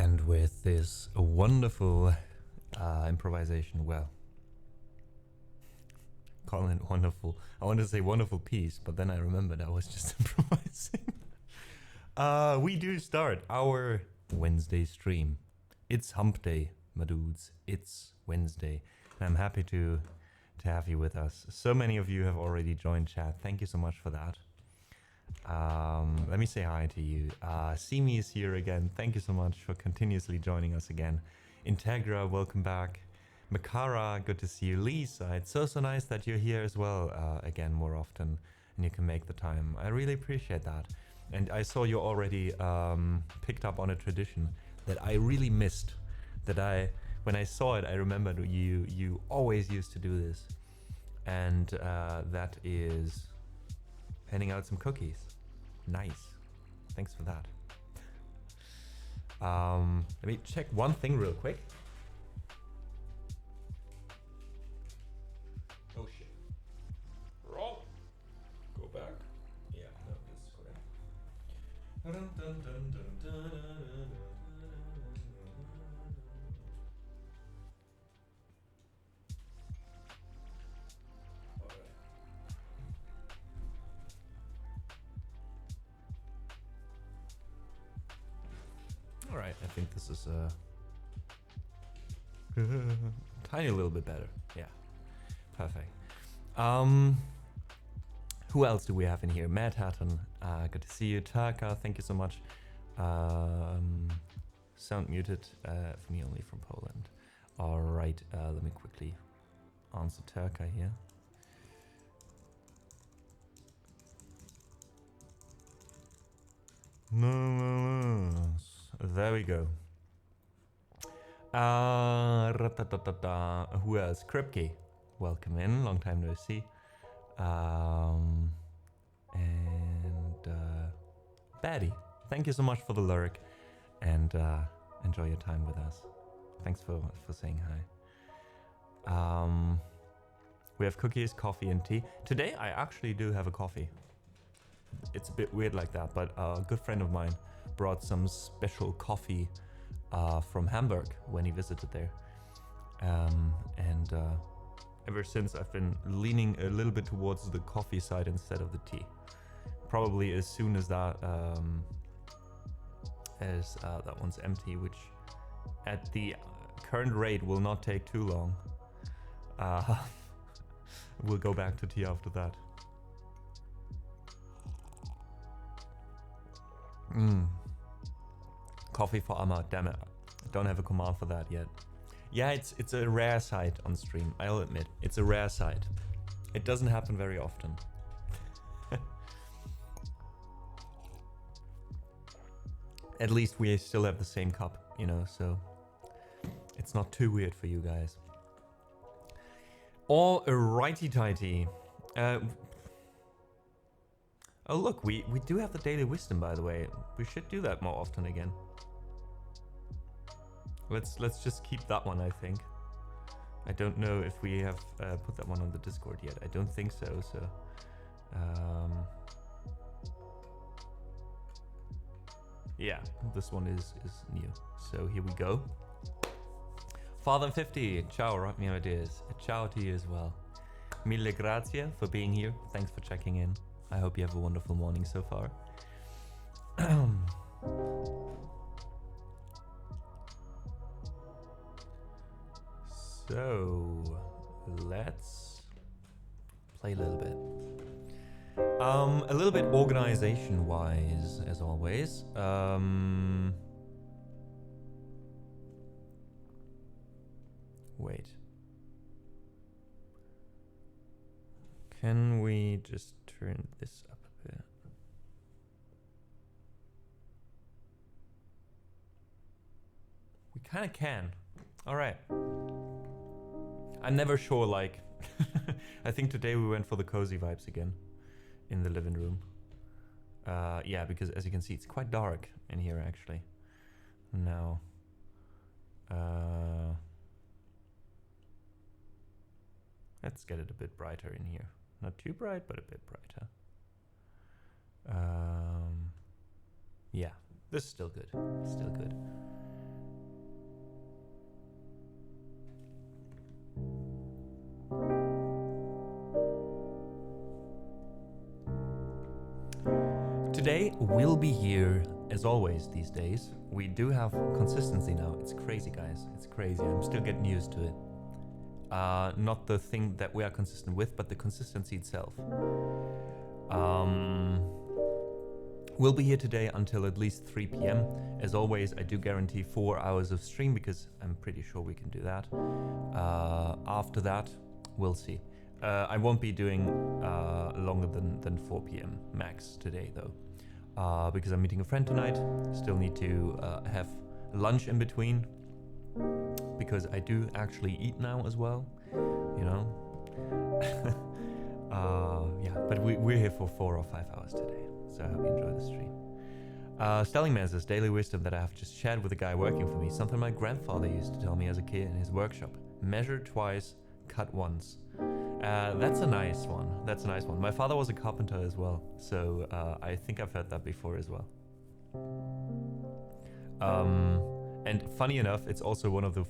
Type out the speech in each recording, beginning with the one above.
And with this wonderful improvisation, well, calling it wonderful. I wanted to say wonderful piece, but then I remembered I was just improvising. We do start our Wednesday stream. It's hump day, my dudes. It's Wednesday. And I'm happy to have you with us. So many of you have already joined chat. Thank you so much for that. Let me say hi to you. Simi is here again. Thank you so much for continuously joining us again. Integra, welcome back. Makara, good to see you. Lisa, it's so nice that you're here as well again more often and you can make the time. I really appreciate that. And I saw you already picked up on a tradition that I really missed. When I saw it, I remembered you always used to do this. And that is handing out some cookies. Nice. Thanks for that. Let me check one thing real quick. Oh shit. Roll. Go back. Yeah, no, this is correct. Dun, dun, dun, dun, dun, dun, dun. All right, I think this is tiny little bit better. Yeah, perfect. Who else do we have in here? Matt Hatton, good to see you. Taka, thank you so much. Sound muted for me only from Poland. All right, let me quickly answer Turka here. No. There we go. Who else? Kripke, welcome in. Long time no see. And Batty, thank you so much for the lyric, and enjoy your time with us. Thanks for saying hi. We have cookies, coffee, and tea. Today I actually do have a coffee. It's a bit weird like that, but a good friend of mine brought some special coffee from Hamburg when he visited there. And ever since I've been leaning a little bit towards the coffee side instead of the tea. Probably as soon as that one's empty, which at the current rate will not take too long. We'll go back to tea after that. Coffee for Amma, damn it. I don't have a command for that yet. Yeah, it's a rare sight on stream, I'll admit. It's a rare sight. It doesn't happen very often. At least we still have the same cup, you know, so it's not too weird for you guys. All righty-tighty. Oh look, we do have the daily wisdom, by the way. We should do that more often again. Let's just keep that one, I think. I don't know if we have put that one on the Discord yet. I don't think so. So, yeah, this one is new. So here we go. Father 50, ciao, rock me ideas. Ciao to you as well. Mille grazie for being here. Thanks for checking in. I hope you have a wonderful morning so far. So let's play a little bit. A little bit organization-wise, as always. Wait. Can we just turn this up a bit? We kind of can. All right. I'm never sure, like, I think today we went for the cozy vibes again in the living room. Yeah, because as you can see, it's quite dark in here, actually. Now, let's get it a bit brighter in here. Not too bright, but a bit brighter. Yeah, this is still good. Still good. Today we'll be here as always these days. We do have consistency now. It's crazy, guys. It's crazy. I'm still getting used to it. Not the thing that we are consistent with, but the consistency itself. We'll be here today until at least 3 p.m. As always, I do guarantee 4 hours of stream because I'm pretty sure we can do that. After that, we'll see. I won't be doing longer than 4 p.m. max today, though, because I'm meeting a friend tonight. Still need to have lunch in between, because I do actually eat now as well, you know. Yeah, but we're here for 4 or 5 hours today, so I hope you enjoy the stream. Stellingman says, daily wisdom that I have just shared with a guy working for me, something my grandfather used to tell me as a kid in his workshop. Measure twice, cut once. That's a nice one. That's a nice one. My father was a carpenter as well, so I think I've heard that before as well. And funny enough, it's also one of the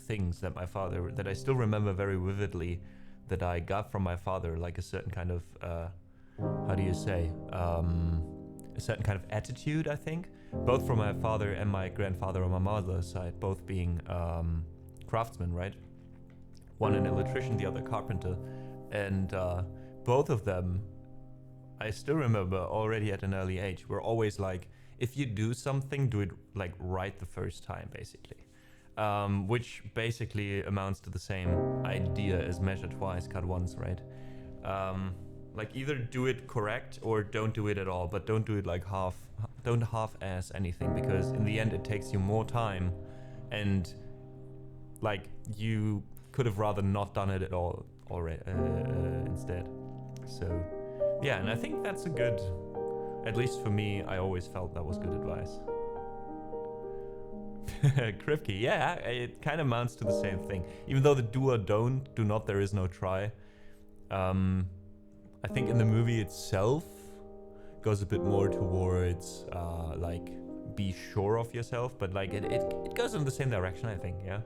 things that my father, that I still remember very vividly, that I got from my father, like a certain kind of how do you say, a certain kind of attitude, I think, both from my father and my grandfather on my mother's side, both being craftsmen, right? One an electrician, the other carpenter, and both of them, I still remember already at an early age, were always like, if you do something, do it like right the first time, basically. Which basically amounts to the same idea as measure twice, cut once, right? Like either do it correct or don't do it at all, but don't do it like don't half-ass anything, because in the end it takes you more time, and like you could have rather not done it at all already instead. So yeah, and I think that's a good, at least for me, I always felt that was good advice. Kripke, yeah, it kind of amounts to the same thing. Even though the do or do not, there is no try. I think in the movie itself goes a bit more towards like be sure of yourself, but like it goes in the same direction, I think, yeah.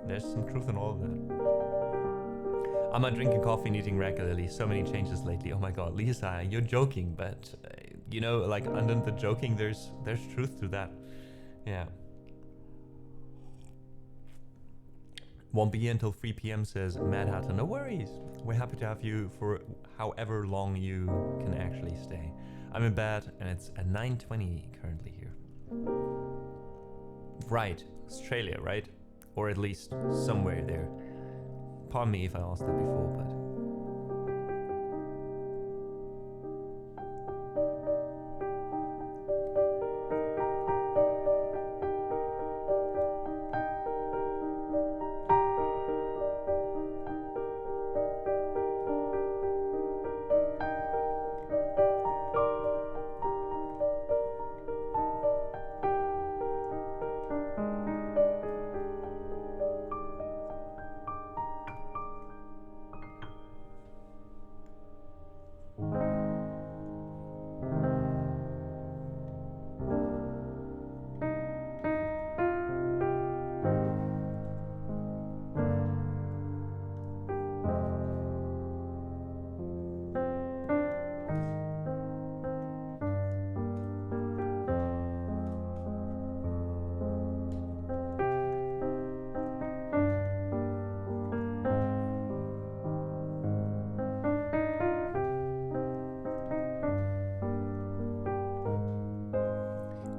There's some truth in all of that. I'm not drinking coffee and eating regularly. So many changes lately. Oh my god, Lisa, you're joking, but you know, like under the joking, there's truth to that. Yeah. Won't be here until 3 p.m. says Mad Hatter. No worries. We're happy to have you for however long you can actually stay. I'm in bed and it's at 9:20 currently here. Right, Australia, right? Or at least somewhere there. Pardon me if I asked that before, but...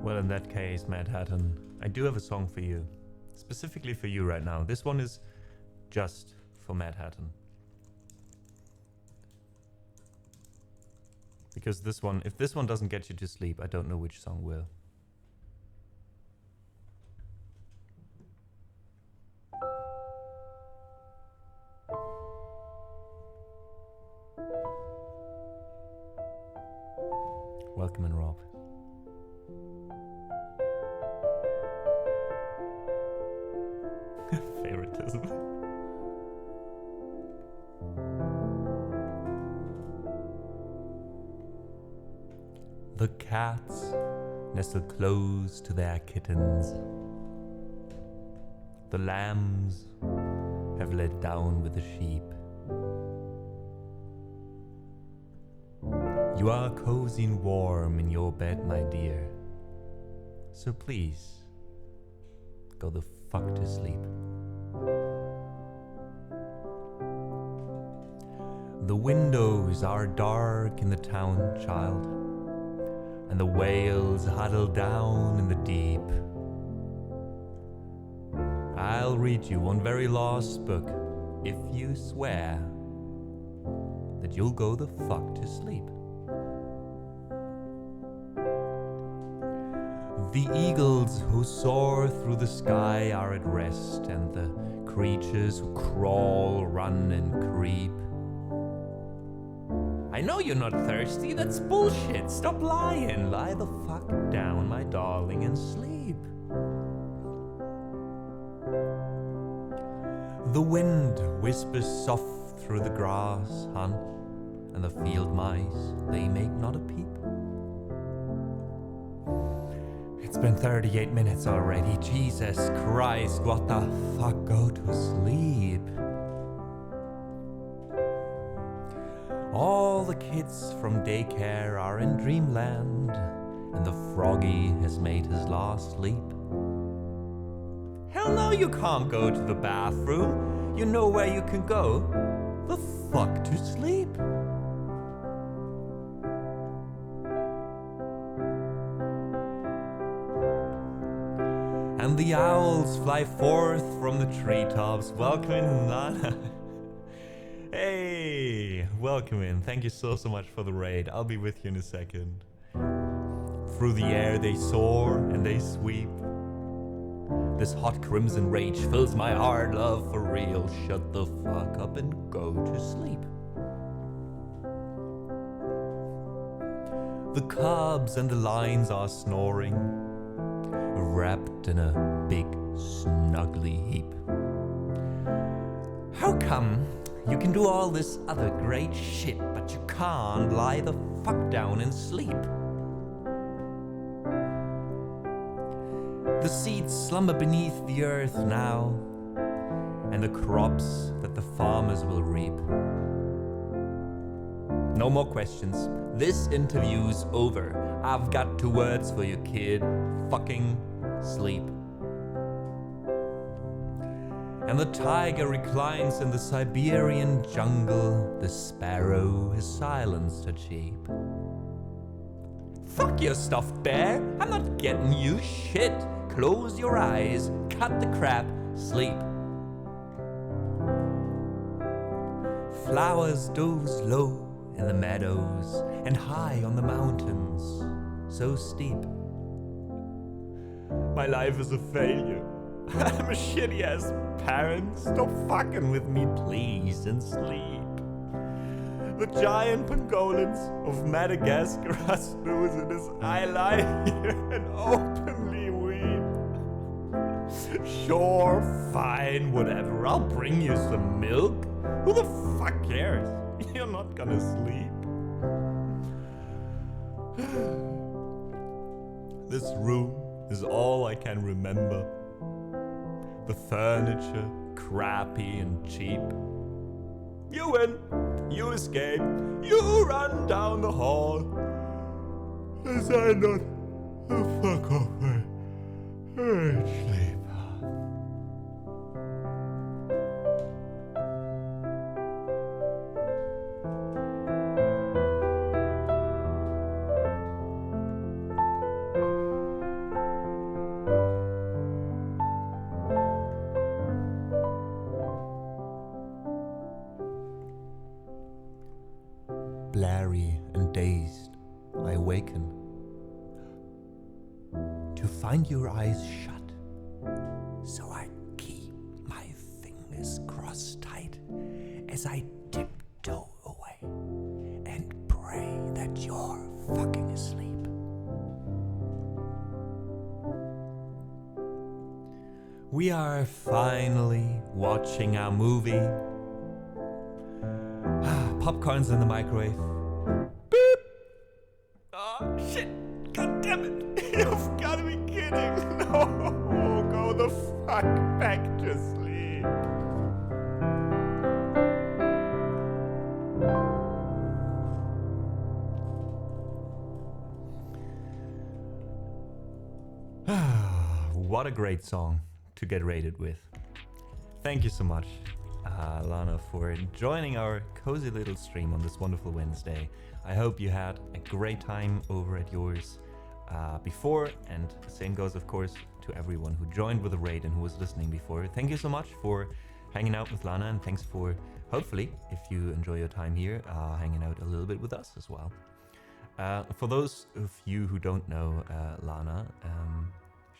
Well, in that case, Mad Hatton, I do have a song for you. Specifically for you right now. This one is just for Mad Hatton. Because this one, if this one doesn't get you to sleep, I don't know which song will. Welcome in, Rob. Favoritism. The cats nestle close to their kittens. The lambs have laid down with the sheep. You are cozy and warm in your bed, my dear. So please, go the fuck to sleep. The windows are dark in the town, child, and the whales huddle down in the deep. I'll read you one very last book if you swear that you'll go the fuck to sleep. The eagles who soar through the sky are at rest, and the creatures who crawl, run, and creep. I know you're not thirsty, that's bullshit. Stop lying. Lie the fuck down, my darling, and sleep. The wind whispers soft through the grass, hun, and the field mice, they make not a peep. It's been 38 minutes already. Jesus Christ, what the fuck? Go to sleep. All the kids from daycare are in dreamland, and the froggy has made his last leap. Hell no, you can't go to the bathroom. You know where you can go. The fuck to sleep. And the owls fly forth from the treetops, welcoming Lana. Hey, welcome in. Thank you so much for the raid. I'll be with you in a second. Through the air they soar and they sweep. This hot crimson rage fills my heart, love, for real. Shut the fuck up and go to sleep. The cubs and the lions are snoring, wrapped in a big snuggly heap. How come you can do all this other great shit, but you can't lie the fuck down and sleep? The seeds slumber beneath the earth now, and the crops that the farmers will reap. No more questions. This interview's over. I've got 2 words for you, kid. Fucking sleep. And the tiger reclines in the Siberian jungle. The sparrow has silenced her cheep. Fuck your stuffed bear. I'm not getting you shit. Close your eyes, cut the crap, sleep. Flowers doze low in the meadows and high on the mountains, so steep. My life is a failure. I'm a shitty ass parent. Stop fucking with me, please, and sleep. The giant pangolins of Madagascar are snoozing as I lie here and openly weep. Sure, fine, whatever. I'll bring you some milk. Who the fuck cares? You're not gonna sleep. This room is all I can remember. The furniture, crappy and cheap. You win, you escape, you run down the hall. As I not the fuck off and sleep. Blurry and dazed, I awaken to find your eyes shut. So I keep my fingers crossed tight as I tiptoe away and pray that you're fucking asleep. We are finally watching our movie. Popcorn's in the microwave. Beep! Oh, shit! God damn it! You've got to be kidding! No! Go the fuck back to sleep. what a great song to get rated with. Thank you so much, Lana, for joining our cozy little stream on this wonderful Wednesday. I hope you had a great time over at yours before, and the same goes, of course, to everyone who joined with a raid and who was listening before. Thank you so much for hanging out with Lana, and thanks for, hopefully, if you enjoy your time here, hanging out a little bit with us as well. For those of you who don't know Lana,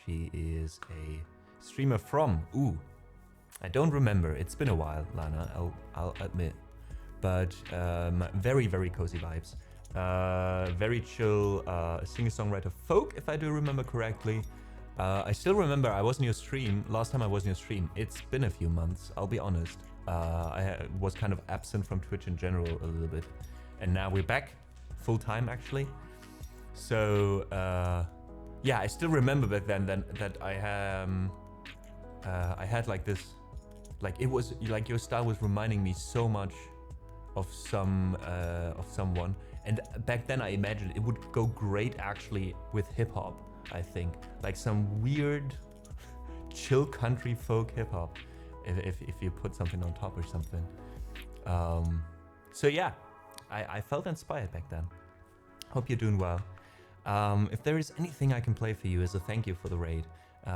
she is a streamer from, I don't remember, it's been a while, Lana, I'll admit, but very, very cozy vibes. Very chill singer-songwriter folk, if I do remember correctly. I still remember I was in your stream, last time I was in your stream, it's been a few months, I'll be honest. I was kind of absent from Twitch in general a little bit, and now we're back full-time actually. So yeah, I still remember back then that I had like this, like it was like your style was reminding me so much of someone, and back then I imagined it would go great actually with hip-hop. I think like some weird chill country folk hip-hop if you put something on top or something. So yeah, I felt inspired back then. Hope you're doing well. If there is anything I can play for you as a thank you for the raid,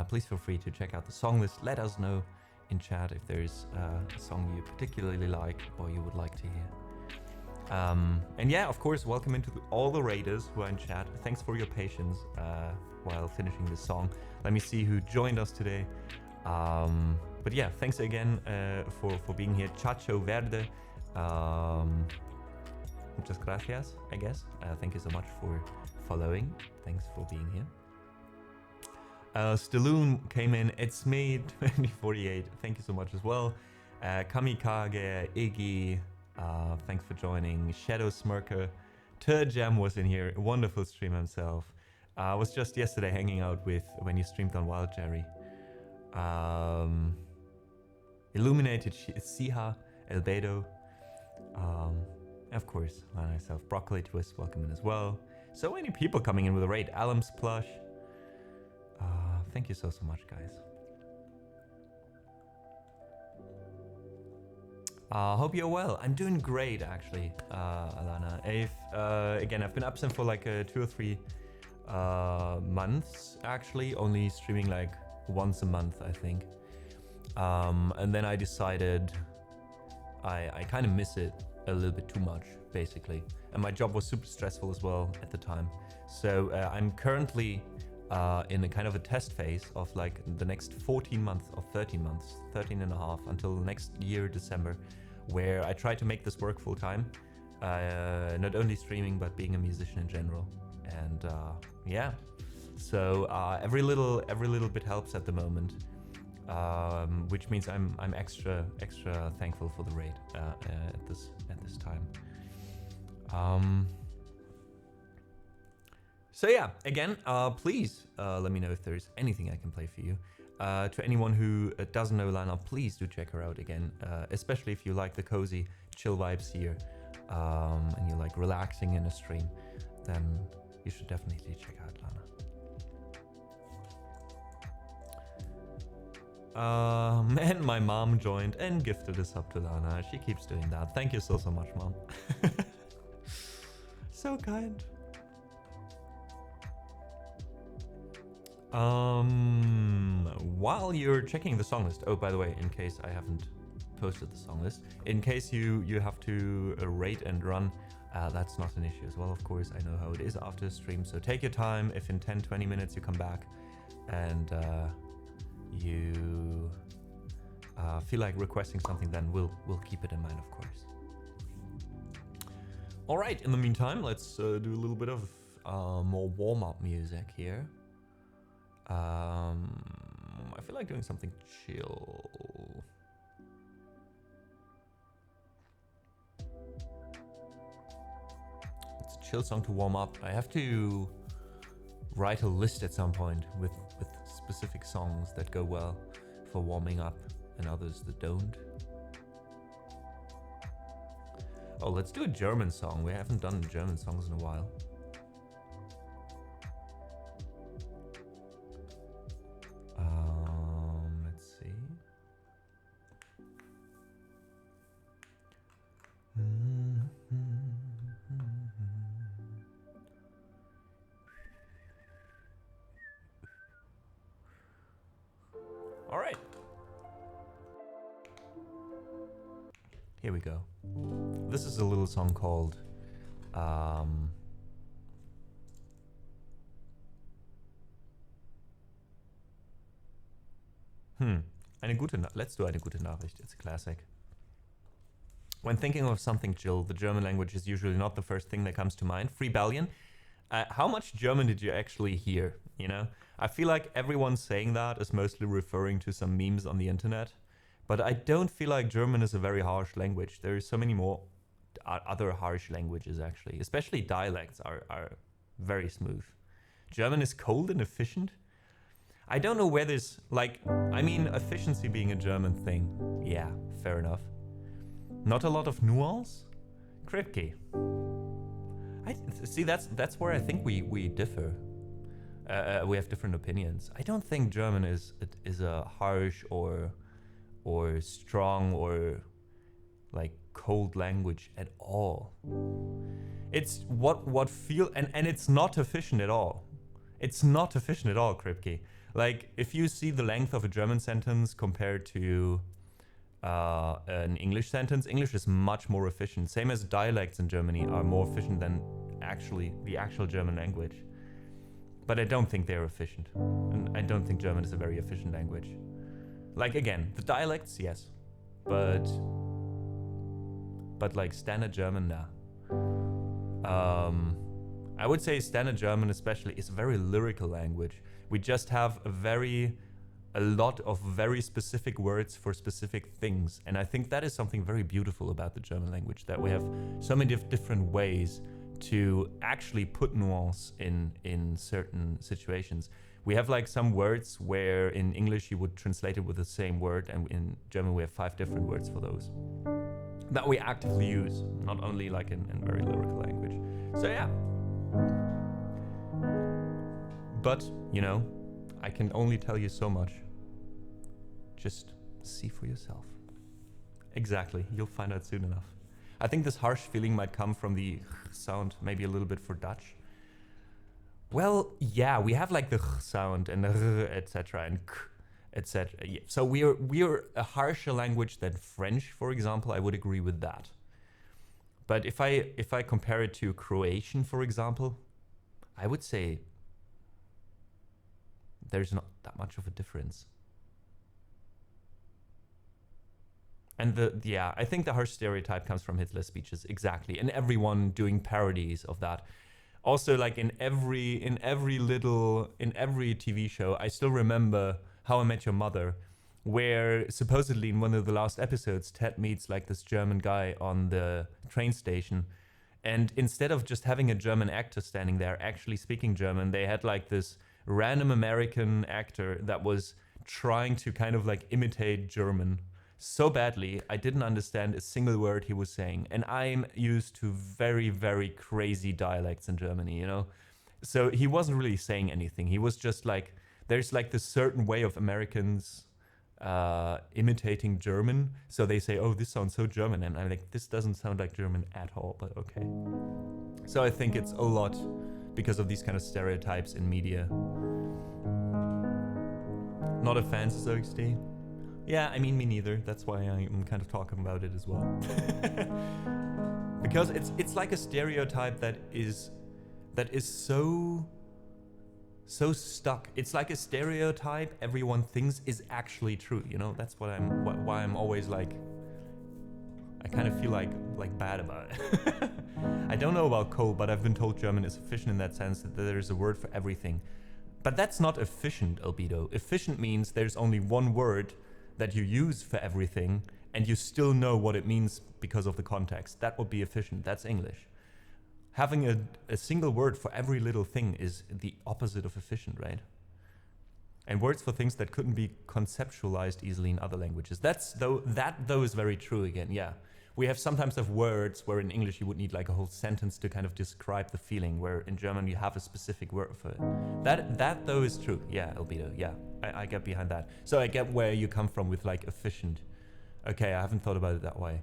please feel free to check out the song list. Let us know in chat if there's a song you particularly like or you would like to hear. And yeah, of course, welcome into all the raiders who are in chat. Thanks for your patience while finishing this song. Let me see who joined us today. But yeah, thanks again for being here. Chacho Verde. Muchas gracias, I guess. Thank you so much for following. Thanks for being here. Stalloon came in. It's me, 2048. Thank you so much as well. Kamikage, Iggy, thanks for joining. Shadow Smirker, Turjam was in here. Wonderful stream himself. I was just yesterday hanging out with when you streamed on Wild Jerry. Illuminated Siha, Elbedo. Of course, myself, Broccoli Twist, welcome in as well. So many people coming in with a raid. Alum's Plush. Thank you so much, guys. Hope you're well. I'm doing great, actually, Alana. Again, I've been absent for like 2 or 3 months, actually, only streaming like once a month, I think. And then I decided I kind of miss it a little bit too much, basically. And my job was super stressful as well at the time. So I'm currently in a kind of a test phase of like the next 14 months or 13 months, 13 and a half until next year, December, where I try to make this work full time. Not only streaming, but being a musician in general. And yeah, so every little bit helps at the moment. Which means I'm extra thankful for the raid at this time. So yeah, again, please let me know if there's anything I can play for you. To anyone who doesn't know Lana, please do check her out again, especially if you like the cozy chill vibes here and you like relaxing in a stream, then you should definitely check out Lana. And my mom joined and gifted a sub to Lana. She keeps doing that. Thank you so much, Mom. So kind. While you're checking the song list, oh, by the way, in case I haven't posted the song list, in case you have to rate and run, that's not an issue as well, of course. I know how it is after the stream, so take your time. If in 10-20 minutes you come back and you feel like requesting something, then we'll keep it in mind, of course. All right, in the meantime, let's do a little bit of more warm-up music here. I feel like doing something chill. It's a chill song to warm up. I have to write a list at some point with specific songs that go well for warming up and others that don't. Oh, let's do a German song. We haven't done German songs in a while. Here we go. This is a little song called Let's do Eine gute Nachricht. It's a classic. When thinking of something chill, the German language is usually not the first thing that comes to mind. Freebellion. How much German did you actually hear? You know, I feel like everyone saying that is mostly referring to some memes on the internet, but I don't feel like German is a very harsh language. There are so many more other harsh languages actually, especially dialects are very smooth. German is cold and efficient. I don't know where this, like, I mean, efficiency being a German thing. Yeah, fair enough. Not a lot of nuance? Kripke. See, that's where I think we differ. We have different opinions. I don't think German is a harsh or strong or like cold language at all. It's what feel and it's not efficient at all. It's not efficient at all, Kripke. Like if you see the length of a German sentence compared to an English sentence, English is much more efficient. Same as dialects in Germany are more efficient than actually the actual German language. But I don't think they're efficient. And I don't think German is a very efficient language. Like again, the dialects, yes. But like standard German, nah. I would say standard German especially is a very lyrical language. We just have a lot of very specific words for specific things. And I think that is something very beautiful about the German language, that we have so many different ways to actually put nuance in certain situations. We have like some words where in English you would translate it with the same word, and in German we have 5 different words for those that we actively use, not only like in very lyrical language. So yeah. But, you know, I can only tell you so much. Just see for yourself. Exactly, you'll find out soon enough. I think this harsh feeling might come from the sound, maybe a little bit for Dutch. Well, yeah, we have like the sound and the etc. and k, etc. Yeah. So we're a harsher language than French, for example. I would agree with that. But if I compare it to Croatian, for example, I would say there's not that much of a difference. And I think the harsh stereotype comes from Hitler's speeches, exactly, and everyone doing parodies of that. Also, like in every TV show, I still remember How I Met Your Mother, where supposedly in one of the last episodes, Ted meets like this German guy on the train station, and instead of just having a German actor standing there actually speaking German, they had like this random American actor that was trying to kind of like imitate German so badly, I didn't understand a single word he was saying. And I'm used to very, very crazy dialects in Germany, you know? So he wasn't really saying anything. He was just like, there's like this certain way of Americans imitating German. So they say, oh, this sounds so German. And I'm like, this doesn't sound like German at all, but okay. So I think it's a lot because of these kind of stereotypes in media. Not a fan, SOUNDCLOUD. Yeah, I mean, me neither. That's why I'm kind of talking about it as well. Because it's like a stereotype that is so stuck. It's like a stereotype everyone thinks is actually true. You know, that's why I'm always like, I kind of feel like bad about it. I don't know about cold, but I've been told German is efficient in that sense that there is a word for everything. But that's not efficient, Albedo. Efficient means there's only one word that you use for everything, and you still know what it means because of the context. That would be efficient. That's English. Having a single word for every little thing is the opposite of efficient, right? And words for things that couldn't be conceptualized easily in other languages. That is very true again, yeah. We have sometimes words where in English you would need like a whole sentence to kind of describe the feeling, where in German you have a specific word for it. That though is true, yeah, Albedo, yeah. I get behind that. So I get where you come from with like efficient. Okay, I haven't thought about it that way.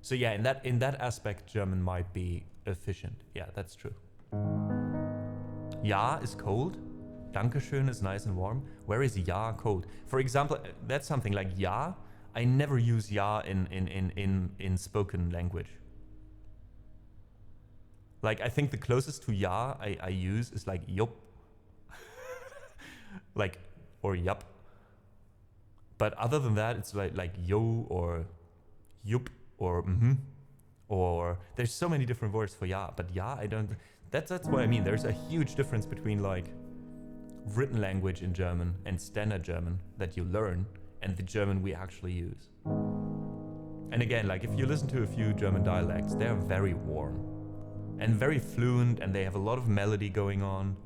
So yeah, in that aspect, German might be efficient. Yeah, that's true. Ja is cold. Dankeschön is nice and warm. Where is ja cold? For example, that's something like ja. I never use ja in spoken language. Like, I think the closest to ja I use is like yup. Like, or yup. But other than that, it's like yo or yup or or there's so many different words for ja. But ja, I don't. That's what I mean. There's a huge difference between like written language in German and standard German that you learn and the German we actually use. And again, like if you listen to a few German dialects, they're very warm and very fluent, and they have a lot of melody going on.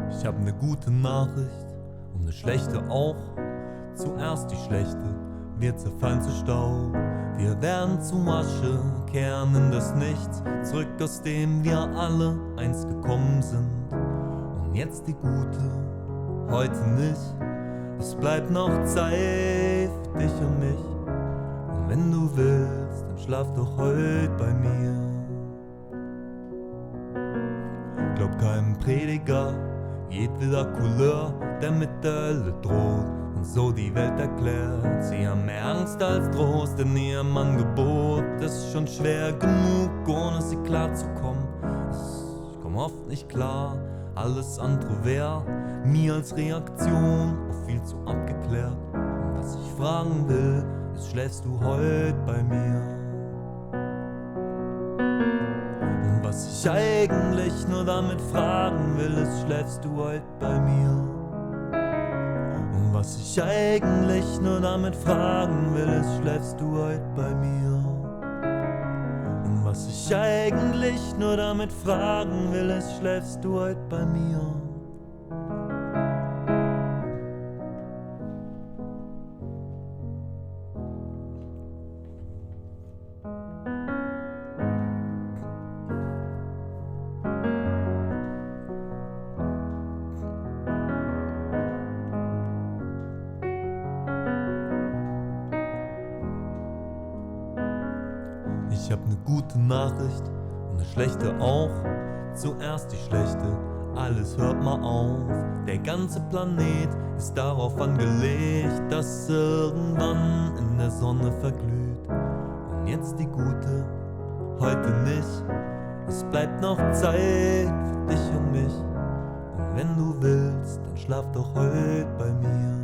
Ich hab ne gute Nachricht und ne schlechte auch. Zuerst die schlechte, wir zerfallen zu Staub. Wir werden zu Asche, kehren in das Nichts zurück, aus dem wir alle einst gekommen sind. Und jetzt die gute, heute nicht. Es bleibt noch Zeit für dich und mich. Und wenn du willst, dann schlaf doch heut bei mir. Glaub keinem Prediger, jedweder Couleur, der mit der Hölle droht und so die Welt erklärt. Sie haben mehr Angst als Trost in ihrem Angebot. Es ist schon schwer genug, ohne sie klarzukommen. Ich komm oft nicht klar, alles andere wär mir als Reaktion auf viel zu abgeklärt. Und was ich fragen will, ist, schläfst du heut bei mir? Was ich eigentlich nur damit fragen will, ist, schläfst du heut bei mir? Und was ich eigentlich nur damit fragen will, ist, schläfst du heut bei mir? Und was ich eigentlich nur damit fragen will, ist, schläfst du heut bei mir? Ich hab ne gute Nachricht und ne schlechte auch. Zuerst die schlechte, alles hört mal auf. Der ganze Planet ist darauf angelegt, dass irgendwann in der Sonne verglüht. Und jetzt die gute, heute nicht. Es bleibt noch Zeit für dich und mich. Und wenn du willst, dann schlaf doch heut bei mir.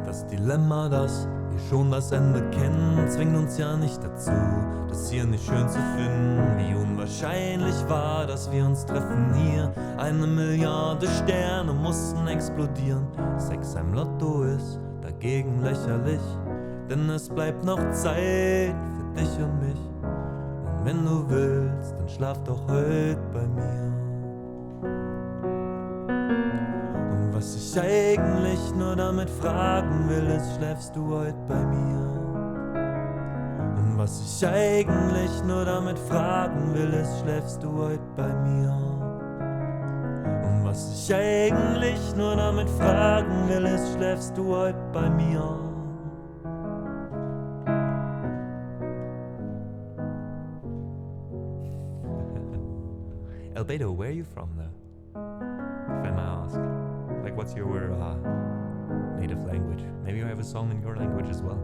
Das Dilemma, das wir schon das Ende kennen, zwingt uns ja nicht dazu, das hier nicht schön zu finden. Wie unwahrscheinlich war, dass wir uns treffen hier. 1 Milliarde Sterne mussten explodieren. Sex im Lotto ist dagegen lächerlich, denn es bleibt noch Zeit für dich und mich. Und wenn du willst, dann schlaf doch heut bei mir. Was ich eigentlich nur damit fragen will, ist, schläfst du heut bei mir? Und was ich eigentlich nur damit fragen will, ist, schläfst du heut bei mir? Und was ich eigentlich nur damit fragen will, ist, schläfst du heut bei mir? Albedo, where are you from though? If I may ask. Like, what's your native language? Maybe you have a song in your language as well.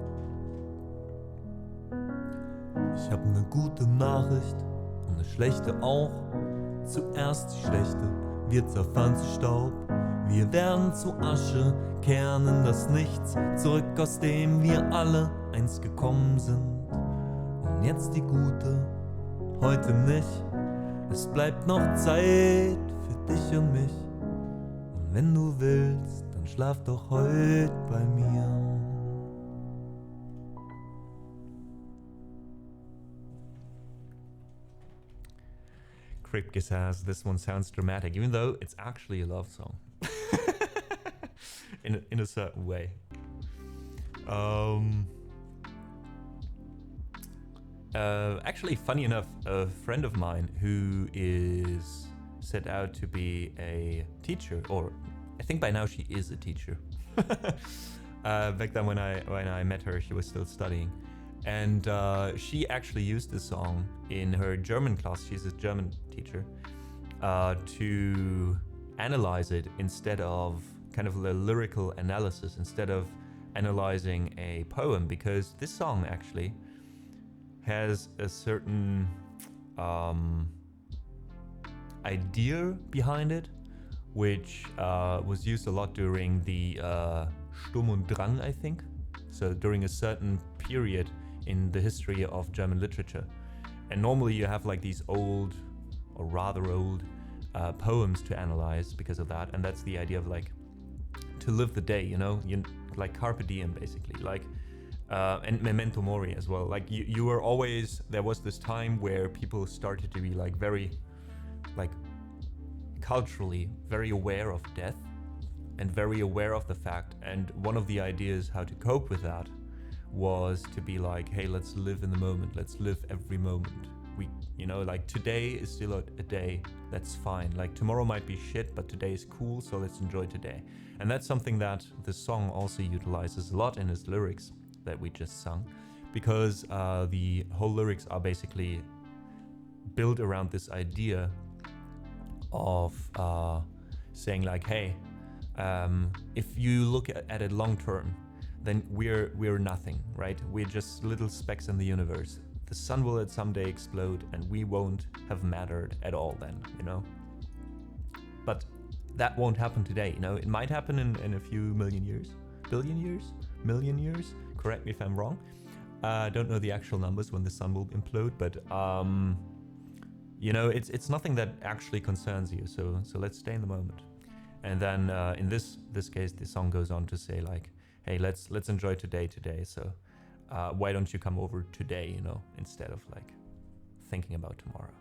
Ich hab ne gute Nachricht und ne schlechte auch. Zuerst die schlechte, wir zerfallen zu Staub. Wir werden zu Asche, kehren in das Nichts zurück, aus dem wir alle einst gekommen sind. Und jetzt die gute, heute nicht. Es bleibt noch Zeit für dich und mich. Wenn du willst, dann schlaf doch heut bei mir. Kripke says this one sounds dramatic, even though it's actually a love song. in a certain way. Actually, funny enough, a friend of mine who is set out to be a teacher, or I think by now she is a teacher. Back then when I met her, she was still studying. And she actually used this song in her German class. She's a German teacher. To analyze it instead of kind of a lyrical analysis, instead of analyzing a poem, because this song actually has a certain idea behind it, which was used a lot during the Sturm und Drang, I think. So during a certain period in the history of German literature. And normally you have like these old, or rather old, poems to analyze because of that. And that's the idea of like, to live the day, you know, like carpe diem basically, like, and memento mori as well. Like you were always, there was this time where people started to be like very, like culturally very aware of death and very aware of the fact. And one of the ideas how to cope with that was to be like, hey, let's live in the moment. Let's live every moment. We, you know, like today is still a day, that's fine. Like tomorrow might be shit, but today is cool, so let's enjoy today. And that's something that the song also utilizes a lot in its lyrics that we just sung, because the whole lyrics are basically built around this idea of saying like, hey, if you look at it long term, then we're nothing, right? We're just little specks in the universe. The sun will someday explode and we won't have mattered at all then, you know? But that won't happen today, you know? It might happen in a few million years, billion years, million years. Correct me if I'm wrong. I don't know the actual numbers when the sun will implode, but you know, it's nothing that actually concerns you. So let's stay in the moment. And then in this case, the song goes on to say like, hey, let's enjoy today. So why don't you come over today, you know, instead of like thinking about tomorrow.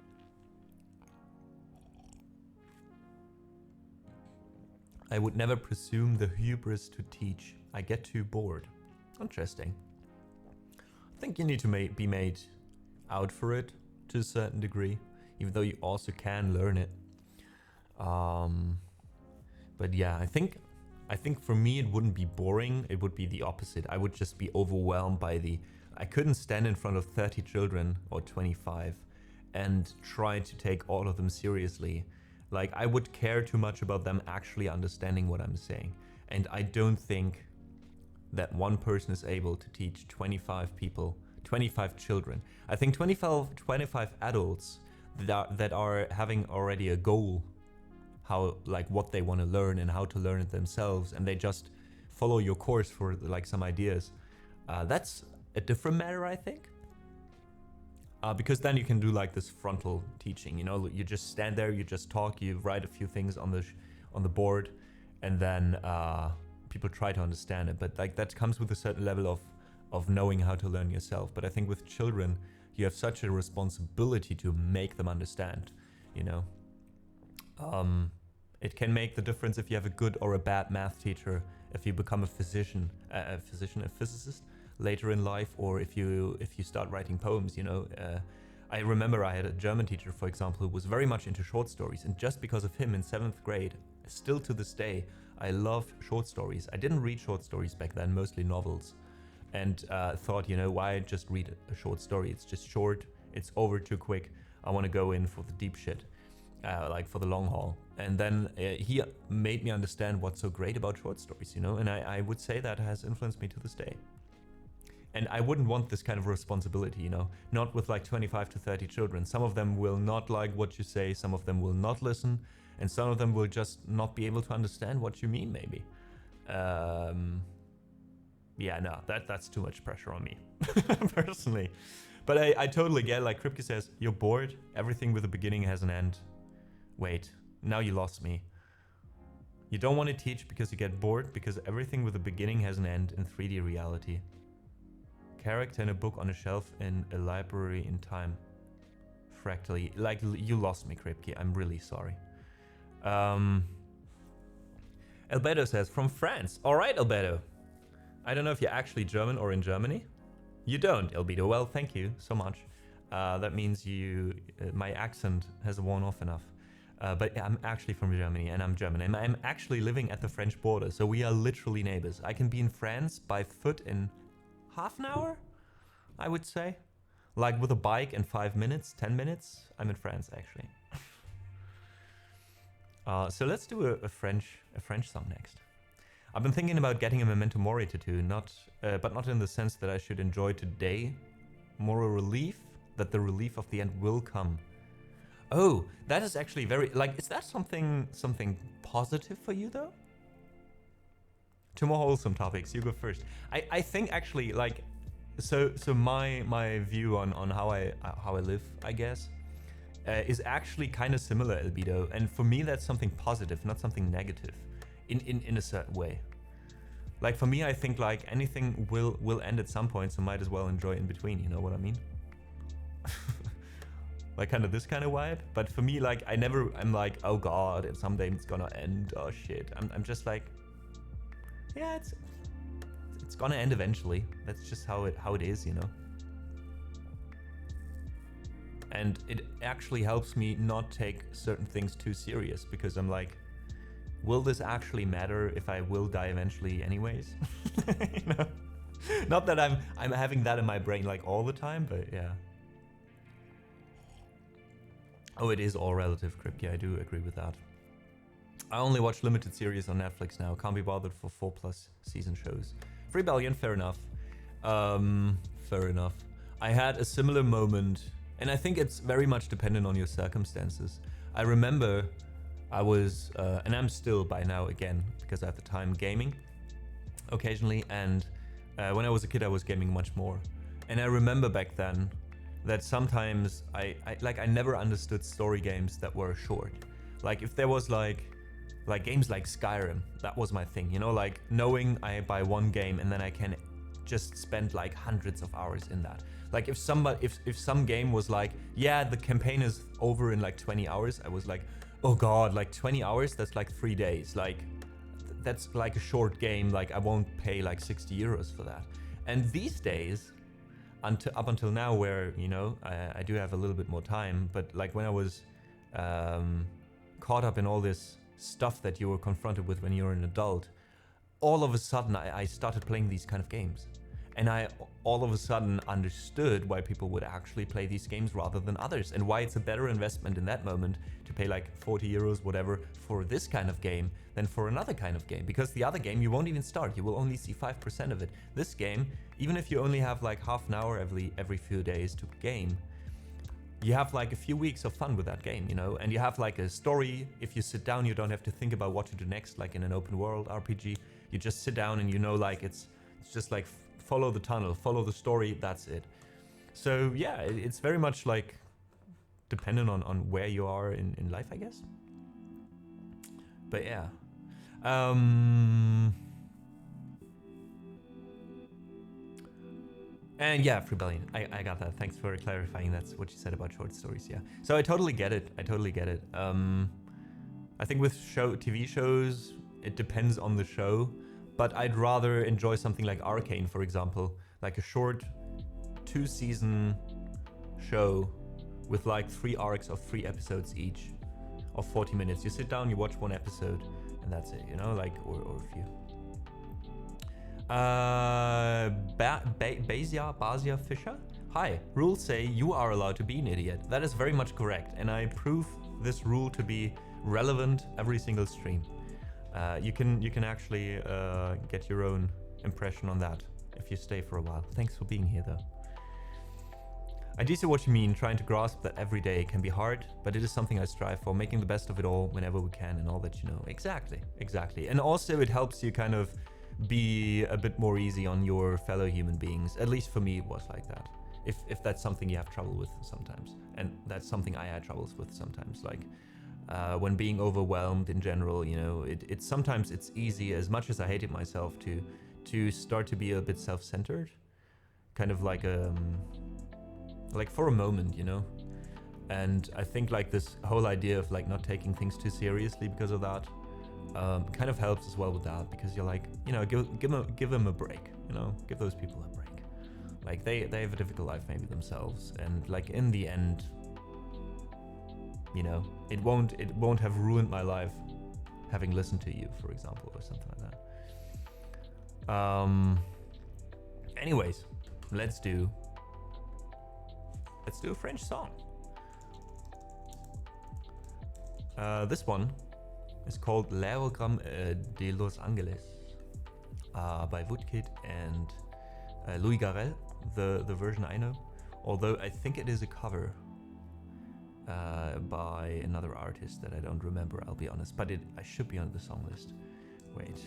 I would never presume the hubris to teach. I get too bored. Interesting. I think you need to be made out for it to a certain degree, even though you also can learn it. But yeah, I think for me it wouldn't be boring, it would be the opposite. I would just be overwhelmed by I couldn't stand in front of 30 children or 25 and try to take all of them seriously. Like I would care too much about them actually understanding what I'm saying. And I don't think that one person is able to teach 25 people, 25 children. I think 25 adults that are having already a goal, how, like what they want to learn and how to learn it themselves, and they just follow your course for like some ideas. That's a different matter, I think. Because then you can do like this frontal teaching, you know, you just stand there, you just talk, you write a few things on the board, and then people try to understand it. But like that comes with a certain level of knowing how to learn yourself. But I think with children, you have such a responsibility to make them understand, you know. It can make the difference if you have a good or a bad math teacher, if you become a physicist later in life, or if you start writing poems, you know. I remember I had a German teacher, for example, who was very much into short stories, and just because of him in 7th grade, still to this day, I love short stories. I didn't read short stories back then, mostly novels, and thought, you know, why just read a short story? It's just short, it's over too quick. I want to go in for the deep shit, like for the long haul. And then he made me understand what's so great about short stories, you know, and I would say that has influenced me to this day. And I wouldn't want this kind of responsibility, you know, not with like 25 to 30 children. Some of them will not like what you say, some of them will not listen, and some of them will just not be able to understand what you mean, maybe. Yeah, no, that's too much pressure on me, personally. But I totally get, like Kripke says, you're bored, everything with a beginning has an end. Wait, now you lost me. You don't want to teach because you get bored, because everything with a beginning has an end in 3D reality. Character in a book on a shelf in a library in time. Fractally. Like, you lost me, Kripke. I'm really sorry. Albedo says, from France. Alright, Albedo. I don't know if you're actually German or in Germany. You don't, Albedo. Well, thank you so much. That means my accent has worn off enough. But I'm actually from Germany, and I'm German, and I'm actually living at the French border, so we are literally neighbors. I can be in France by foot in half an hour, I would say. Like with a bike in 5 minutes, 10 minutes, I'm in France actually. So let's do a French song next. I've been thinking about getting a Memento Mori tattoo, but not in the sense that I should enjoy today. More a relief that the relief of the end will come. Oh, that is actually very, like, is that something positive for you though? Two more wholesome topics, you go first. I think actually, like, so my view on how I live, I guess, is actually kind of similar, Albedo, and for me that's something positive, not something negative, in a certain way. Like for me, I think like anything will end at some point, so might as well enjoy in between. You know what I mean? Like kind of this kind of vibe. But for me, like I'm like, oh god, if someday it's gonna end. Oh shit. I'm just like, yeah, it's gonna end eventually. That's just how it is, you know. And it actually helps me not take certain things too serious, because I'm like, will this actually matter if I will die eventually anyways? You know? Not that I'm having that in my brain like all the time, but yeah. Oh, it is all relative, Crip. Yeah, I do agree with that. I only watch limited series on Netflix now. Can't be bothered for 4+ season shows. Rebellion, fair enough. Fair enough. I had a similar moment, and I think it's very much dependent on your circumstances. I remember I was, and I'm still by now again, because I have the time, gaming occasionally, and when I was a kid I was gaming much more. And I remember back then that sometimes I never understood story games that were short. Like if there was like games like Skyrim, that was my thing, you know, like knowing I buy one game and then I can just spend like hundreds of hours in that. Like if some game was like, yeah, the campaign is over in like 20 hours, I was like, oh god, like 20 hours, that's like 3 days. Like that's like a short game, like I won't pay like 60 euros for that. And these days, up until now, where, you know, I do have a little bit more time, but like when I was caught up in all this stuff that you were confronted with when you're an adult, all of a sudden I started playing these kind of games. And I all of a sudden understood why people would actually play these games rather than others, and why it's a better investment in that moment to pay like 40 euros, whatever, for this kind of game than for another kind of game. Because the other game you won't even start, you will only see 5% of it. This game, even if you only have like half an hour every few days to game, you have like a few weeks of fun with that game, you know, and you have like a story. If you sit down, you don't have to think about what to do next, like in an open world RPG. You just sit down and you know, like it's just like follow the tunnel, follow the story, that's it. So yeah, it's very much like dependent on where you are in life, I guess. But yeah. And yeah, Rebellion, I got that. Thanks for clarifying. That's what you said about short stories, yeah. So I totally get it. I think with TV shows, it depends on the show. But I'd rather enjoy something like Arcane, for example, like a short 2-season show with like 3 arcs of 3 episodes each of 40 minutes. You sit down, you watch 1 episode, and that's it, you know, like, or a few. Basia Fisher? Hi, rules say you are allowed to be an idiot. That is very much correct, and I prove this rule to be relevant every single stream. You can actually get your own impression on that if you stay for a while. Thanks for being here, though. I do see what you mean. Trying to grasp that every day can be hard, but it is something I strive for, making the best of it all whenever we can, and all that, you know. Exactly. And also it helps you kind of be a bit more easy on your fellow human beings. At least for me, it was like that. If that's something you have trouble with sometimes, and that's something I had troubles with sometimes, like. When being overwhelmed in general, you know, it's sometimes it's easy, as much as I hate it myself, to start to be a bit self-centered, kind of like for a moment, you know. And I think like this whole idea of like not taking things too seriously because of that kind of helps as well with that, because you're like, you know, give them a break, you know, give those people a break. Like they have a difficult life maybe themselves, and like in the end, you know, it won't have ruined my life having listened to you, for example, or something like that. Anyways, let's do a French song. This one is called L'aérogramme de Los Angeles by Woodkid and Louis Garrel, the version I know, although I think it is a cover by another artist that I don't remember, I'll be honest, but I should be on the song list. Wait.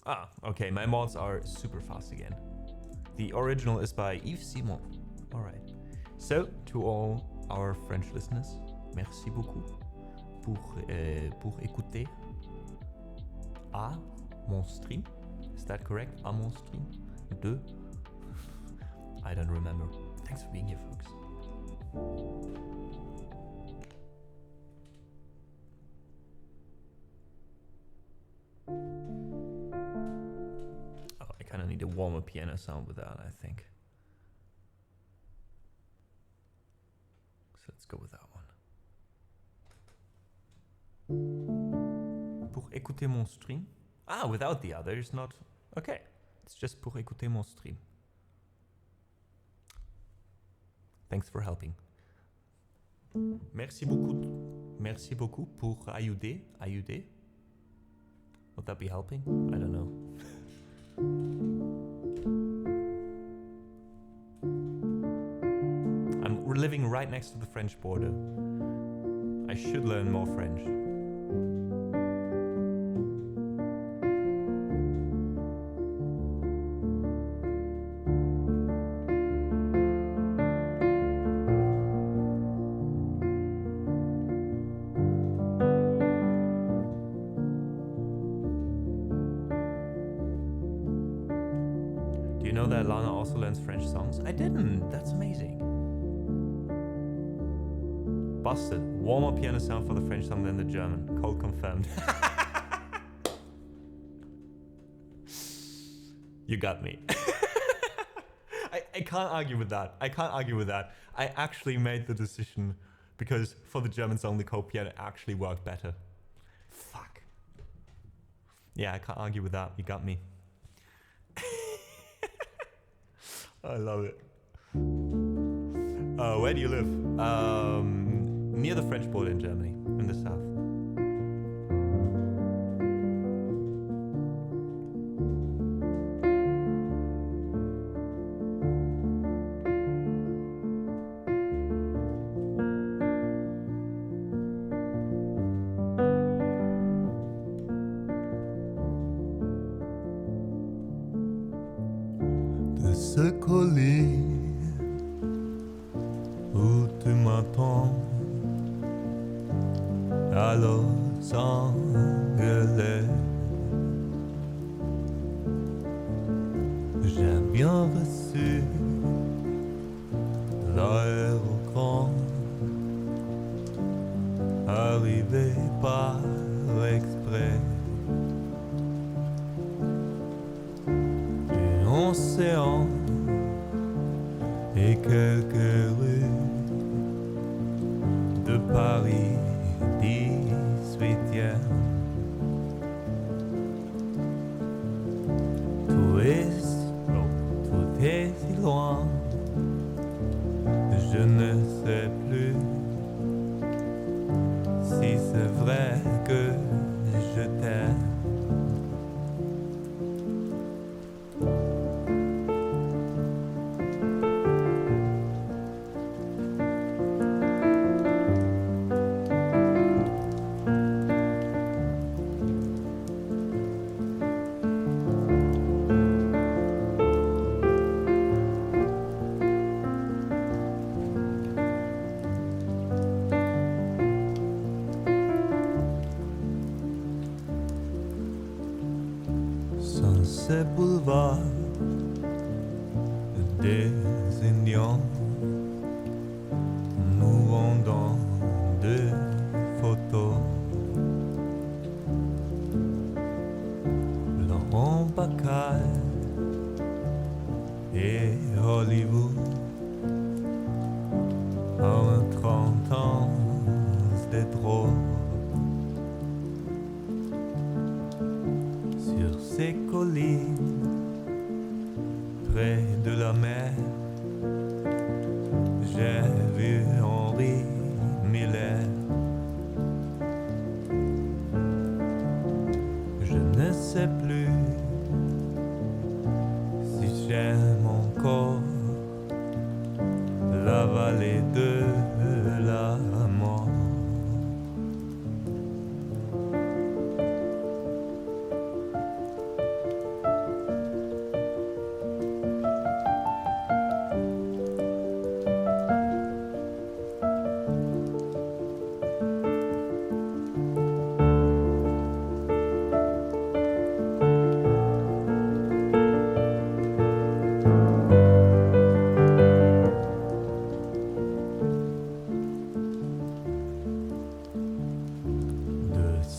Ah, okay, my mods are super fast again. The original is by Yves Simon. Alright. So, to all our French listeners, merci beaucoup pour écouter à mon stream. Is that correct? À mon stream? De? I don't remember. Thanks for being here, folks. Oh, I kind of need a warmer piano sound with that, I think. So let's go with that one. Pour écouter mon stream. Ah, without the other, it's not. Okay, it's just pour écouter mon stream. Thanks for helping. Merci beaucoup pour ayuder. Would that be helping? I don't know. We're living right next to the French border. I should learn more French. Do you know that Lana also learns French songs? I didn't. That's amazing. Busted. Warmer piano sound for the French song than the German. Cold confirmed. You got me. I can't argue with that. I actually made the decision because for the German song, the cold piano actually worked better. Fuck. Yeah, I can't argue with that. You got me. I love it. Where do you live? Near the French border in Germany, in the south. De se coller où tu m'attends à Los Angeles. J'ai bien reçu l'aérogramme, arrivé par exprès du océan et quelques rues de Paris 18e. Tout est si loin, je ne sais plus si c'est vrai que je t'aime. Ces boulevards désignant, nous vendons des photos. Laurent Bacal ces collines près de la mer, j'ai vu Henri Miller. Je ne sais plus si j'aime encore la vallée de la mort.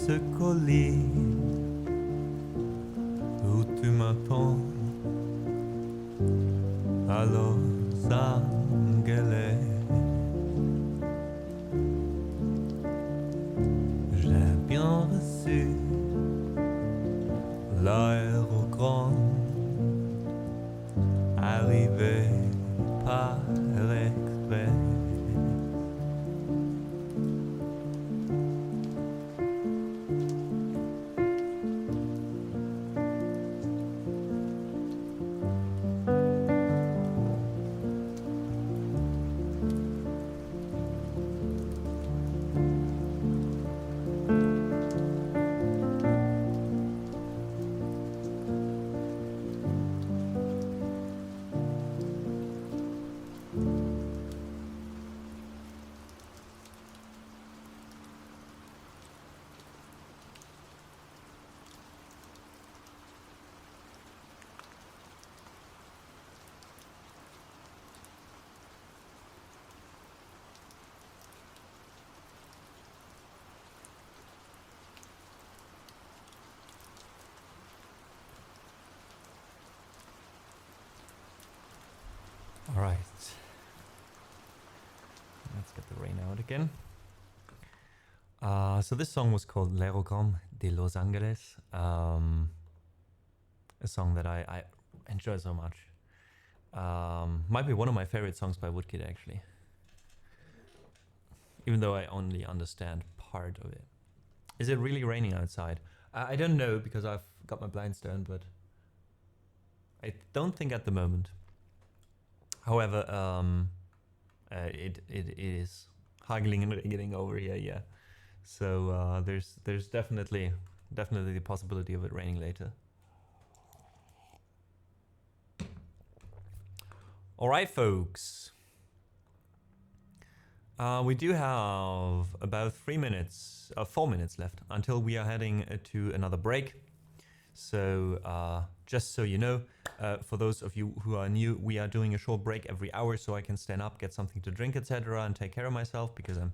Ce colis où tu m'attends à Los Angeles, j'ai bien reçu l'aérogramme arrivé par exprès. All right, let's get the rain out again. So this song was called L'Aérogramme de Los Angeles, a song that I enjoy so much. Might be one of my favorite songs by Woodkid, actually, even though I only understand part of it. Is it really raining outside? I don't know, because I've got my blinds down, but I don't think at the moment. However, it is hageling and raining over here, yeah. So there's definitely the possibility of it raining later. All right, folks. We do have about 4 minutes left until we are heading to another break. So just so you know, for those of you who are new, we are doing a short break every hour so I can stand up, get something to drink, etc. and take care of myself because I'm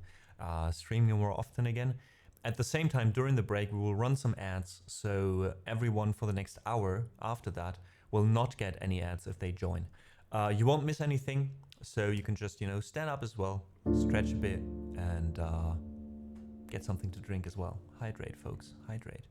streaming more often again. At the same time, during the break, we will run some ads, so everyone for the next hour after that will not get any ads if they join. You won't miss anything, so you can just, stand up as well, stretch a bit, and get something to drink as well. Hydrate, folks, hydrate.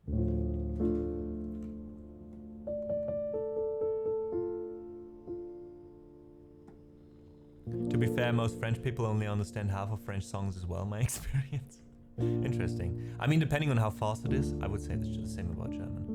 To be fair, most French people only understand half of French songs as well, my experience. Interesting. I mean, depending on how fast it is, I would say it's just the same about German.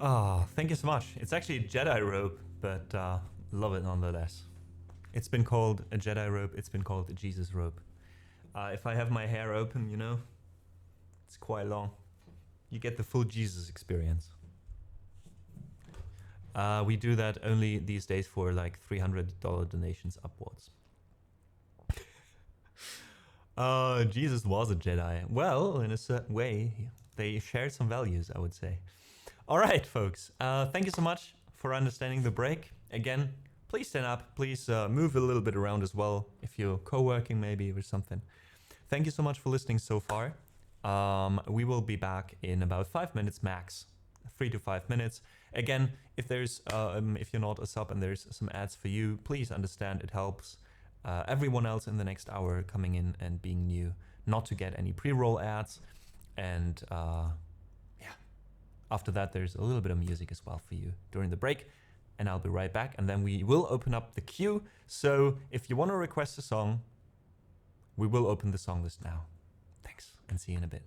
Ah, thank you so much. It's actually a Jedi robe, but love it nonetheless. It's been called a Jedi robe. It's been called a Jesus robe. If I have my hair open, you know, it's quite long. You get the full Jesus experience. We do that only these days for like $300 donations upwards. Jesus was a Jedi. Well, in a certain way, they shared some values, I would say. All right, folks. Thank you so much for understanding the break. Again, please stand up. Please move a little bit around as well if you're co-working maybe or something. Thank you so much for listening so far. We will be back in about 5 minutes max, 3 to 5 minutes. Again, if there's if you're not a sub and there's some ads for you, please understand it helps everyone else in the next hour coming in and being new not to get any pre-roll ads. And yeah, after that there's a little bit of music as well for you during the break, and I'll be right back, and then we will open up the queue. So if you want to request a song, we will open the song list now. Thanks, and see you in a bit.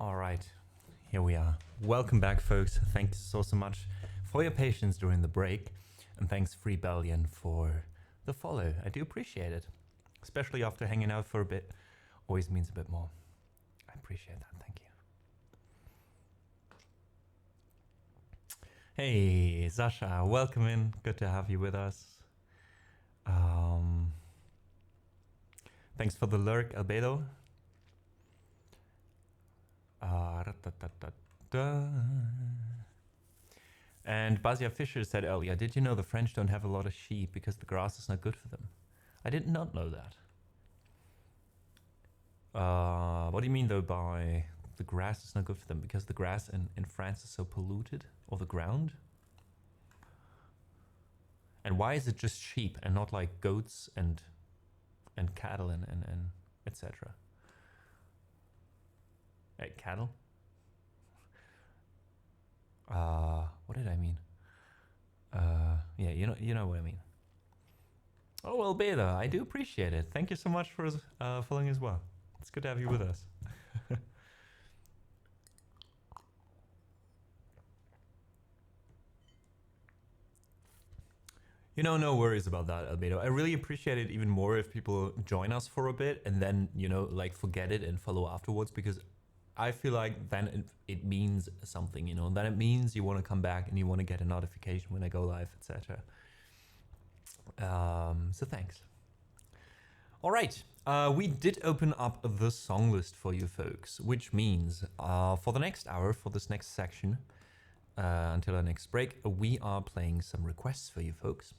All right, here we are. Welcome back, folks. Thank you so much for your patience during the break. And thanks, Freebellion, for the follow. I do appreciate it. Especially after hanging out for a bit. Always means a bit more. I appreciate that. Thank you. Hey, Sasha. Welcome in. Good to have you with us. Thanks for the lurk, Albedo. And Basia Fisher said earlier, did you know the French don't have a lot of sheep because the grass is not good for them? I did not know that. What do you mean though by the grass is not good for them? Because the grass in France is so polluted? Or the ground? And why is it just sheep and not like goats and cattle and etc.? Hey, cattle? What did I mean? Yeah, you know what I mean. Oh, well, Beta, I do appreciate it. Thank you so much for following as well. It's good to have you with us. You know, no worries about that, Albedo. I really appreciate it even more if people join us for a bit and then, you know, like forget it and follow afterwards, because I feel like then it means something, you know, then it means you want to come back and you want to get a notification when I go live, etc. So thanks. All right, we did open up the song list for you folks, which means for the next hour, for this next section, until our next break, we are playing some requests for you folks.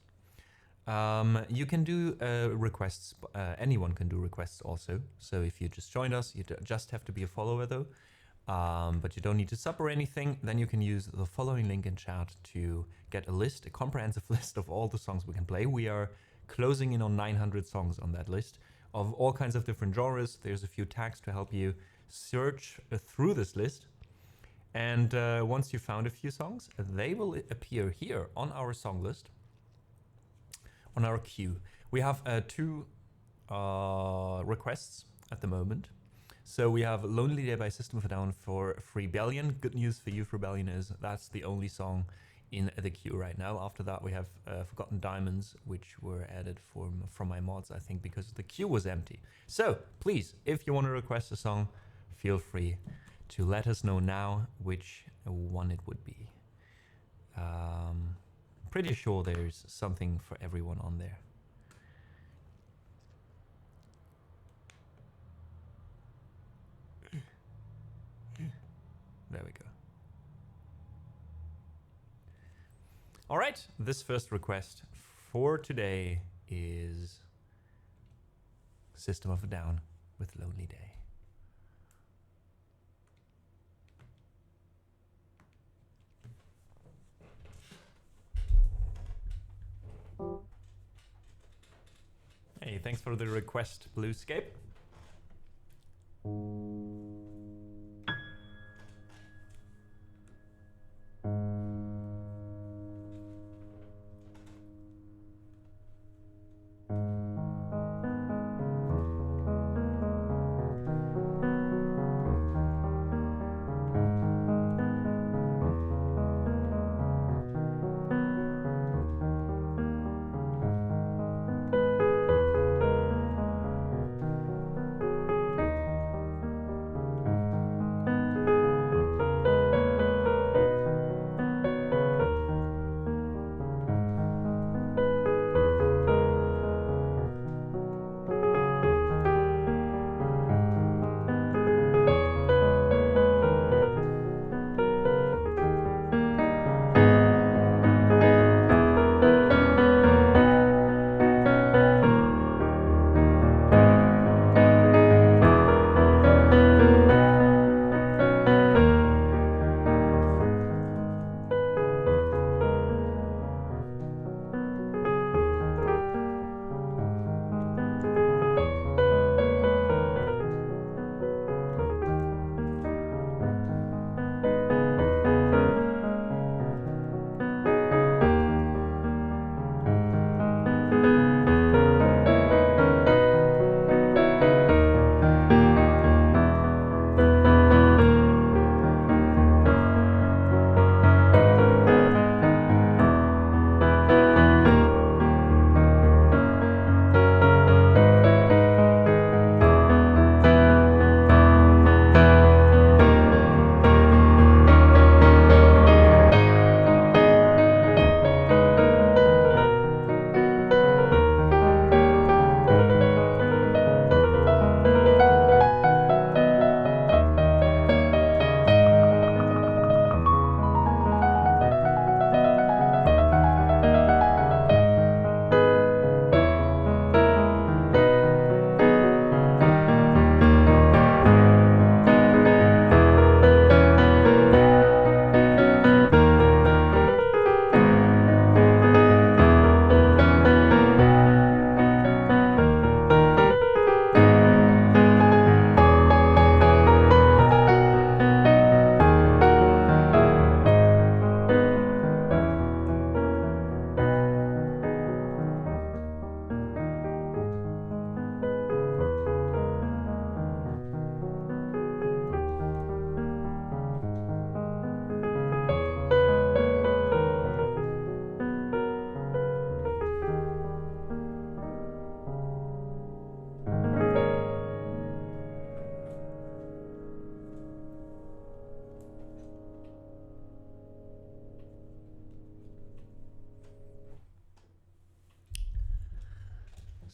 You can do requests, anyone can do requests also. So if you just joined us, you just have to be a follower though. But you don't need to sub or anything. Then you can use the following link in chat to get a list, a comprehensive list of all the songs we can play. We are closing in on 900 songs on that list of all kinds of different genres. There's a few tags to help you search through this list. And once you found a few songs, they will appear here on our song list. On our queue. We have two requests at the moment. So we have Lonely Day by System of a Down for Freebellion. Good news for you, Freebellion, is that's the only song in the queue right now. After that, we have Forgotten Diamonds, which were added from my mods, I think, because the queue was empty. So please, if you want to request a song, feel free to let us know now which one it would be. Pretty sure there's something for everyone on there. There we go. All right, this first request for today is System of a Down with Lonely Day. Hey, thanks for the request, Bluescape.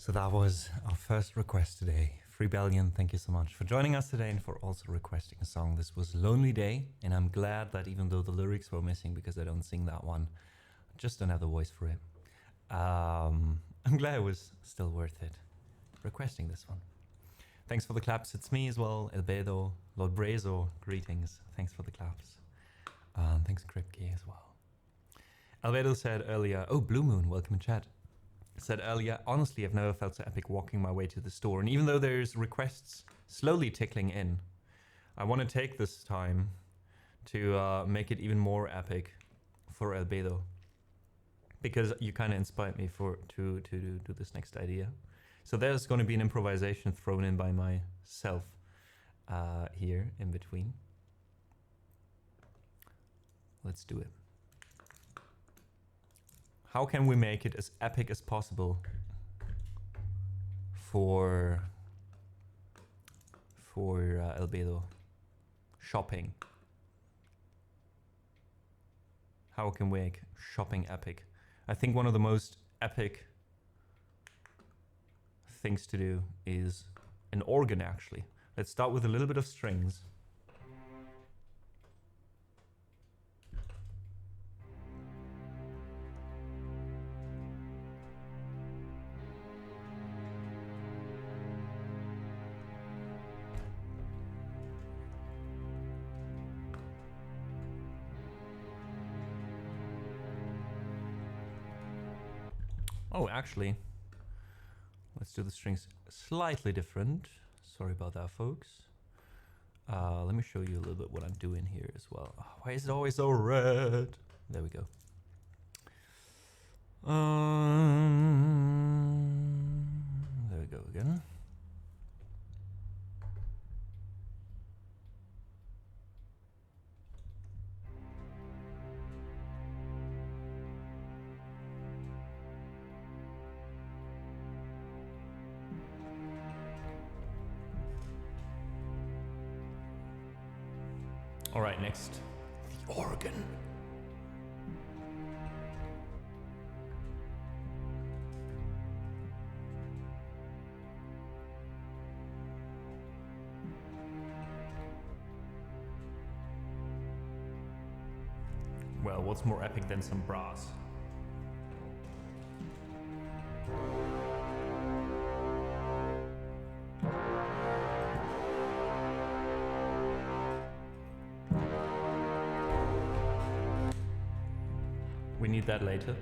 So that was our first request today. Freebellion, thank you so much for joining us today and for also requesting a song. This was Lonely Day, and I'm glad that even though the lyrics were missing because I don't sing that one, I just don't have the voice for it. I'm glad it was still worth it requesting this one. Thanks for the claps. It's me as well, Elbedo, Lord Brezo, greetings. Thanks for the claps. Thanks Kripke as well. Albedo said earlier, oh, Blue Moon, welcome in chat. Said earlier, honestly, I've never felt so epic walking my way to the store. And even though there's requests slowly tickling in, I want to take this time to make it even more epic for Albedo. Because you kind of inspired me to do this next idea. So there's going to be an improvisation thrown in by myself here in between. Let's do it. How can we make it as epic as possible for Albedo? Shopping. How can we make shopping epic? I think one of the most epic things to do is an organ, actually. Let's start with a little bit of strings. Oh, actually, let's do the strings slightly different. Sorry about that, folks. Let me show you a little bit what I'm doing here as well. Oh, why is it always so red? There we go. There we go again. All right, next, the organ. Well, what's more epic than some brass? We need that later.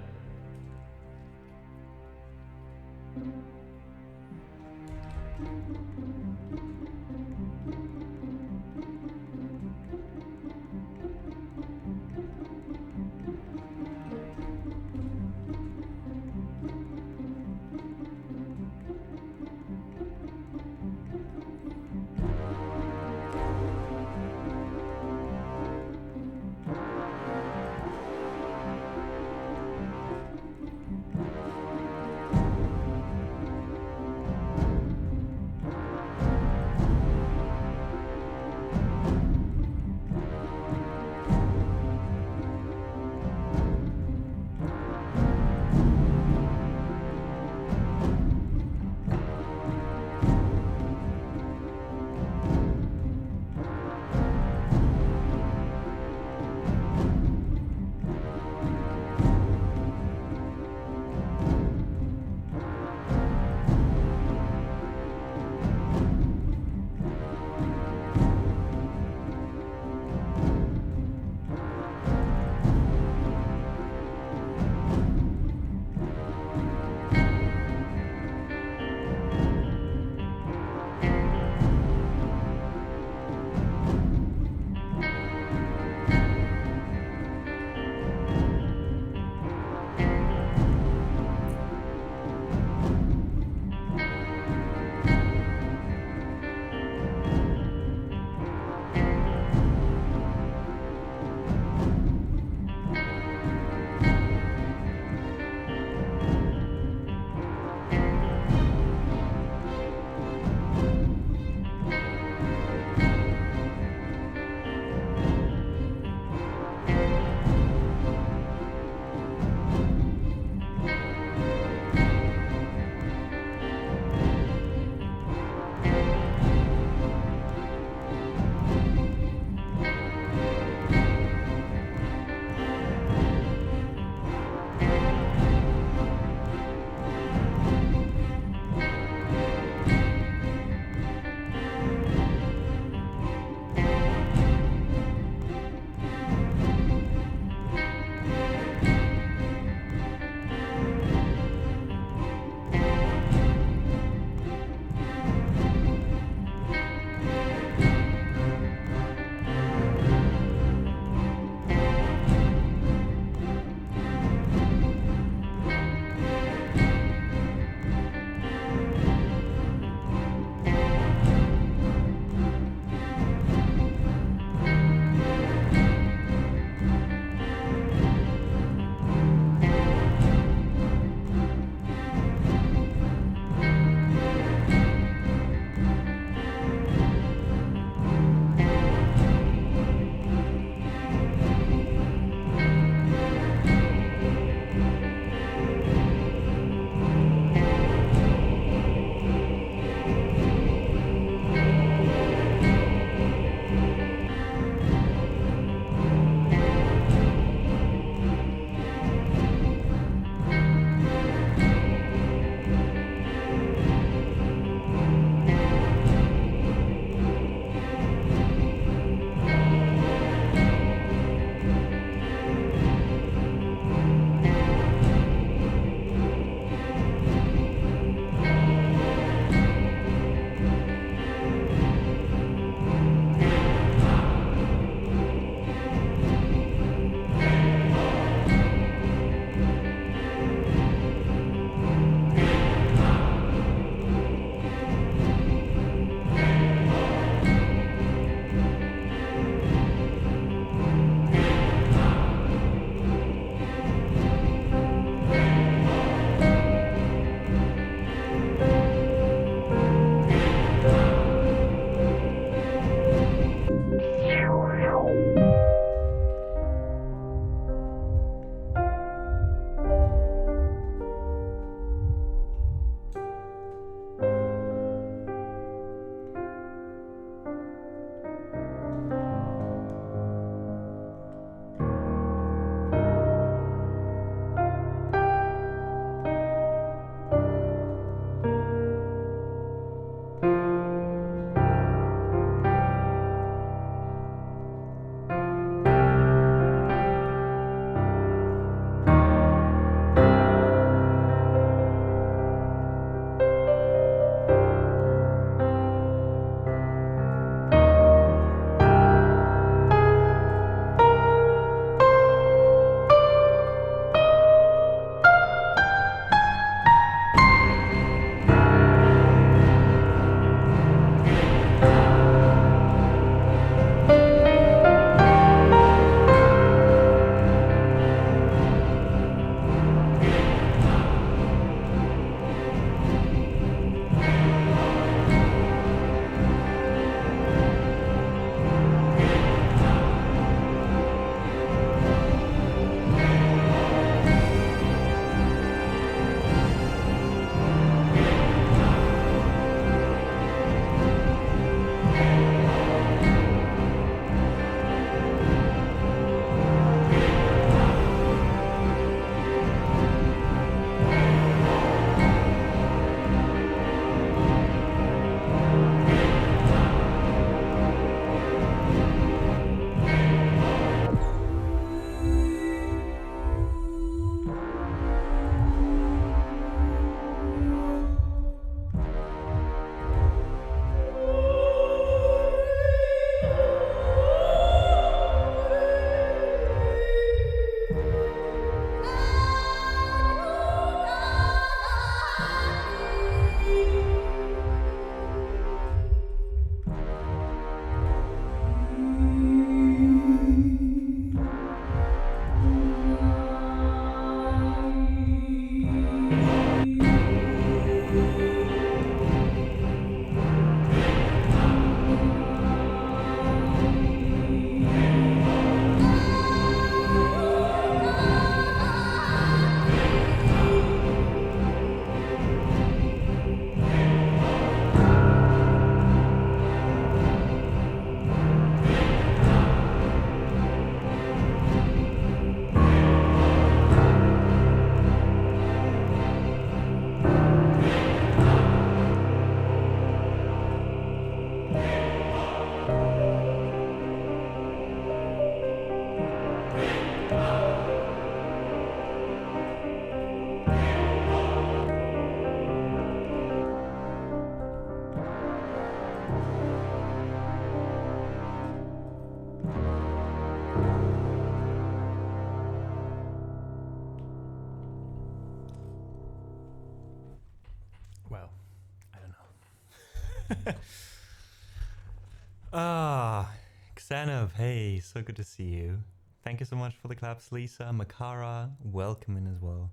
Xanov, hey, so good to see you. Thank you so much for the claps, Lisa. Makara, welcome in as well.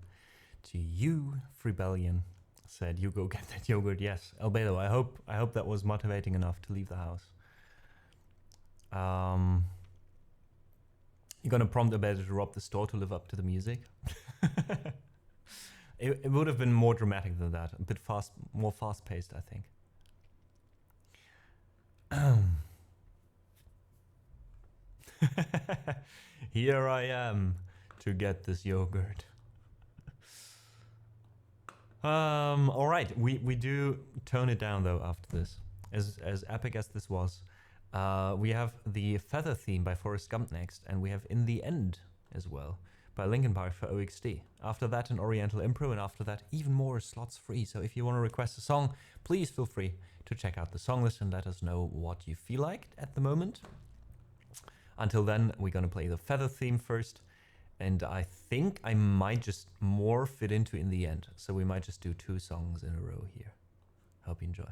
To you, Freebellion, said you go get that yogurt. Yes, Albedo, I hope that was motivating enough to leave the house. You're gonna prompt Albedo to rob the store to live up to the music. It would have been more dramatic than that, a bit more fast-paced, I think. Here I am to get this yogurt. All right, we do tone it down though after this. As epic as this was, we have the Feather theme by Forrest Gump next, and we have In the End as well by Linkin Park for OXD. After that, an Oriental Impro, and after that, even more slots free. So if you want to request a song, please feel free to check out the song list and let us know what you feel like at the moment. Until then, we're gonna play the Feather theme first, and I think I might just more fit into In the End. So we might just do 2 songs in a row here. Hope you enjoy.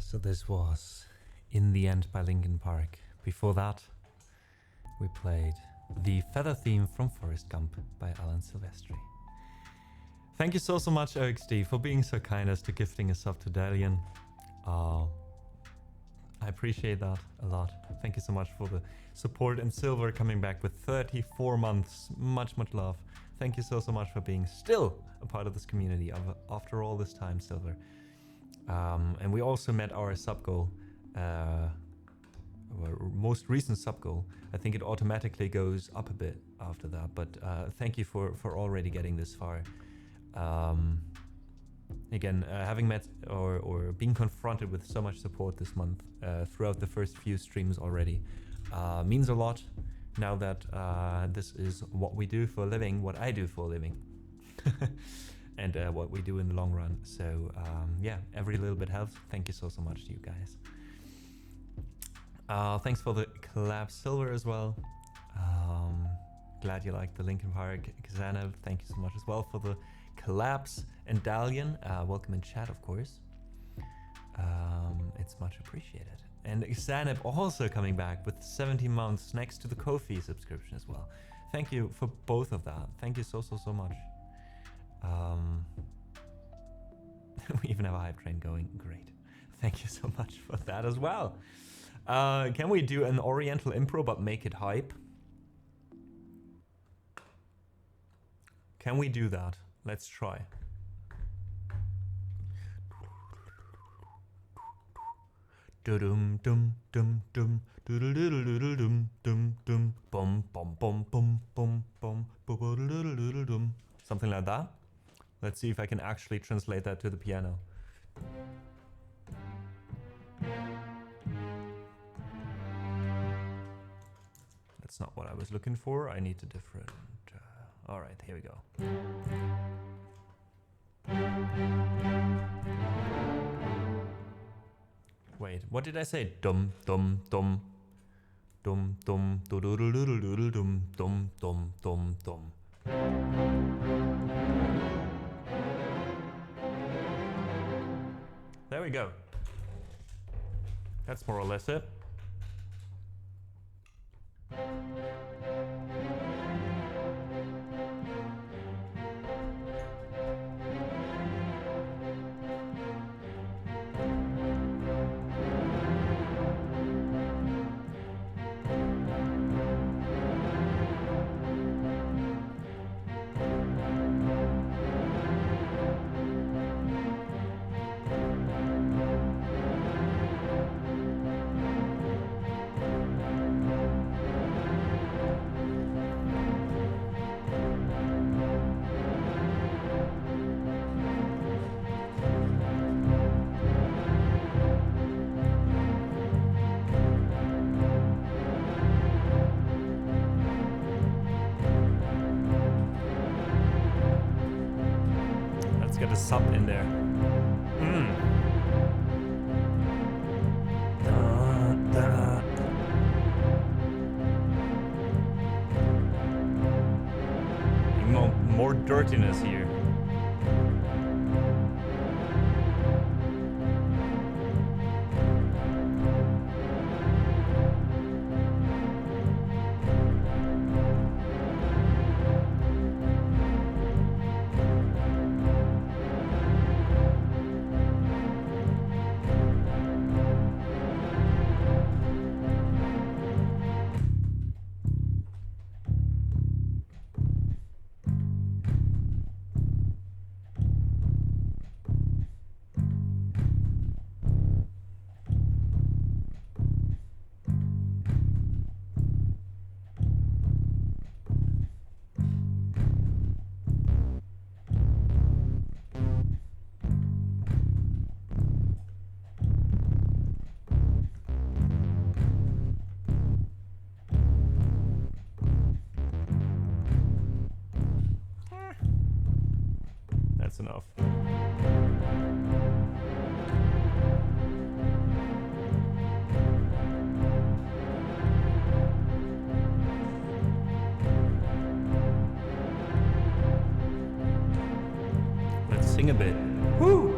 So this was In the End by Linkin Park. Before that, we played the feather theme from Forrest Gump by Alan Silvestri. Thank you so much, OXD, for being so kind as to gifting a sub to Dalian. I appreciate that a lot. Thank you so much for the support, and Silver coming back with 34 months. Much love. Thank you so much for being still a part of this community after all this time, Silver. And we also met our sub goal, our most recent sub goal. I think it automatically goes up a bit after that, but thank you for already getting this far. Again, having met or being confronted with so much support this month throughout the first few streams already means a lot, now that this is what we do for a living, what I do for a living. And what we do in the long run. So yeah, every little bit helps. Thank you so much to you guys. Thanks for the collab, Silver, as well. Glad you liked the Linkin Park. Xanav, thank you so much as well for the collabs. And Dalian, welcome in chat, of course. It's much appreciated. And Xanav also coming back with 17 months next to the Ko-fi subscription as well. Thank you for both of that. Thank you so much. We even have a hype train going. Great. Thank you so much for that as well. Can we do an Oriental impro but make it hype? Can we do that? Let's try. Dum dum dum dum dum dum dum bum bum bum bum bum bum bum. Something like that. Let's see if I can actually translate that to the piano. That's not what I was looking for. I need a different... all right, here we go. Wait, what did I say? Dum dum dum dum dum dum dum dum dum dum dum. There we go. That's more or less it. Sub in there. More dirtiness here. That's enough. Let's sing a bit. Woo!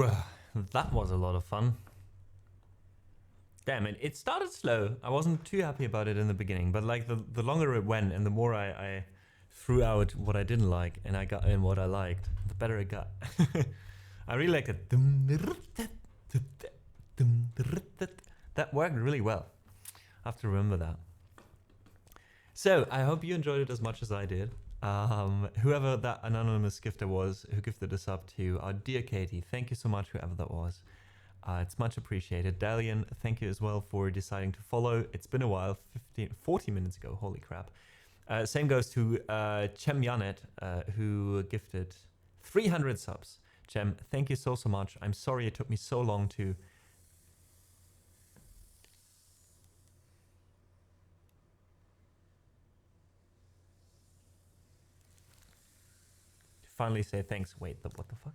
Whew, that was a lot of fun. Damn it started slow. I wasn't too happy about it in the beginning, but like the longer it went and the more I threw out what I didn't like and I got in what I liked, the better it got. I really like it. That worked really well. I have to remember that. So I hope you enjoyed it as much as I did. Whoever that anonymous gifter was who gifted us up to, our dear Katie, thank you so much, whoever that was. It's much appreciated. Dalian, thank you as well for deciding to follow. It's been a while, 40 minutes ago, holy crap. Same goes to Chem Janet, who gifted 300 subs. Chem, thank you so much. I'm sorry it took me so long to finally say thanks. Wait, what the fuck?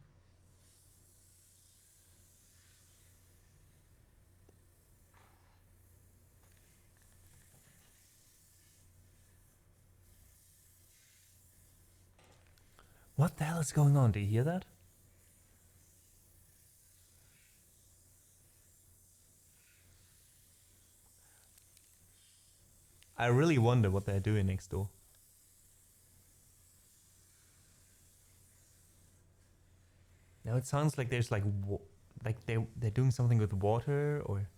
What the hell is going on? Do you hear that? I really wonder what they're doing next door. Now it sounds like there's like they're doing something with water or.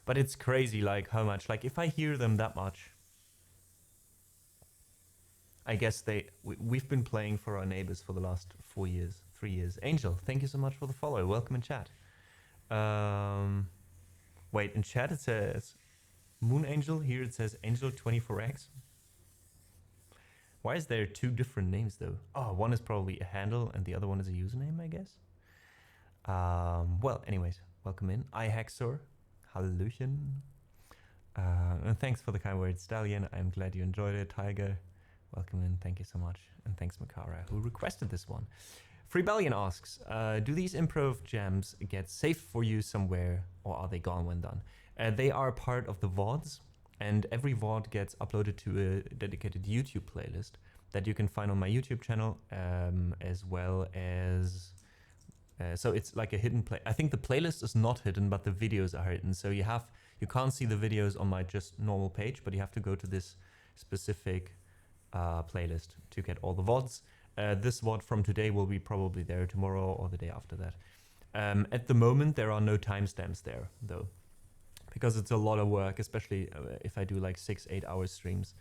But it's crazy, like how much. Like if I hear them that much, I guess we've been playing for our neighbors for the last 3 years. Angel, thank you so much for the follow. Welcome in chat. Wait, in chat it says Moon Angel. Here it says Angel 24X. Why is there two different names though? Oh, one is probably a handle and the other one is a username, I guess. Well, anyways, welcome in. iHaxor, Hallelujah. And thanks for the kind words, Stallion. I'm glad you enjoyed it. Tiger, welcome in. Thank you so much. And thanks, Makara, who requested this one. Freebellion asks, do these improv jams get saved for you somewhere or are they gone when done? They are part of the VODs. And every VOD gets uploaded to a dedicated YouTube playlist that you can find on my YouTube channel, as well as... so it's like a hidden play. I think the playlist is not hidden, but the videos are hidden. So you can't see the videos on my just normal page, but you have to go to this specific playlist to get all the VODs. This VOD from today will be probably there tomorrow or the day after that. At the moment, there are no timestamps there, though, because it's a lot of work, especially if I do like 6-8 hour streams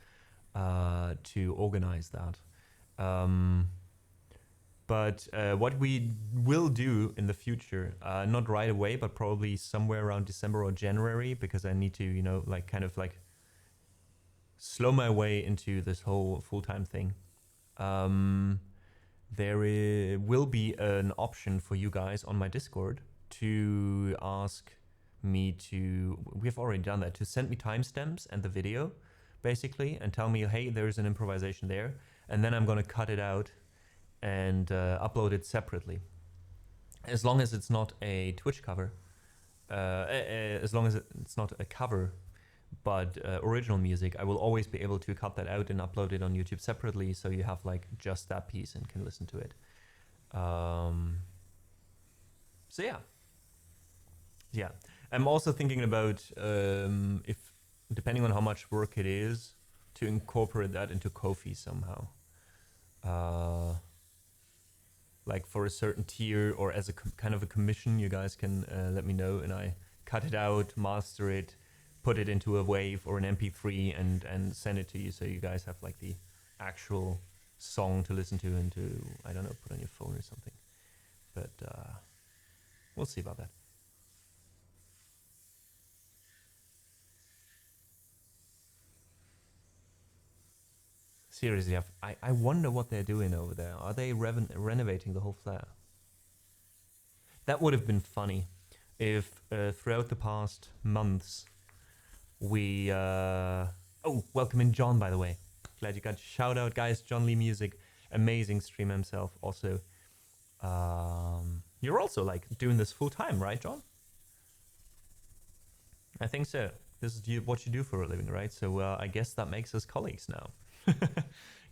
to organize that. But what we will do in the future, not right away, but probably somewhere around December or January, because I need to, you know, like kind of like slow my way into this whole full-time thing. There will be an option for you guys on my Discord to ask me to, we've already done that, to send me timestamps and the video basically and tell me, hey, there's an improvisation there, and then I'm gonna cut it out and upload it separately, as long as it's not a Twitch cover, as long as it's not a cover but original music. I will always be able to cut that out and upload it on YouTube separately, so you have like just that piece and can listen to it. So yeah, I'm also thinking about if, depending on how much work it is, to incorporate that into Ko-fi somehow. Like for a certain tier or as a kind of a commission, you guys can let me know and I cut it out, master it, put it into a wave or an MP3 and send it to you, so you guys have like the actual song to listen to and to, I don't know, put on your phone or something. But we'll see about that. Seriously, I wonder what they're doing over there. Are they renovating the whole flat? That would have been funny if throughout the past months we... Oh, welcome in John, by the way. Glad you got shout out, guys. John Lee Music, amazing streamer himself. Also, you're also like doing this full time, right, John? I think so. This is what you do for a living, right? So I guess that makes us colleagues now.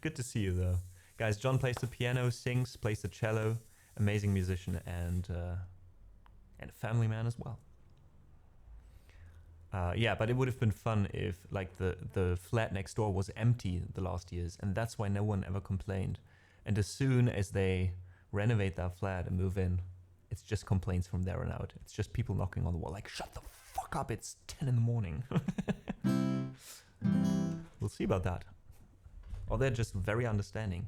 Good to see you, though. Guys, John plays the piano, sings, plays the cello. amazing musician and a family man as well. Yeah, but it would have been fun if like the flat next door was empty the last years, and that's why no one ever complained. And as soon as they renovate that flat and move in, it's just complaints from there on out. It's just people knocking on the wall like, shut the fuck up, it's 10 in the morning. We'll see about that. Or they're just very understanding.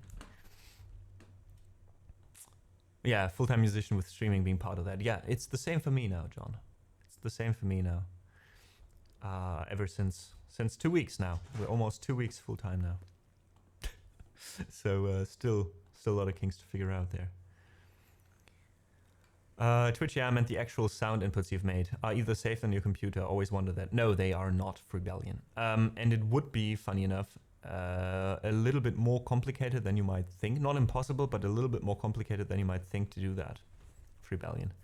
Yeah, full-time musician with streaming being part of that. Yeah, it's the same for me now, John. It's the same for me now. Ever since 2 weeks now. We're almost 2 weeks full-time now. So still a lot of kinks to figure out there. Twitch, yeah, I meant the actual sound inputs you've made are either safe on your computer. Always wonder that. No, they are not for Rebellion. And it would be, funny enough, a little bit more complicated than you might think. Not impossible, but a little bit more complicated than you might think to do that for Rebellion.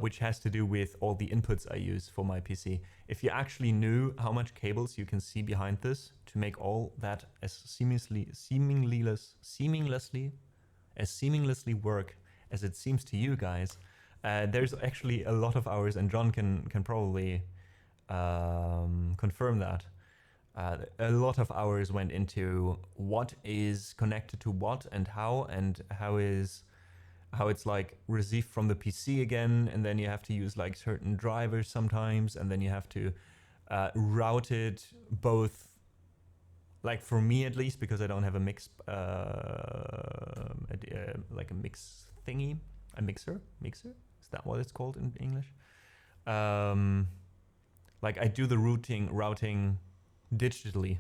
Which has to do with all the inputs I use for my PC. If you actually knew how much cables you can see behind this to make all that as seamlessly work as it seems to you guys, there's actually a lot of hours, and John can probably confirm that. A lot of hours went into what is connected to what and how it's like received from the PC again, and then you have to use like certain drivers sometimes, and then you have to route it both, like for me at least, because I don't have a mix, like a mix thingy, a mixer? Is that what it's called in English? Like I do the routing digitally.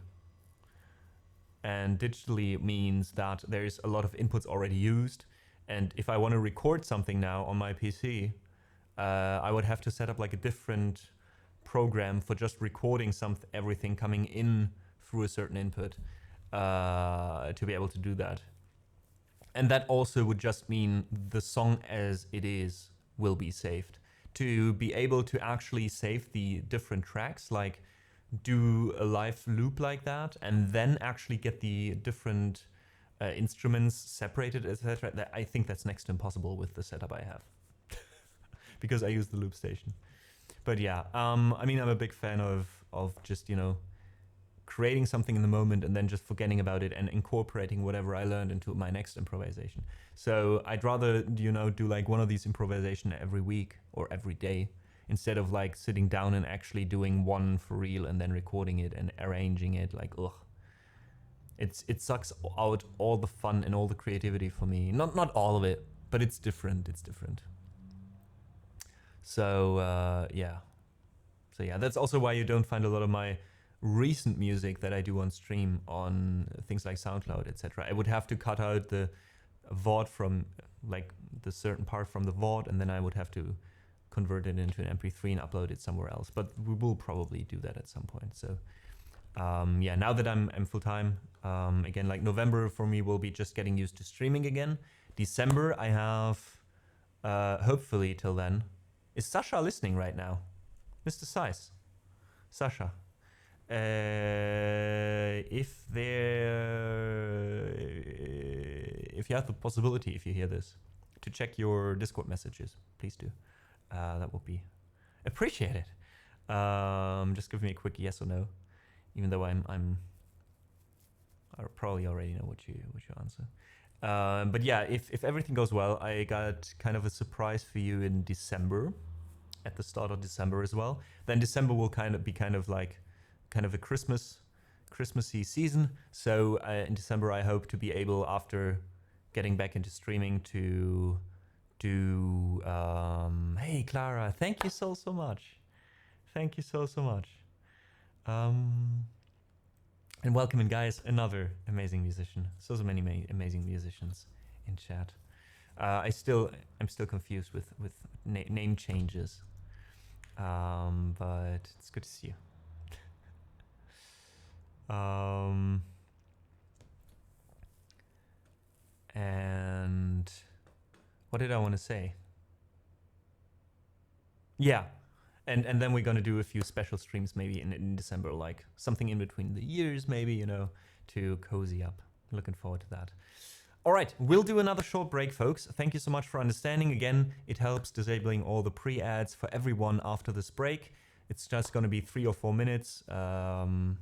And digitally means that there's a lot of inputs already used. And if I want to record something now on my PC, I would have to set up like a different program for just recording everything coming in through a certain input to be able to do that. And that also would just mean the song as it is will be saved. To be able to actually save the different tracks, like do a live loop like that, and then actually get the different instruments separated, etc. I think that's next to impossible with the setup I have, because I use the loop station. But yeah, I mean, I'm a big fan of just, you know, creating something in the moment and then just forgetting about it and incorporating whatever I learned into my next improvisation. So I'd rather, you know, do like one of these improvisation every week or every day, instead of like sitting down and actually doing one for real and then recording it and arranging it. Like, ugh. It sucks out all the fun and all the creativity for me. Not all of it, but it's different. It's different. So yeah. So yeah, that's also why you don't find a lot of my recent music that I do on stream on things like SoundCloud, etc. I would have to cut out the VOD from like the certain part from the VOD, and then I would have to convert it into an MP3 and upload it somewhere else. But we will probably do that at some point. So yeah, now that I'm full time, again, like November for me will be just getting used to streaming again. December I have, hopefully till then. Is Sasha listening right now? Mr. Size, Sasha. If you have the possibility, if you hear this, to check your Discord messages, please do. That would be appreciated. Just give me a quick yes or no, even though I probably already know what you answer. But yeah, if everything goes well, I got kind of a surprise for you in December, at the start of December as well. Then December will be a Christmassy season. So in December, I hope to be able, after getting back into streaming, to do. Hey Clara, thank you so much. Thank you so much. And welcome in, guys, another amazing musician. So many amazing musicians in chat. I'm still confused with name changes, but it's good to see you. And what did I want to say? Yeah. And then we're going to do a few special streams maybe in December, like something in between the years maybe, you know, to cozy up. Looking forward to that. All right, we'll do another short break, folks. Thank you so much for understanding. Again, it helps disabling all the pre-ads for everyone after this break. It's just going to be 3 or 4 minutes. Gonna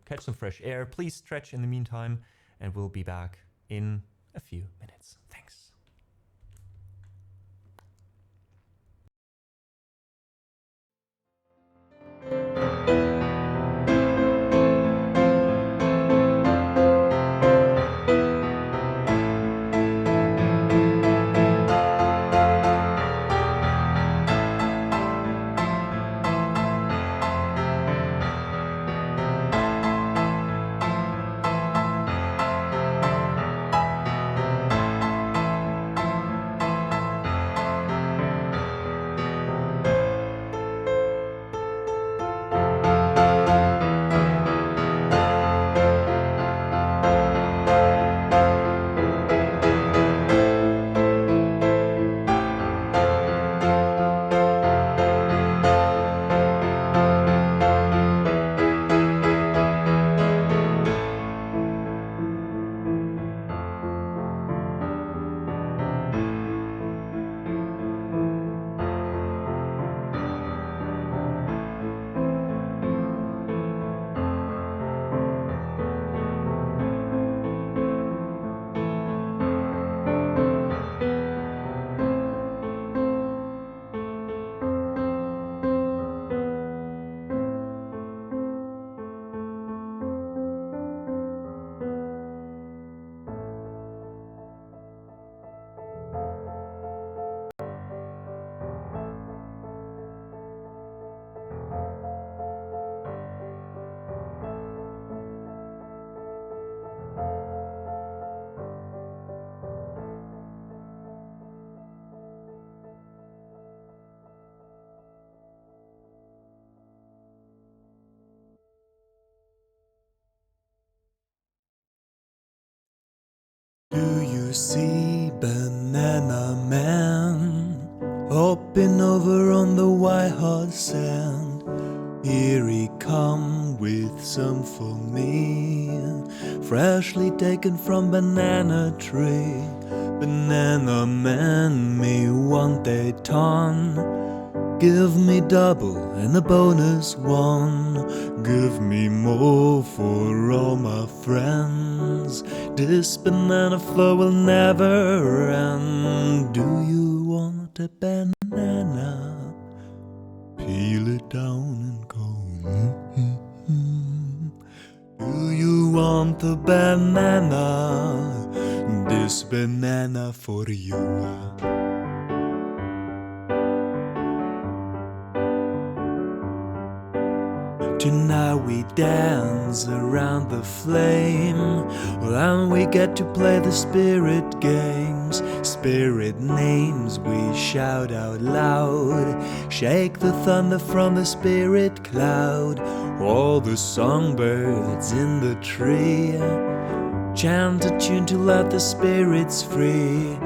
catch some fresh air. Please stretch in the meantime, and we'll be back in a few minutes. Thanks. Do you see Banana Man hopping over on the white hot sand? Here he come with some for me, freshly taken from banana tree. Banana Man, me want a ton. Give me double and a bonus one. Give me more for all my friends. This banana flow will never end. Do you want a banana? Peel it down and go. Do you want a banana? This banana for you. Tonight we dance around the flame, and we get to play the spirit games. Spirit names we shout out loud, shake the thunder from the spirit cloud. All the songbirds in the tree chant a tune to let the spirits free.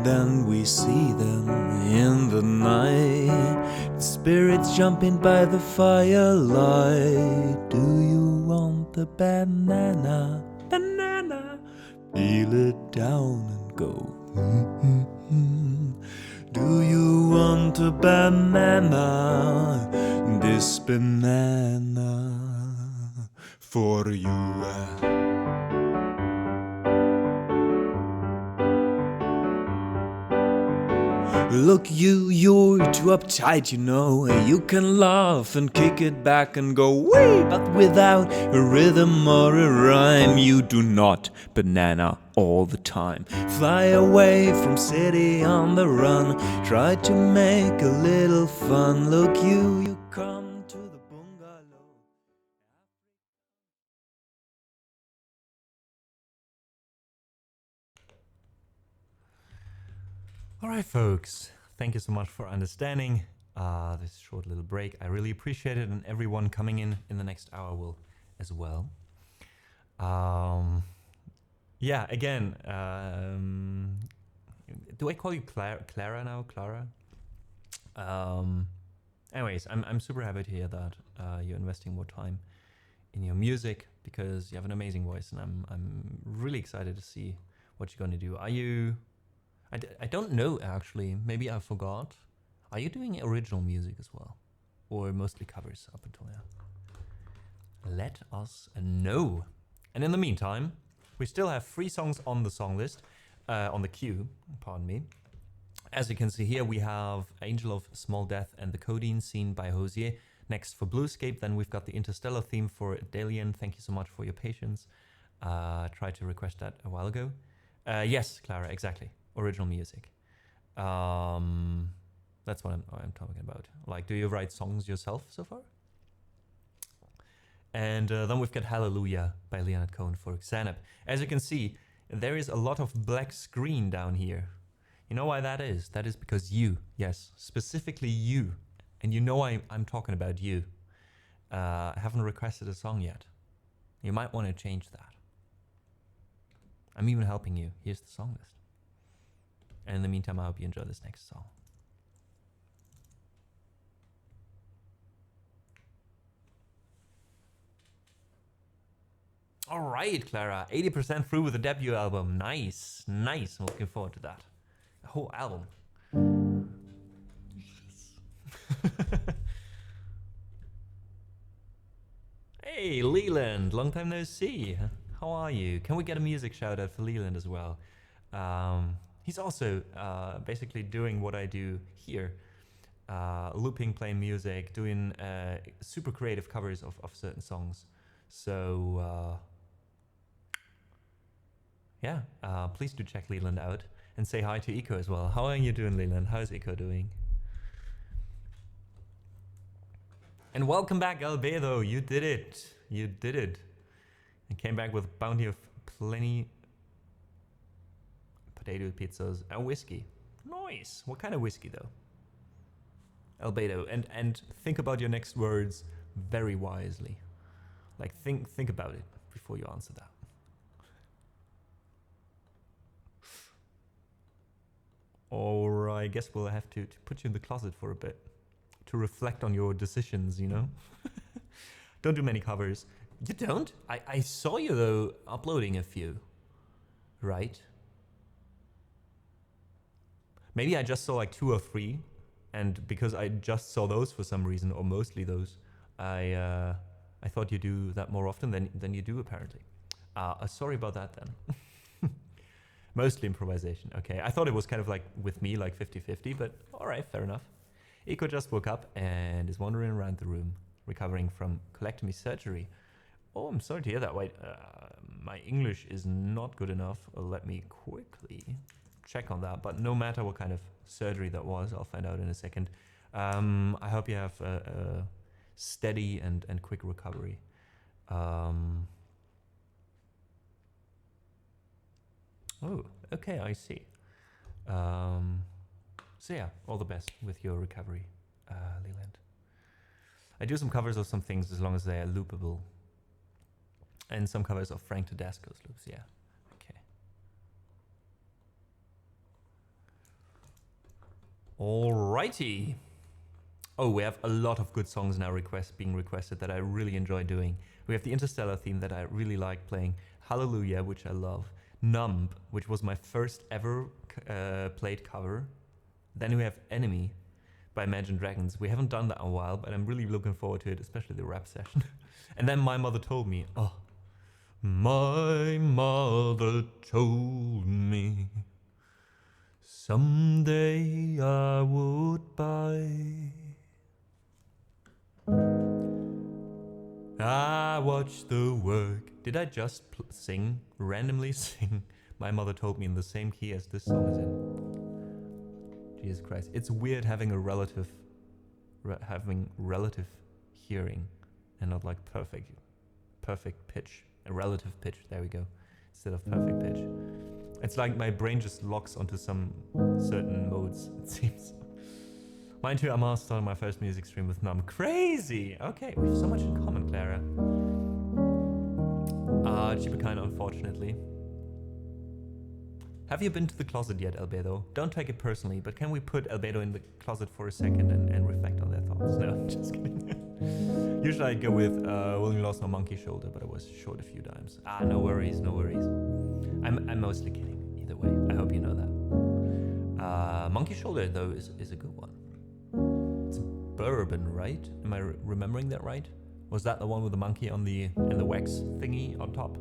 Then we see them in the night, spirits jumping by the firelight. Do you want the banana? Banana. Peel it down and go. Do you want a banana? This banana for you. Look, you're too uptight, you know. You can laugh and kick it back and go wee, but without a rhythm or a rhyme, you do not banana all the time. Fly away from city on the run, try to make a little fun. Look, you come to the bungalow. All right, folks. Thank you so much for understanding this short little break. I really appreciate it, and everyone coming in the next hour will as well. Yeah, again, do I call you Clara now? Clara? Anyways, I'm super happy to hear that you're investing more time in your music, because you have an amazing voice, and I'm really excited to see what you gonna do? Are you... I don't know, actually. Maybe I forgot. Are you doing original music as well? Or mostly covers up until now? Let us know. And in the meantime, we still have 3 songs on the song list, on the queue, pardon me. As you can see here, we have Angel of Small Death and the Codeine Scene by Hosier. Next for Bluescape, then we've got the Interstellar theme for Dalian. Thank you so much for your patience. Tried to request that a while ago. Yes, Clara, exactly. Original music. That's what I'm talking about. Like, do you write songs yourself so far? And then we've got Hallelujah by Leonard Cohen for Xanab. As you can see, there is a lot of black screen down here. You know why that is? That is because you, yes, specifically you, and you know I'm talking about you, haven't requested a song yet. You might want to change that. I'm even helping you. Here's the song list. And in the meantime, I hope you enjoy this next song. All right, Clara, 80% through with the debut album. Nice, nice. I'm looking forward to that. The whole album. Hey, Leland, long time no see. How are you? Can we get a music shout out for Leland as well? He's also basically doing what I do here. Looping, playing music, doing super creative covers of certain songs. So, yeah, please do check Leland out and say hi to Eco as well. How are you doing, Leland? How's Eco doing? And welcome back, Albedo. You did it. You did it. And came back with bounty of plenty potato pizzas and whiskey. Nice. What kind of whiskey though? Albedo. And think about your next words very wisely. Like think about it before you answer that. Or I guess we'll have to put you in the closet for a bit to reflect on your decisions, you know? Don't do many covers. You don't? I saw you though uploading a few, right? Maybe I just saw like 2 or 3, and because I just saw those for some reason, or mostly those, I thought you do that more often than you do apparently. Sorry about that then. Mostly improvisation. Okay, I thought it was kind of like with me, like 50-50, but all right, fair enough. Eco just woke up and is wandering around the room, recovering from colectomy surgery. Oh, I'm sorry to hear that. Wait, my English is not good enough. Let me quickly check on that. But no matter what kind of surgery that was, I'll find out in a second. I hope you have a steady and quick recovery. Oh, okay, I see. So yeah, all the best with your recovery, Leland. I do some covers of some things as long as they are loopable. And some covers of Frank Tedesco's loops, yeah. Okay. Alrighty. Oh, we have a lot of good songs now being requested that I really enjoy doing. We have the Interstellar theme that I really like playing. Hallelujah, which I love. Numb, which was my first ever played cover. Then we have Enemy by Imagine Dragons. We haven't done that in a while, but I'm really looking forward to it, especially the rap session. And then My Mother Told Me. Oh, my mother told me someday I would buy. I watched the work. Did I just randomly sing My Mother Told Me in the same key as this song is in? Jesus Christ. It's weird having a relative hearing and not like perfect pitch. A relative pitch, there we go. Instead of perfect pitch. It's like my brain just locks onto some certain modes, it seems. Mine too, Amar started my first music stream with Numb. Crazy! Okay, we have so much in common, Clara. Cheaper kind, unfortunately. Have you been to the closet yet, Albedo? Don't take it personally, but can we put Albedo in the closet for a second and reflect on their thoughts? No, just kidding. Usually I'd go with William Lawson or Monkey Shoulder, but I was short a few times. No worries, no worries. I'm mostly kidding. way. I hope you know that. Monkey Shoulder, though, is a good one. It's bourbon, right? Am I remembering that right? Was that the one with the monkey on the and the wax thingy on top?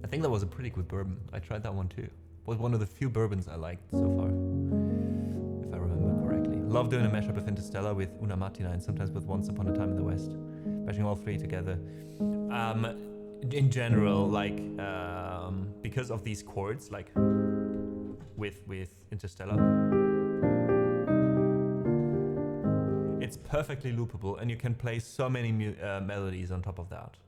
I think that was a pretty good bourbon. I tried that one too. Was one of the few bourbons I liked so far, if I remember correctly. Love doing a mashup of Interstellar with Una Martina and sometimes with Once Upon a Time in the West. Mashing all three together. In general, like because of these chords, like with Interstellar, it's perfectly loopable, and you can play so many melodies on top of that.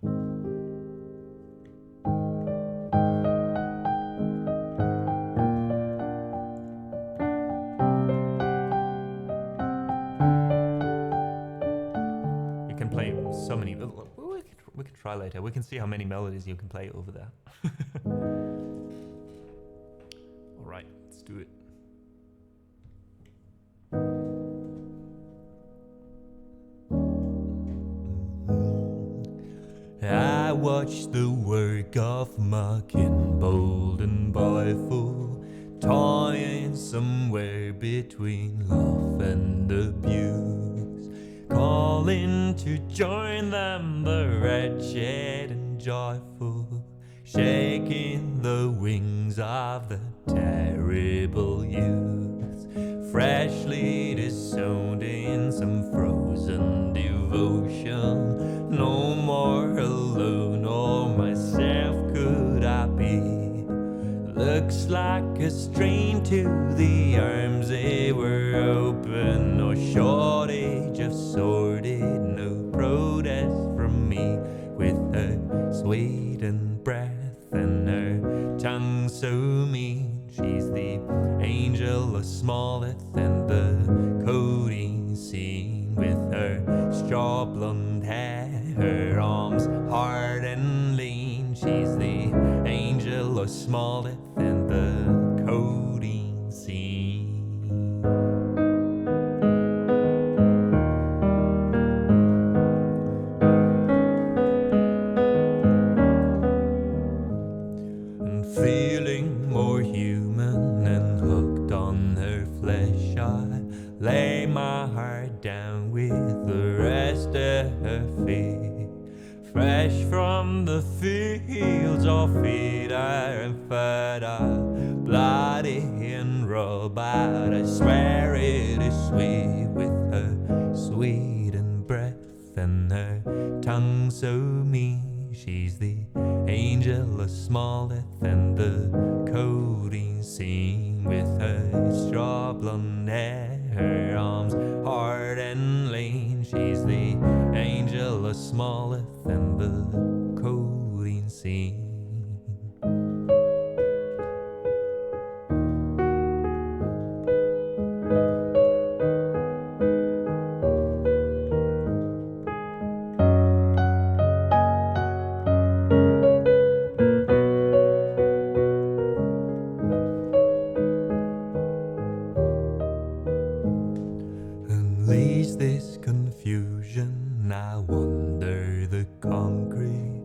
You can play so many. We can try later. We can see how many melodies you can play over there. All right, let's do it. I watched the work of Markin, bold and boyful, toying somewhere between love and abuse, calling to join them, the wretched and joyful, shaking the wings of the terrible youth, freshly disowned in some frozen devotion. No more alone, or myself could I be. Looks like a strain to the arms they were open. No shortage of sordid, no protest from me. With her sweet and breath and her tongue so mean, she's the angel of Smalleth and the codeine scene. With her straw blonde hair, her arms hard and lean, she's the angel of Smalleth and the codeine scene. And feeling more human and hooked on her flesh, I lay my heart down with the rest of her feet. Fresh from the fields of feeder and fertile, bloody and raw, but I swear it is sweet. With her sweet and breath and her tongue so mean, she's the angel of Smalleth and the codeine scene. With her straw blonde hair, her arms hard and lean, she's the angel of Smalleth and the codeine scene. Unleash this confusion, I wonder the concrete,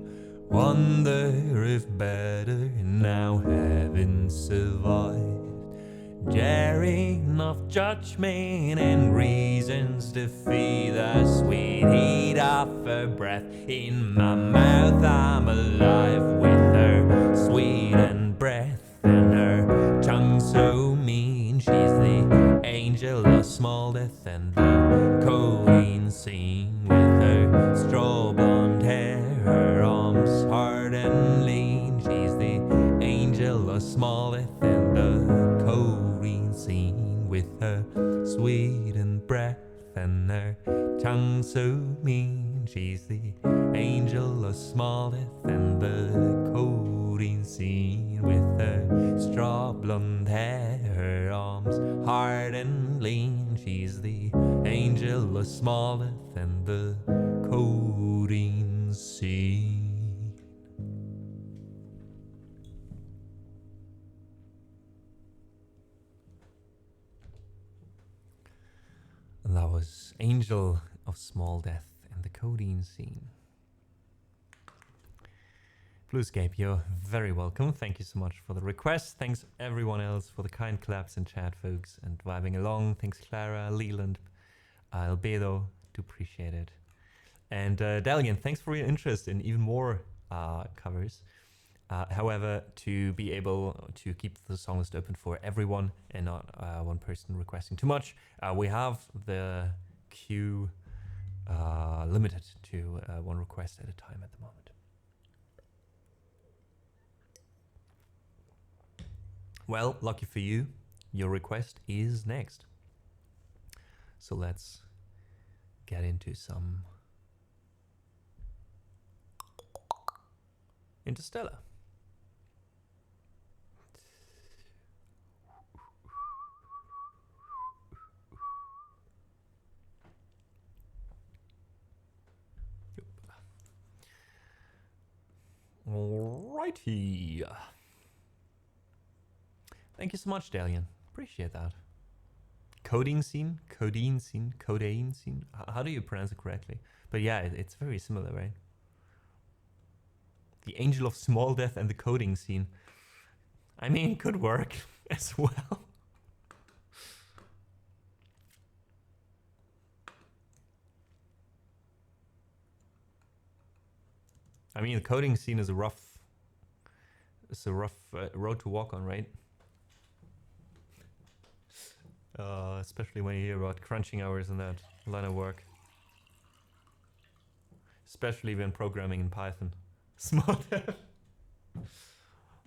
wonder if better now having survived, daring of judgment and reasons to feed the sweet heat of her breath. In my mouth I'm alive with her sweet and breath and her tongue so mean, she's the angel of Smalleth and the codeine scene. With her straw blonde hair, her arms hard and lean, she's the angel of Smalleth and the codeine scene. With her sweet and breath and her tongue so mean, she's the angel of Smalleth and the codeine scene. With her straw blonde hair, her arms hard and lean, she's the angel of Smalleth and the codeine scene. And that was Angel of Small Death and the Codeine Scene. Bluescape, you're very welcome. Thank you so much for the request. Thanks everyone else for the kind claps in chat, folks, and vibing along. Thanks Clara, Leland, Albedo, do appreciate it. And Dalian, thanks for your interest in even more covers. However, to be able to keep the song list open for everyone and not one person requesting too much, we have the queue limited to one request at a time at the moment. Well, lucky for you, your request is next. So let's get into some Interstellar. Alrighty. Thank you so much, Dalian. Appreciate that. Codeine scene? Codeine scene? Codeine scene? How do you pronounce it correctly? But yeah, it's very similar, right? The Angel of Small Death and the coding scene. I mean, it could work as well. I mean, the coding scene is a rough road to walk on, right? Especially when you hear about crunching hours and that line of work. Especially when programming in Python. Small dev.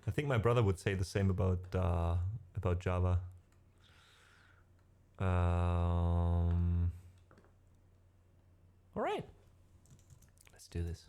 I think my brother would say the same about Java. All right, let's do this.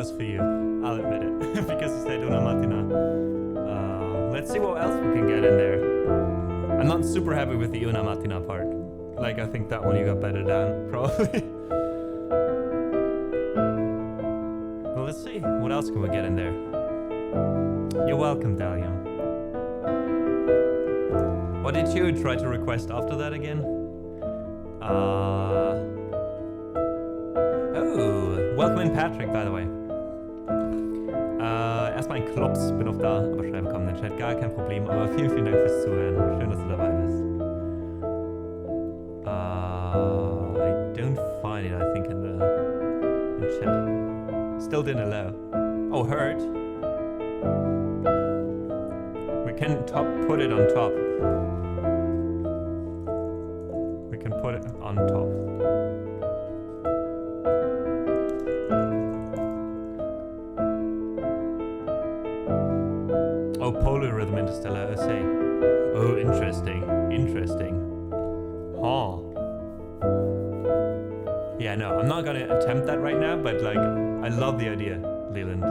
was for you. I'll admit it. Because you said Una Mattina. Let's see what else we can get in there. I'm not super happy with the Una Mattina part. Like, I think that one you got better than, probably. Well, let's see. What else can we get in there? You're welcome, Dalian. What did you try to request after that again? Oh, welcome in Patrick, by the way. Erstmal ein Klops, bin auch da, aber schreiben kommen in den Chat, gar kein Problem, aber vielen, vielen Dank fürs Zuhören. Schön, dass du dabei bist. I don't find it, I think, in chat. Still didn't allow. Oh, heard. We can put it on top. We can put it on top. Oh, polyrhythm interstellar SA. Oh, interesting. Interesting. Huh. Yeah, no, I'm not gonna attempt that right now, but like, I love the idea, Leland.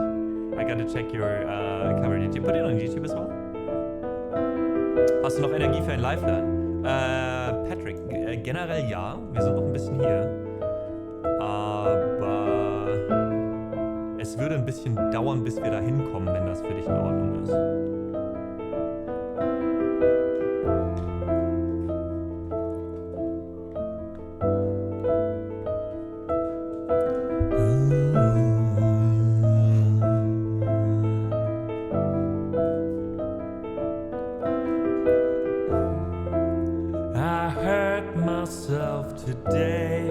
I gotta check your cover. Did you put it on YouTube as well? Hast du noch Energie für ein Live-Lernen? Patrick, generell ja. Wir sind noch ein bisschen hier. Aber es würde ein bisschen dauern, bis wir da hinkommen, wenn das für dich in Ordnung ist. Today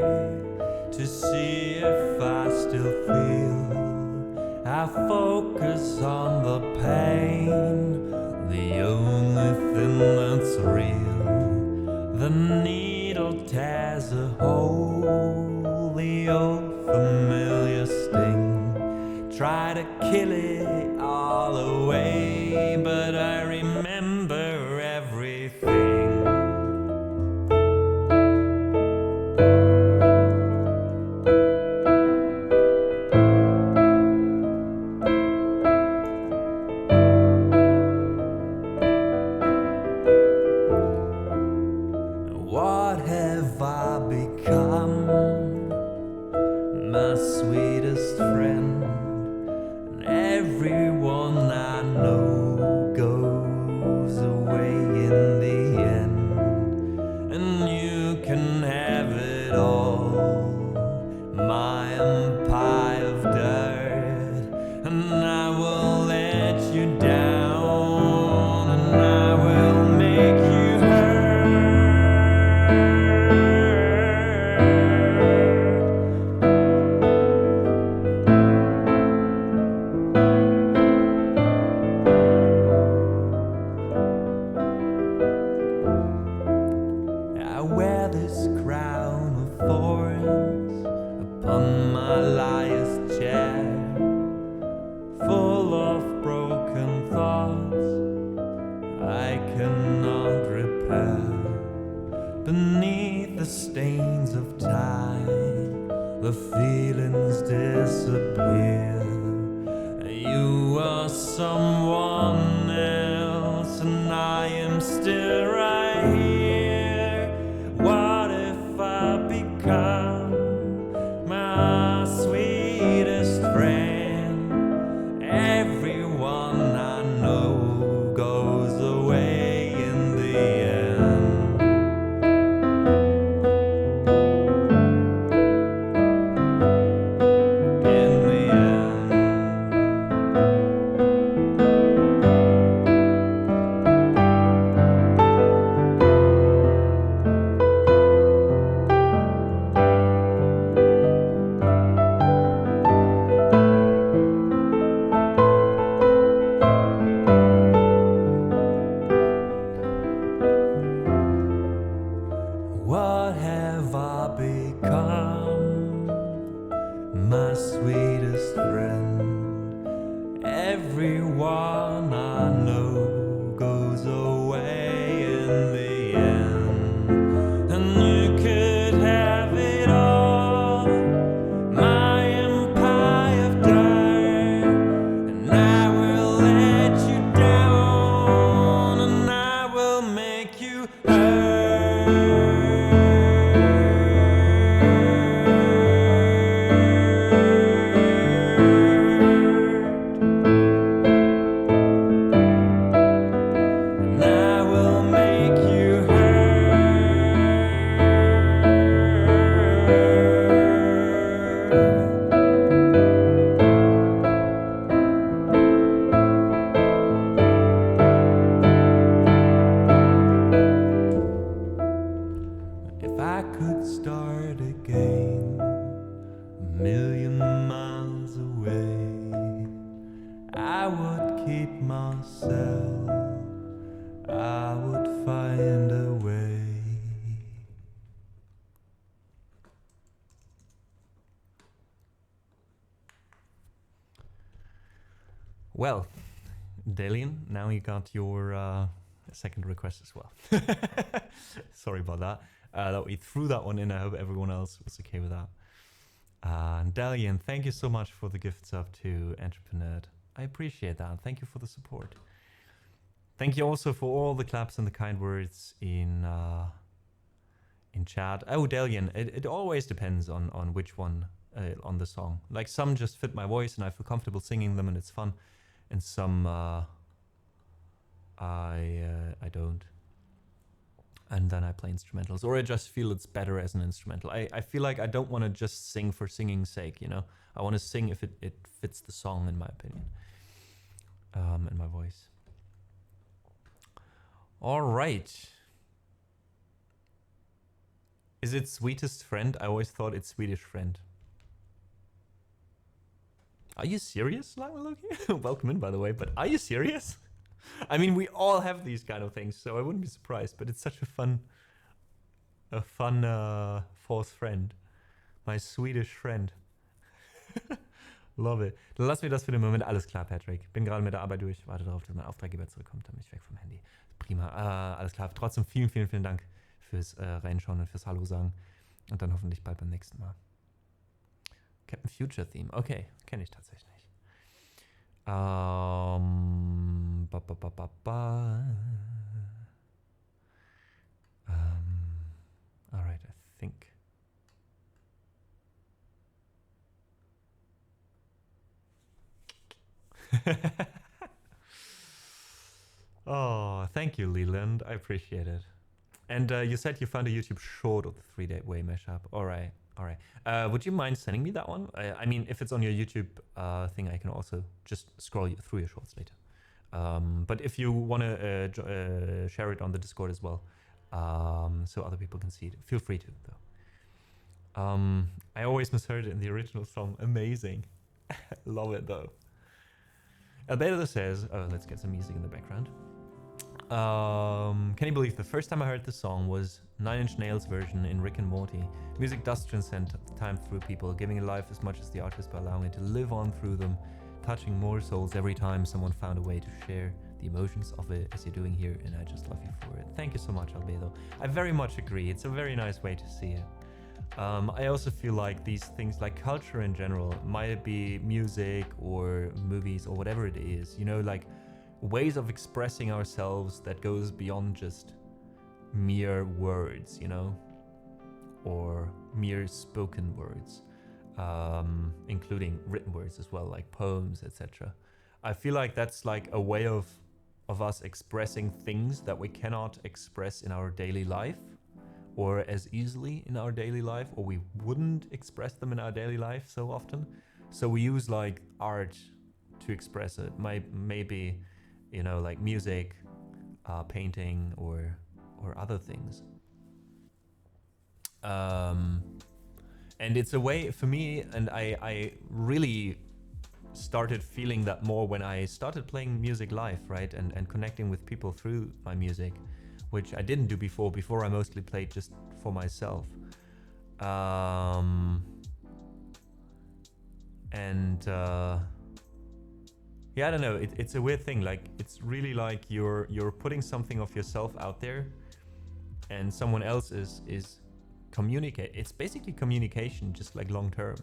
to see if I still feel. I focus on the pain, the only thing that's real. The needle tears a hole, the old familiar sting. Try to kill it all away, but I remember everything. Die I could start again, a million miles away, I would keep myself, I would find a way. Well, Dalian, now you got your second request as well. Sorry about that. That we threw that one in. I hope everyone else was okay with that. And Dalian, thank you so much for the gift sub to Entrepreneur. I appreciate that. Thank you for the support. Thank you also for all the claps and the kind words in chat. Oh, Dalian, it always depends on which one on the song. Like some just fit my voice and I feel comfortable singing them and it's fun, and some I don't. And then I play instrumentals, or I just feel it's better as an instrumental. I feel like I don't want to just sing for singing's sake, you know? I want to sing if it fits the song, in my opinion, and my voice. All right. Is it Sweetest Friend? I always thought it's Swedish Friend. Are you serious, Loki? Welcome in, by the way, but are you serious? I mean, we all have these kind of things, so I wouldn't be surprised, but it's such a fun false friend. My Swedish friend. Love it. Dann lass mir das für den Moment. Alles klar, Patrick. Bin gerade mit der Arbeit durch. Warte darauf, dass mein Auftraggeber zurückkommt, dann bin ich weg vom Handy. Prima. Alles klar. Trotzdem vielen, vielen, vielen Dank fürs Reinschauen und fürs Hallo sagen. Und dann hoffentlich bald beim nächsten Mal. Captain Future Theme. Okay, kenne ich tatsächlich nicht. All right, I think. Oh, thank you, Leland. I appreciate it. And you said you found a YouTube short of the 3-Day Way mashup. All right, all right. Would you mind sending me that one? I mean, if it's on your YouTube thing, I can also just scroll through your shorts later. But if you want to share it on the Discord as well, so other people can see it, feel free to, though. I always misheard it in the original song. Amazing. Love it, though. Albedo says, oh, let's get some music in the background. Can you believe the first time I heard the song was 9 Inch Nails version in Rick and Morty? Music does transcend time through people, giving it life as much as the artist by allowing it to live on through them, touching more souls every time someone found a way to share the emotions of it as you're doing here, and I just love you for it. Thank you so much, Albedo. I very much agree. It's a very nice way to see it. I also feel like these things, like culture in general, might be music or movies or whatever it is, you know, like ways of expressing ourselves that goes beyond just mere words, you know, or mere spoken words, including written words as well, like poems, etc. I feel like that's like a way of us expressing things that we cannot express in our daily life, or as easily in our daily life, or we wouldn't express them in our daily life so often. So we use like art to express it. Maybe, you know, like music, painting, or other things. And it's a way for me, and I really started feeling that more when I started playing music live, right? And connecting with people through my music, which I didn't do before. Before I mostly played just for myself. Yeah, I don't know. It's a weird thing. Like, it's really like you're putting something of yourself out there, and someone else is communicate. It's basically communication, just like long term,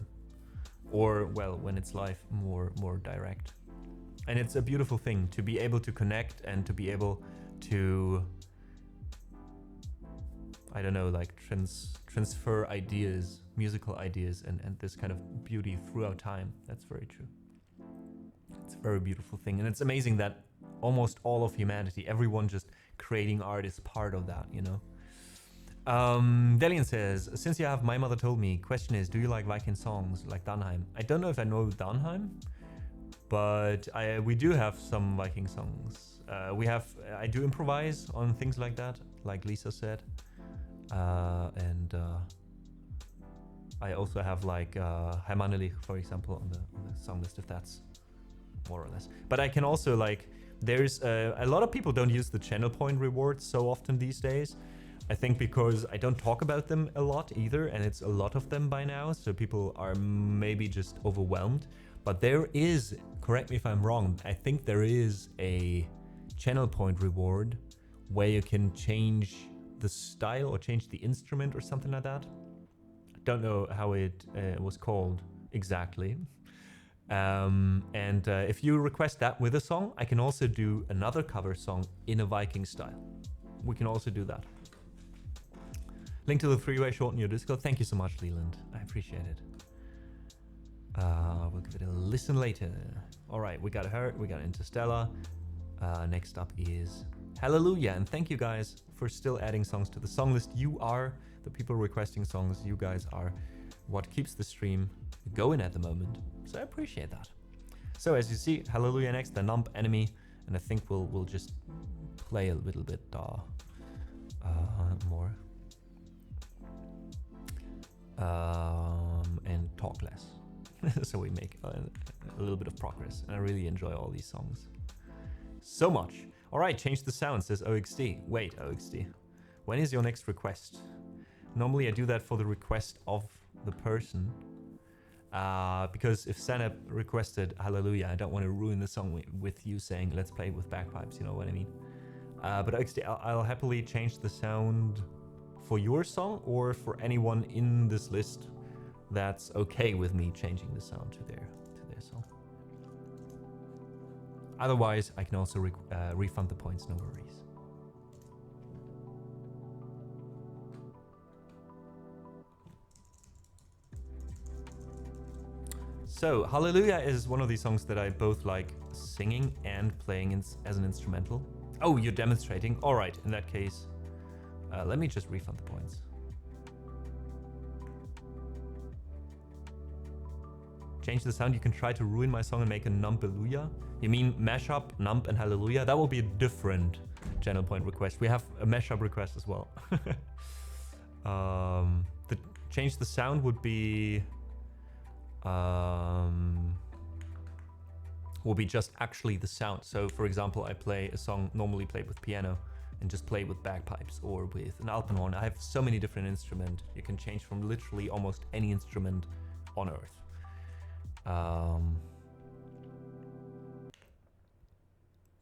or well, when it's live, more direct. And it's a beautiful thing to be able to connect and to be able to, I don't know, like transfer ideas, musical ideas, and this kind of beauty throughout time. That's very true. It's a very beautiful thing, and it's amazing that almost all of humanity, everyone just creating art, is part of that, you know. Delian says, since you have My Mother Told Me, question is, do you like Viking songs like Danheim? I don't know if I know Danheim, but we do have some Viking songs. I do improvise on things like that, like Lisa said. And I also have like Heimanelig, for example, on the song list, if that's more or less. But I can also like, there's a lot of people don't use the channel point rewards so often these days. I think because I don't talk about them a lot either, and it's a lot of them by now, so people are maybe just overwhelmed. But there is, correct me if I'm wrong, I think there is a channel point reward where you can change the style or change the instrument or something like that. I don't know how it was called exactly. If you request that with a song, I can also do another cover song in a Viking style. We can also do that. Link to the three-way short in your Discord. Thank you so much, Leland. I appreciate it. We'll give it a listen later. All right, we got her. We got Interstellar. Next up is Hallelujah. And thank you guys for still adding songs to the song list. You are the people requesting songs. You guys are what keeps the stream going at the moment. So I appreciate that. So as you see, Hallelujah next, the Numb Enemy. And I think we'll just play a little bit more. And talk less. So we make a little bit of progress. And I really enjoy all these songs so much. All right, change the sound, says OXD. Wait, OXD. When is your next request? Normally I do that for the request of the person. Because if Sanep requested Hallelujah, I don't want to ruin the song with you saying, let's play with bagpipes, you know what I mean? But OXD, I'll happily change the sound for your song or for anyone in this list that's okay with me changing the sound to their song. Otherwise, I can also refund the points, no worries. So, Hallelujah is one of these songs that I both like singing and playing as an instrumental. Oh, you're demonstrating? All right, in that case, let me just refund the points. Change the sound. You can try to ruin my song and make a Numb-Hallelujah. You mean mashup, Numb and Hallelujah? That will be a different channel point request. We have a mashup request as well. Change the sound would be just actually the sound. So for example, I play a song normally played with piano and just play with bagpipes or with an alpenhorn. I have so many different instruments. You can change from literally almost any instrument on earth.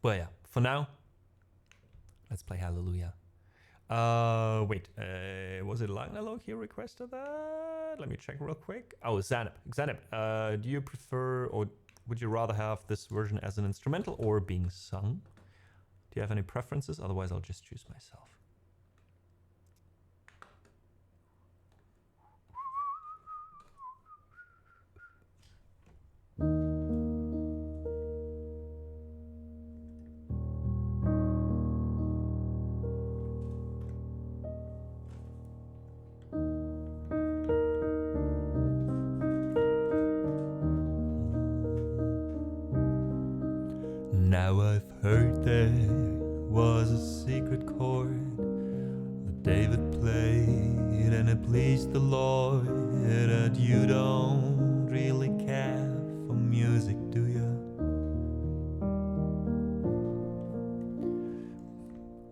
But yeah, for now, let's play Hallelujah. Wait, was it Lagnalog here requested that? Let me check real quick. Oh, Zanep. Zanep, do you prefer or would you rather have this version as an instrumental or being sung? Do you have any preferences? Otherwise, I'll just choose myself. Now I've heard there was a secret chord that David played and it pleased the Lord, that you don't really care for music, do you?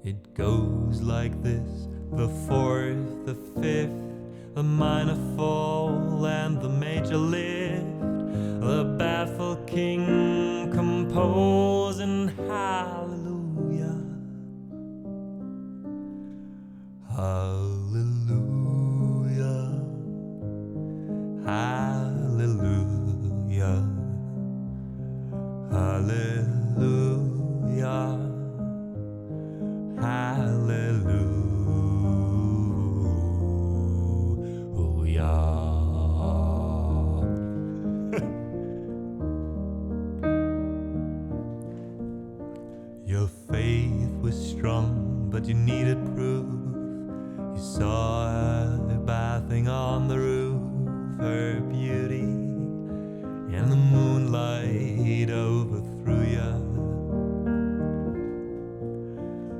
It goes like this: the fourth, the fifth, the minor fall and the major lift, the baffled king composing hallelujah, hallelujah, hallelujah, hallelujah, hallelujah. Your faith was strong, but you needed proof. You saw her bathing on the roof, her beauty and the moonlight overthrew you.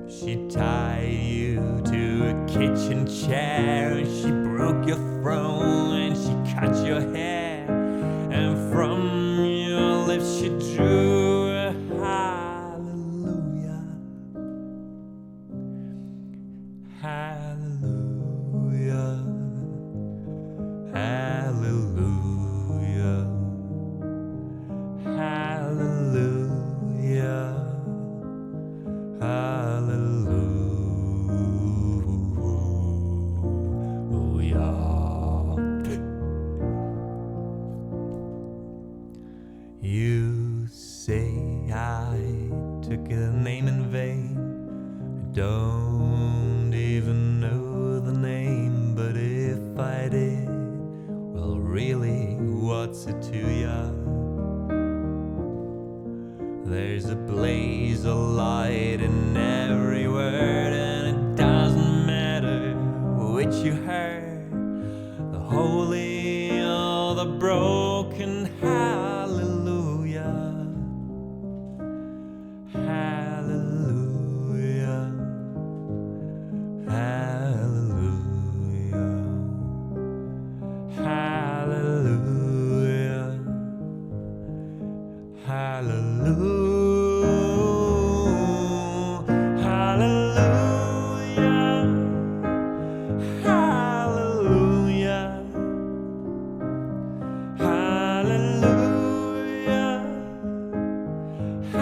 She tied you to a kitchen kitchen chair, and she broke your throne, and she cut your hair, and from your lips she drew a hallelujah, hallelujah, hallelujah, hallelujah, hallelujah. You say I took a name in vain. I don't even know the name, but if I did, well, really, what's it to ya? There's a blaze of light in every word, and it doesn't matter which you heard, the holy or the broken. Hallelujah, hallelujah, hallelujah, hallelujah, hallelujah, hallelujah, hallelujah,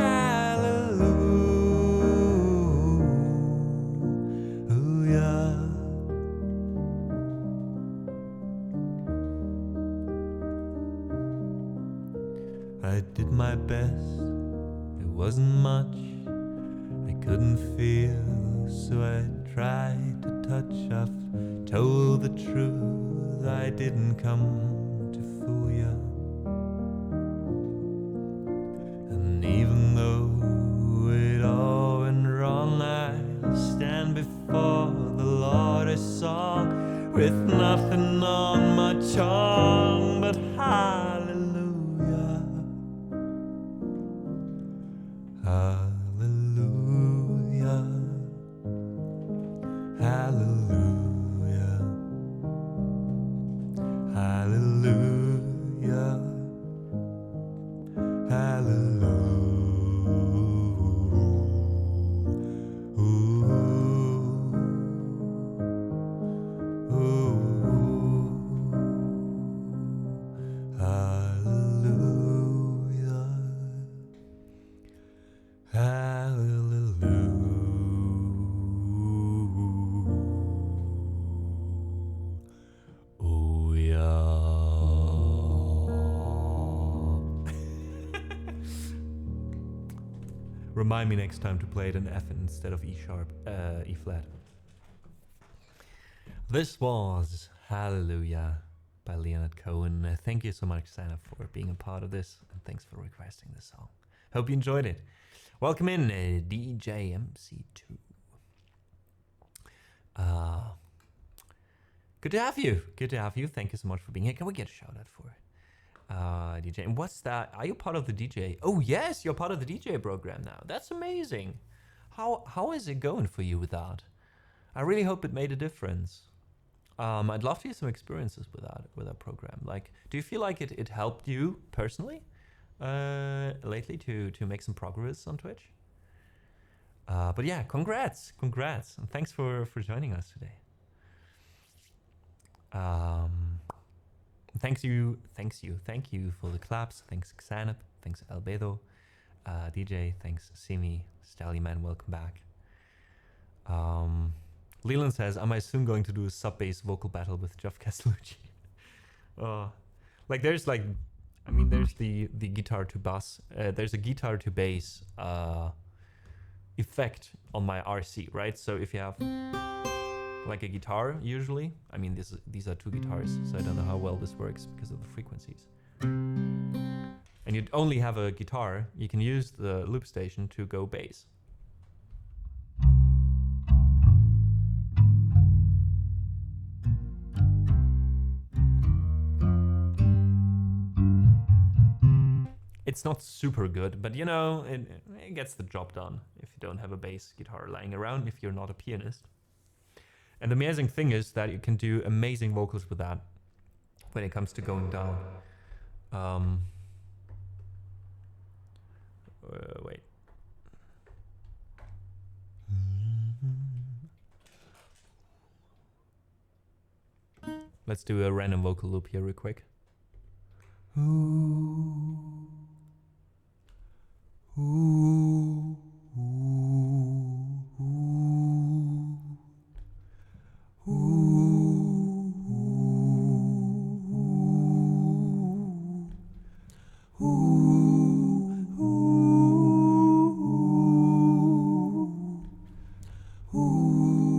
hallelujah. I did my best, it wasn't much, I couldn't feel, so I tried to touch. I've told the truth, I didn't come to fool ya. And even though it all went wrong, I'll stand before the Lord a song with nothing on my tongue but hallelujah, hallelujah, hallelujah, hallelujah, Remind me next time to play it in F instead of E sharp, E flat. This was Hallelujah by Leonard Cohen. Thank you so much, Santa, for being a part of this, and thanks for requesting this song. Hope you enjoyed it. Welcome in, DJ MC2. Good to have you. Good to have you. Thank you so much for being here. Can we get a shout out for DJ? And what's that? Are you part of the DJ? Oh yes, you're part of the DJ program now. That's amazing. How is it going for you with that? I really hope it made a difference. I'd love to hear some experiences with that program. Like, do you feel like it helped you personally lately to make some progress on Twitch? But yeah, congrats, and thanks for joining us today. Thank you for the claps. Thanks Xanap, thanks Albedo, DJ, thanks Simi, Stallyman, welcome back. Leland says, am I soon going to do a sub-bass vocal battle with Geoff Castellucci? There's the guitar to bass, there's a guitar to bass effect on my RC, right? So if you have like a guitar, usually, I mean, these are two guitars, so I don't know how well this works because of the frequencies. And you only have a guitar, you can use the loop station to go bass. It's not super good, but you know, it gets the job done if you don't have a bass guitar lying around, if you're not a pianist. And the amazing thing is that you can do amazing vocals with that when it comes to going down. Wait. Let's do a random vocal loop here real quick. You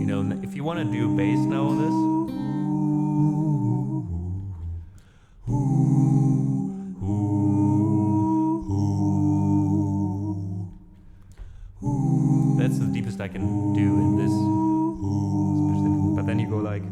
know, if you want to do bass now on this, that's the deepest I can do in this specific, but then you go like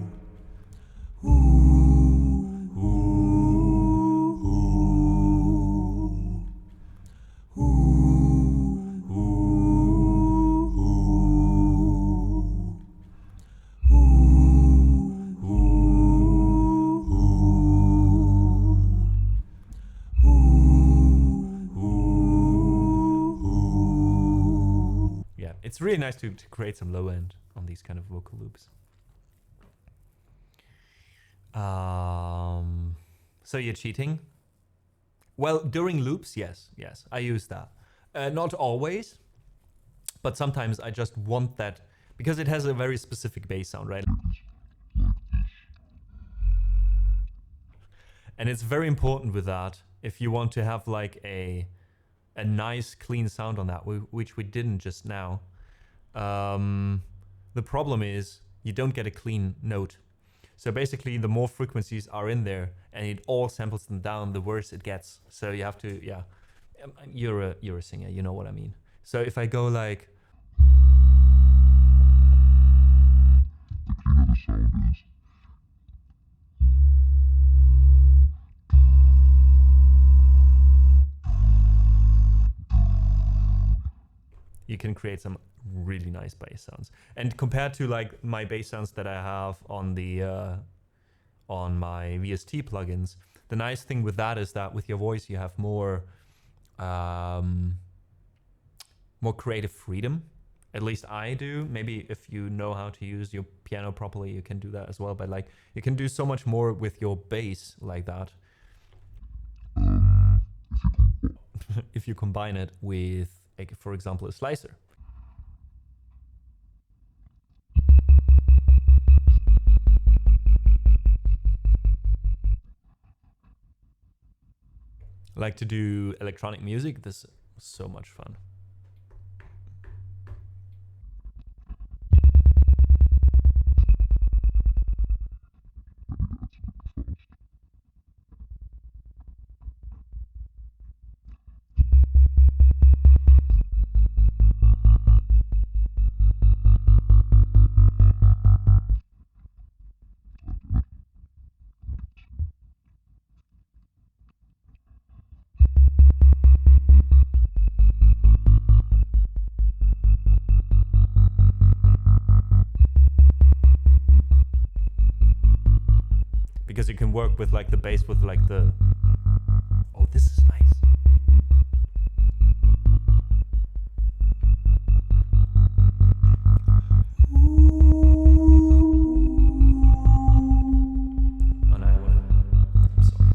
it's really nice to create some low end on these kind of vocal loops. So you're cheating? Well, during loops, yes, I use that. Not always, but sometimes I just want that because it has a very specific bass sound, right? And it's very important with that if you want to have like a nice clean sound on that, which we didn't just now. The problem is you don't get a clean note. So basically the more frequencies are in there and it all samples them down, the worse it gets. So you have to, yeah, you're a singer, you know what I mean. So if I go like, you can create some really nice bass sounds. And compared to like my bass sounds that I have on the on my VST plugins, the nice thing with that is that with your voice you have more more creative freedom. At least I do. Maybe if you know how to use your piano properly, you can do that as well. But like you can do so much more with your bass like that. If you combine it with, for example, a slicer. Like to do electronic music, this is so much fun. Because you can work with like the bass with like the, oh, this is nice. Oh no, I'm sorry.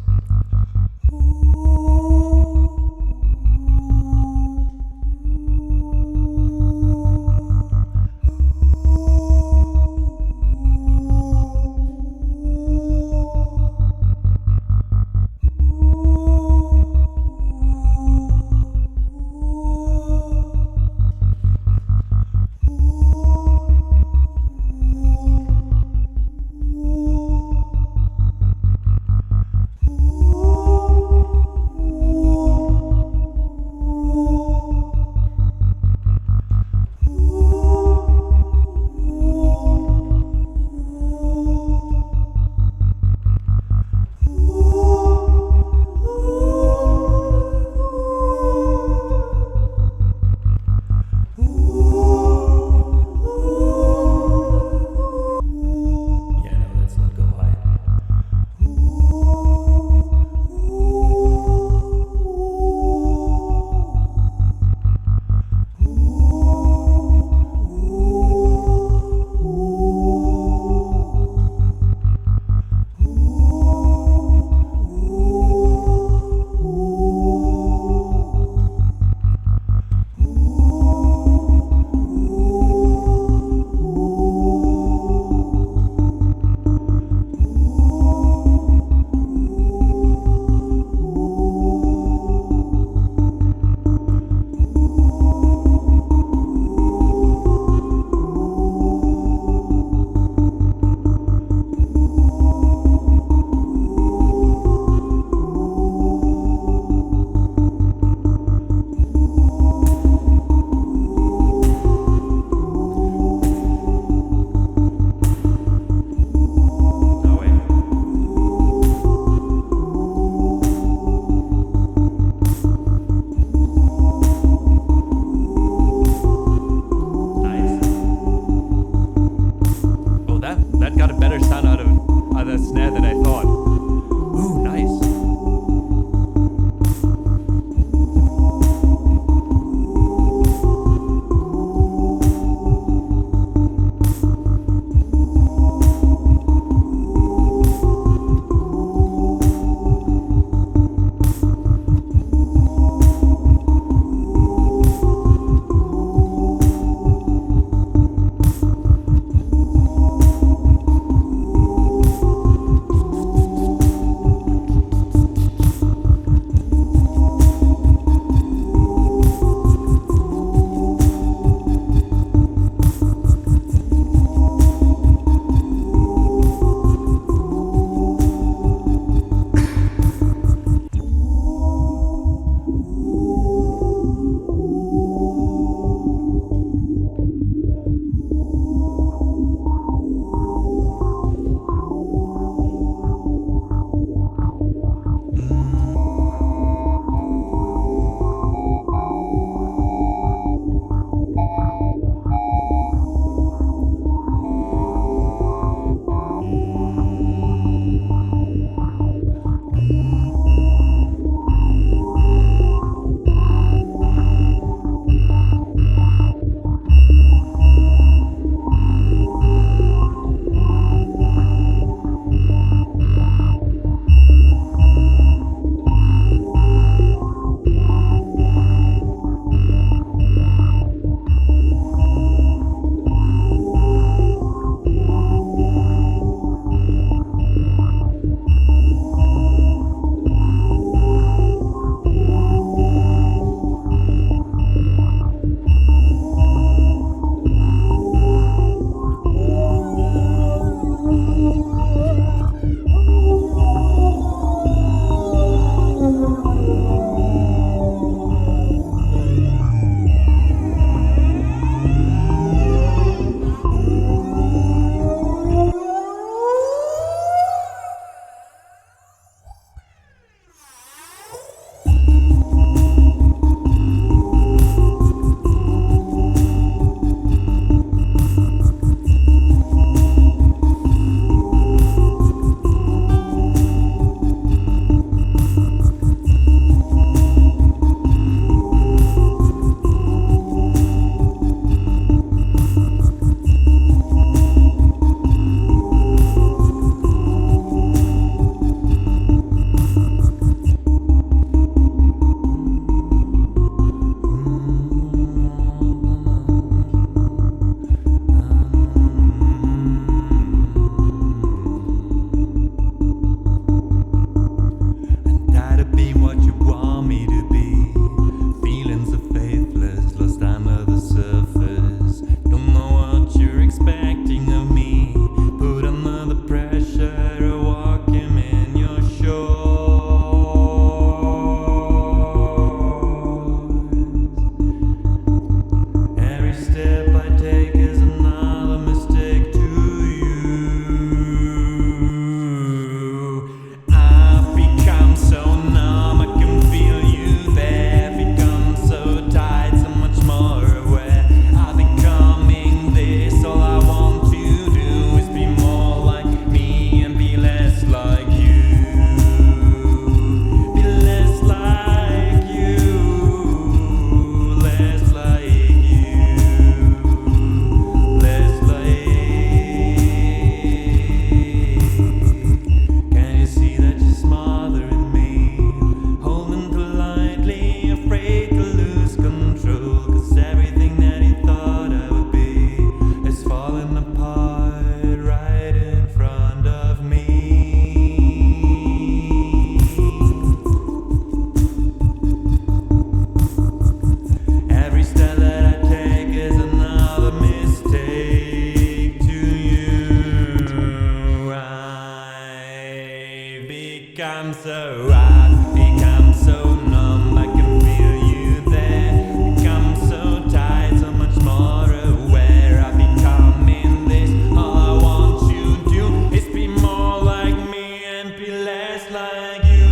become so I've become so numb, I can feel you there. Become so tired, so much more aware. I become in this, all I want you to do is be more like me and be less like you.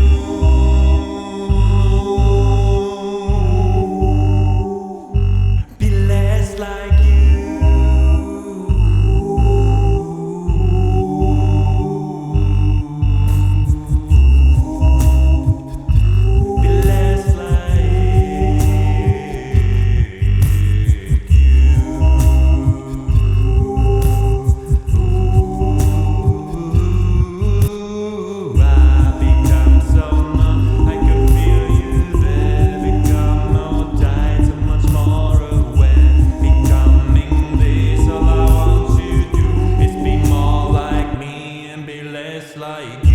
Be less like you. Be less like you. I become so numb, I can feel you there. Become more tired, so much more aware. Becoming this, all I want you to do is be more like me and be less like you.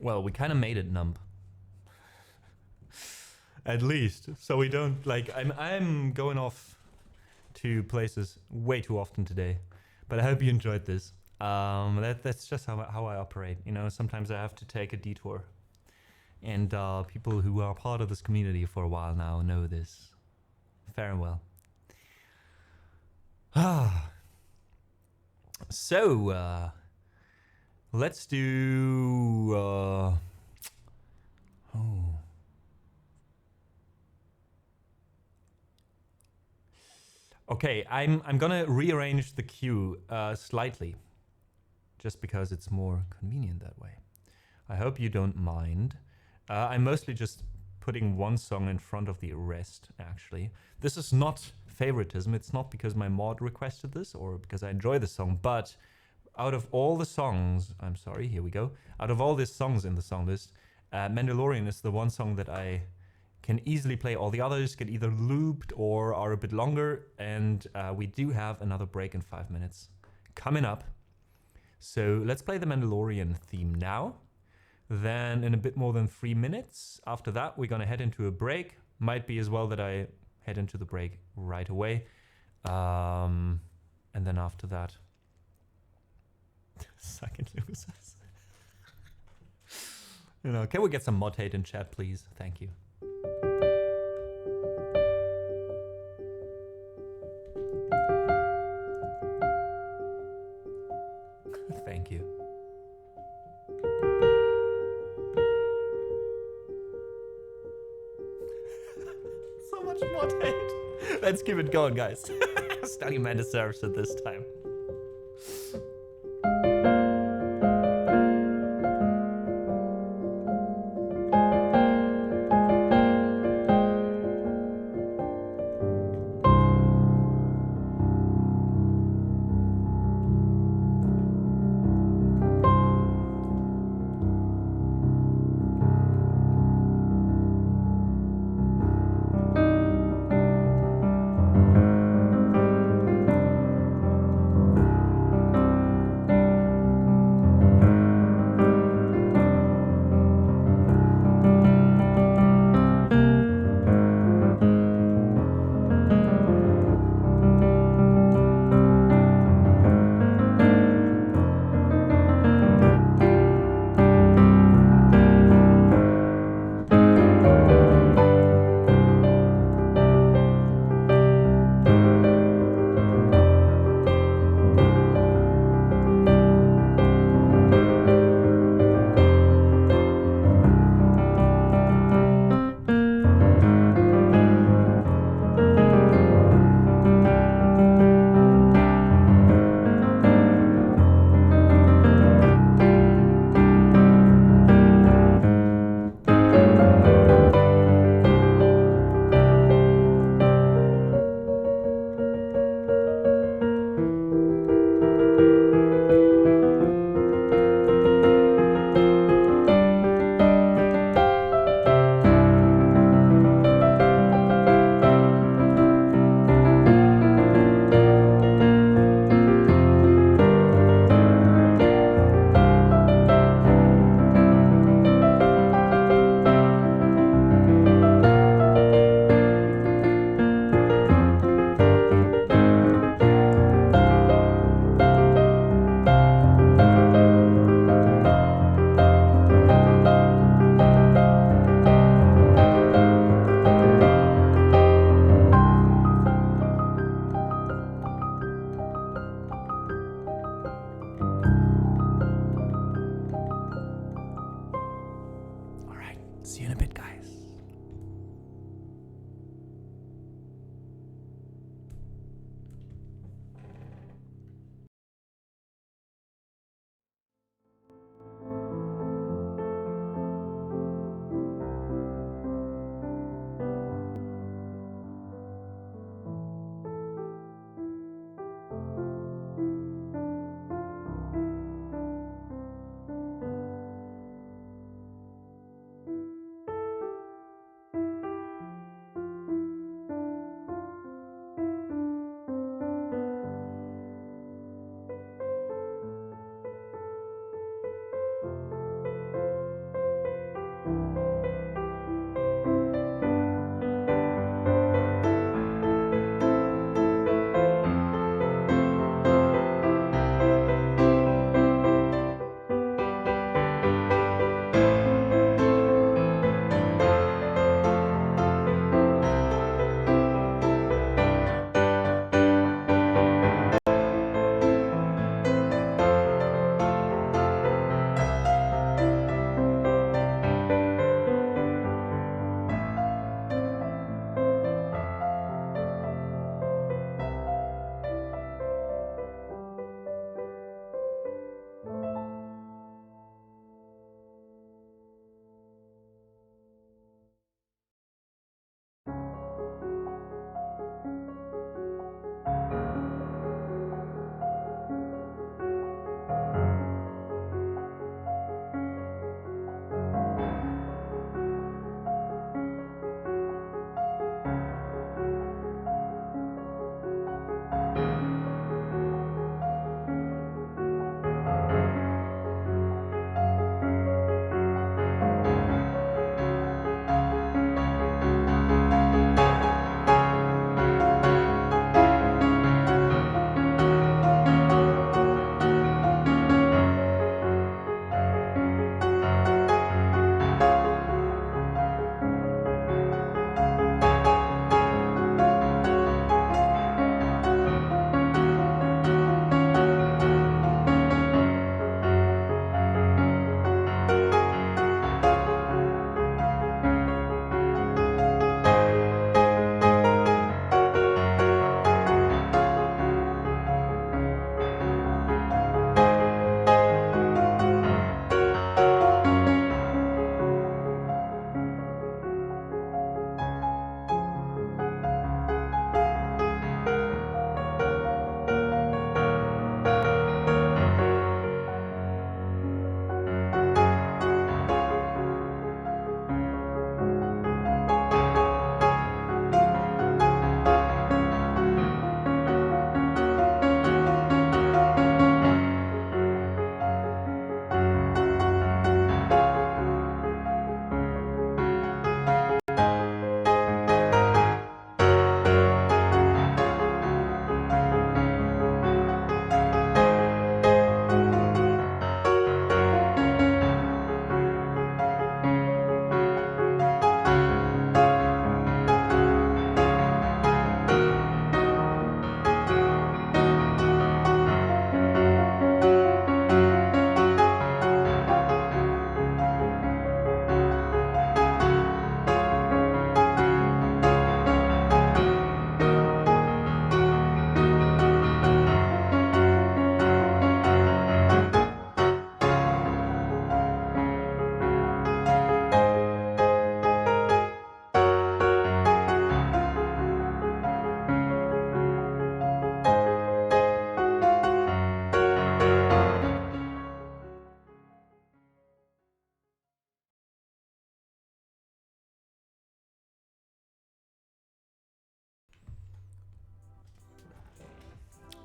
Well, we kind of made it numb. At least, so we don't like. I'm going off to places way too often today, but I hope you enjoyed this. That's just how I operate. You know, sometimes I have to take a detour, and people who are part of this community for a while now know this. Fair and well. So. Let's do Okay, I'm gonna rearrange the queue slightly, just because it's more convenient that way. I hope you don't mind. I'm mostly just putting one song in front of the rest, actually. This is not favoritism. It's not because my mod requested this or because I enjoy the song, but out of all the songs, I'm sorry, here we go. Out of all these songs in the song list, Mandalorian is the one song that I can easily play. All the others get either looped or are a bit longer, and we do have another break in 5 minutes coming up. So let's play the Mandalorian theme now. Then in a bit more than 3 minutes, after that, we're gonna head into a break. Might be as well that I head into the break right away. And then after that, second losers. You know, can we get some mod hate in chat, please? Thank you. Thank you. So much mod hate. Let's keep it going, guys. Study man deserves it this time.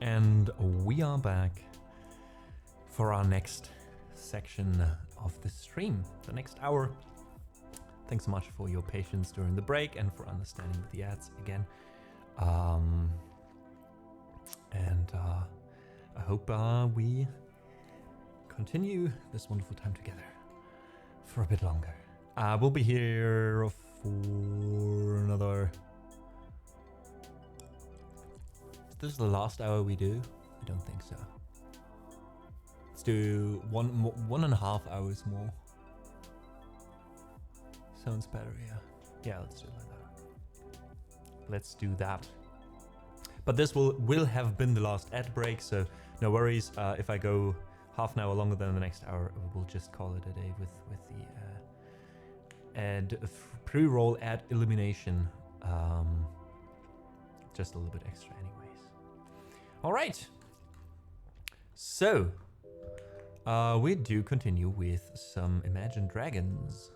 And we are back for our next section of the stream, the next hour. Thanks so much for your patience during the break and for understanding with the ads again. I hope we continue this wonderful time together for a bit longer. We'll be here for another... Is this the last hour we do? I don't think so. Let's do 1.5 hours more. Sounds better, yeah. Yeah, let's do it like that. Let's do that. But this will have been the last ad break, so no worries. If I go half an hour longer than the next hour, we'll just call it a day with the ad pre-roll ad elimination. Just a little bit extra anyways. All right. So we do continue with some Imagine Dragons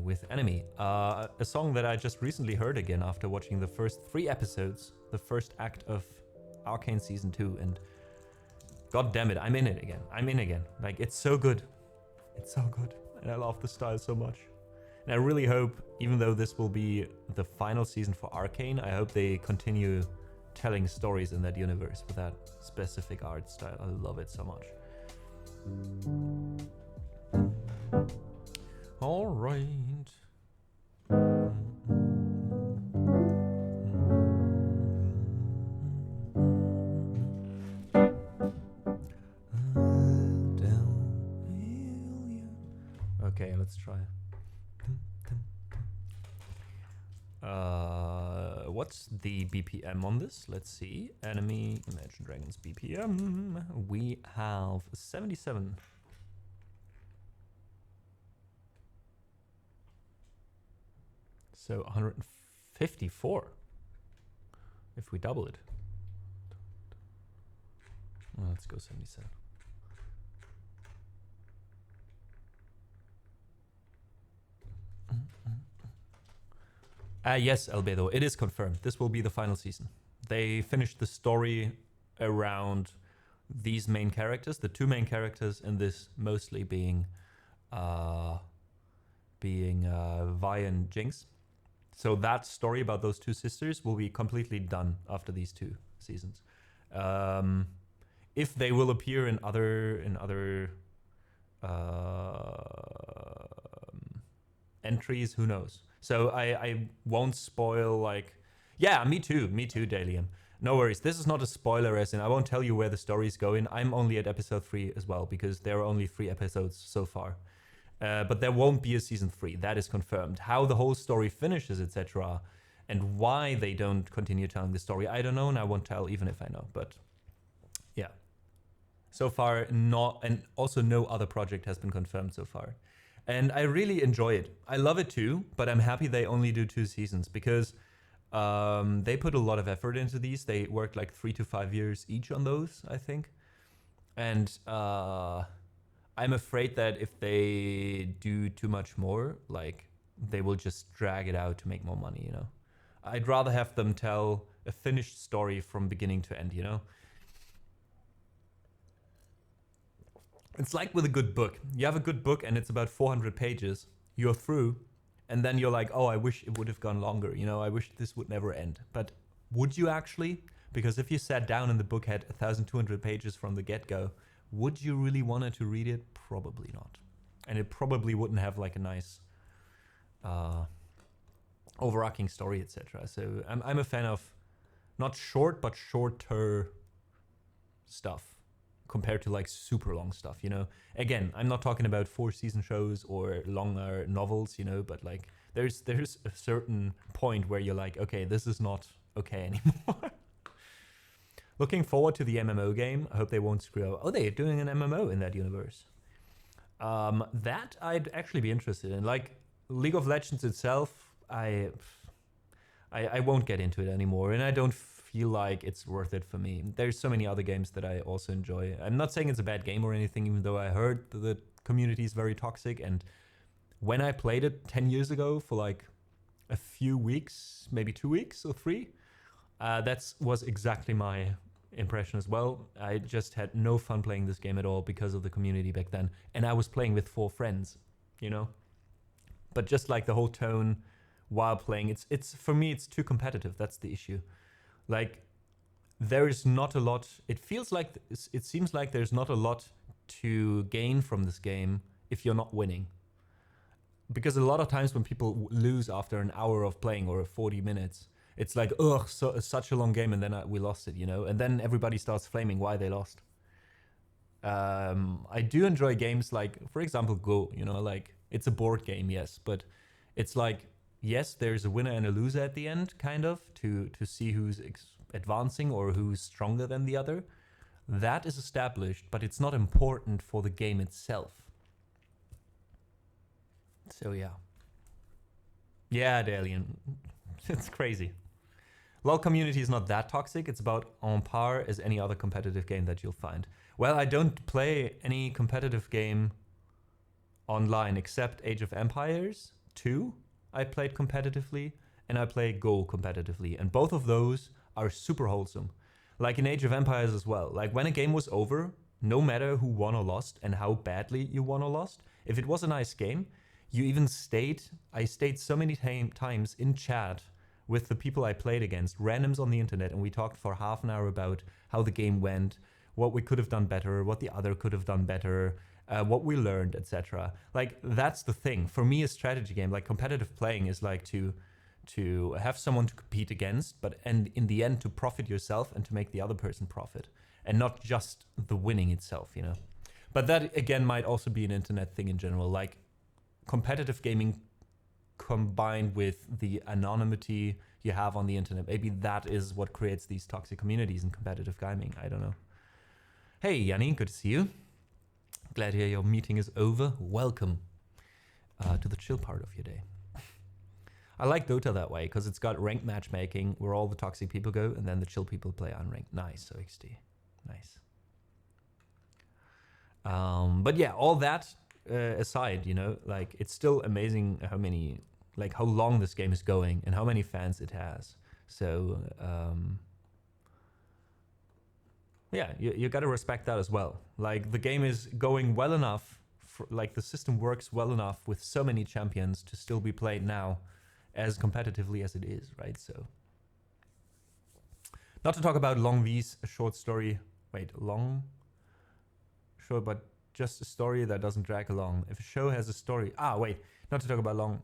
with Enemy. A song that I just recently heard again after watching the first 3 episodes, the first act of Arcane Season 2, and god damn it, I'm in it again. I'm in again. Like, it's so good. It's so good. And I love the style so much. And I really hope, even though this will be the final season for Arcane, I hope they continue telling stories in that universe with that specific art style. I love it so much. All right. Okay, let's try. What's the BPM on this? Let's see. Enemy Imagine Dragons BPM. We have 77. So 154 if we double it. Well, let's go 77. Yes, Albedo, it is confirmed. This will be the final season. They finished the story around these main characters, the 2 main characters in this mostly being Vi and Jinx. So that story about those 2 sisters will be completely done after these 2 seasons. If they will appear in other entries, who knows? So I won't spoil, like... Yeah, me too, Dalian. No worries, this is not a spoiler, as in I won't tell you where the story's going. I'm only at episode 3 as well, because there are only 3 episodes so far. But there won't be a season 3, that is confirmed. How the whole story finishes, etc., and why they don't continue telling the story, I don't know, and I won't tell even if I know, but yeah. So far, not, and also no other project has been confirmed so far. And I really enjoy it. I love it too, but I'm happy they only do 2 seasons because they put a lot of effort into these. They worked like 3 to 5 years each on those, I think. And I'm afraid that if they do too much more, like they will just drag it out to make more money, you know? I'd rather have them tell a finished story from beginning to end, you know? It's like with a good book. You have a good book and it's about 400 pages. You're through, and then you're like, oh, I wish it would have gone longer. You know, I wish this would never end. But would you actually? Because if you sat down and the book had 1,200 pages from the get-go, would you really want to read it? Probably not. And it probably wouldn't have like a nice overarching story, etc. So I'm a fan of not short, but shorter stuff compared to like super long stuff, you know? Again, I'm not talking about 4-season shows or longer novels, you know, but like there's a certain point where you're like, okay, this is not okay anymore. Looking forward to the MMO game. I hope they won't screw up. Oh, they're doing an MMO in that universe. That I'd actually be interested in. Like League of Legends itself, I won't get into it anymore, and I don't feel like it's worth it for me. There's so many other games that I also enjoy. I'm not saying it's a bad game or anything, even though I heard the community is very toxic. And when I played it 10 years ago for like a few weeks, maybe 2 weeks or 3, that was exactly my impression as well. I just had no fun playing this game at all because of the community back then. And I was playing with 4 friends, you know? But just like the whole tone while playing, it's for me, it's too competitive. That's the issue. Like, there is not a lot. It feels like, it seems like there's not a lot to gain from this game if you're not winning. Because a lot of times when people lose after an hour of playing or 40 minutes, it's like, ugh, such a long game, and then we lost it, you know? And then everybody starts flaming why they lost. I do enjoy games like, for example, Go, you know, like, it's a board game, yes, but it's like, yes, there's a winner and a loser at the end, kind of, to see who's advancing or who's stronger than the other. That is established, but it's not important for the game itself. So yeah. Yeah, Dalian. It's crazy. LoL community is not that toxic. It's about on par as any other competitive game that you'll find. Well, I don't play any competitive game online except Age of Empires 2. I played competitively, and I play Go competitively. And both of those are super wholesome. Like in Age of Empires as well. Like when a game was over, no matter who won or lost and how badly you won or lost, if it was a nice game, you even I stayed so many times in chat with the people I played against, randoms on the internet, and we talked for half an hour about how the game went, what we could have done better, what the other could have done better, what we learned, etc. Like, that's the thing. For me, a strategy game, like competitive playing, is like to have someone to compete against, and in the end to profit yourself and to make the other person profit, and not just the winning itself, you know. But that again might also be an internet thing in general, like competitive gaming combined with the anonymity you have on the internet. Maybe that is what creates these toxic communities in competitive gaming. I don't know. Hey, Yanni, good to see you. Glad to hear your meeting is over. Welcome to the chill part of your day. I like Dota that way because it's got ranked matchmaking where all the toxic people go and then the chill people play unranked. Nice, OXD. Nice. But yeah, all that aside, you know, like, it's still amazing how long this game is going and how many fans it has. So yeah, you got to respect that as well. Like, the game is going well enough, like the system works well enough with so many champions to still be played now as competitively as it is, right? So not to talk about Long V's short story. Wait, long? Sure, but just a story that doesn't drag along. If a show has a story... wait, not to talk about long.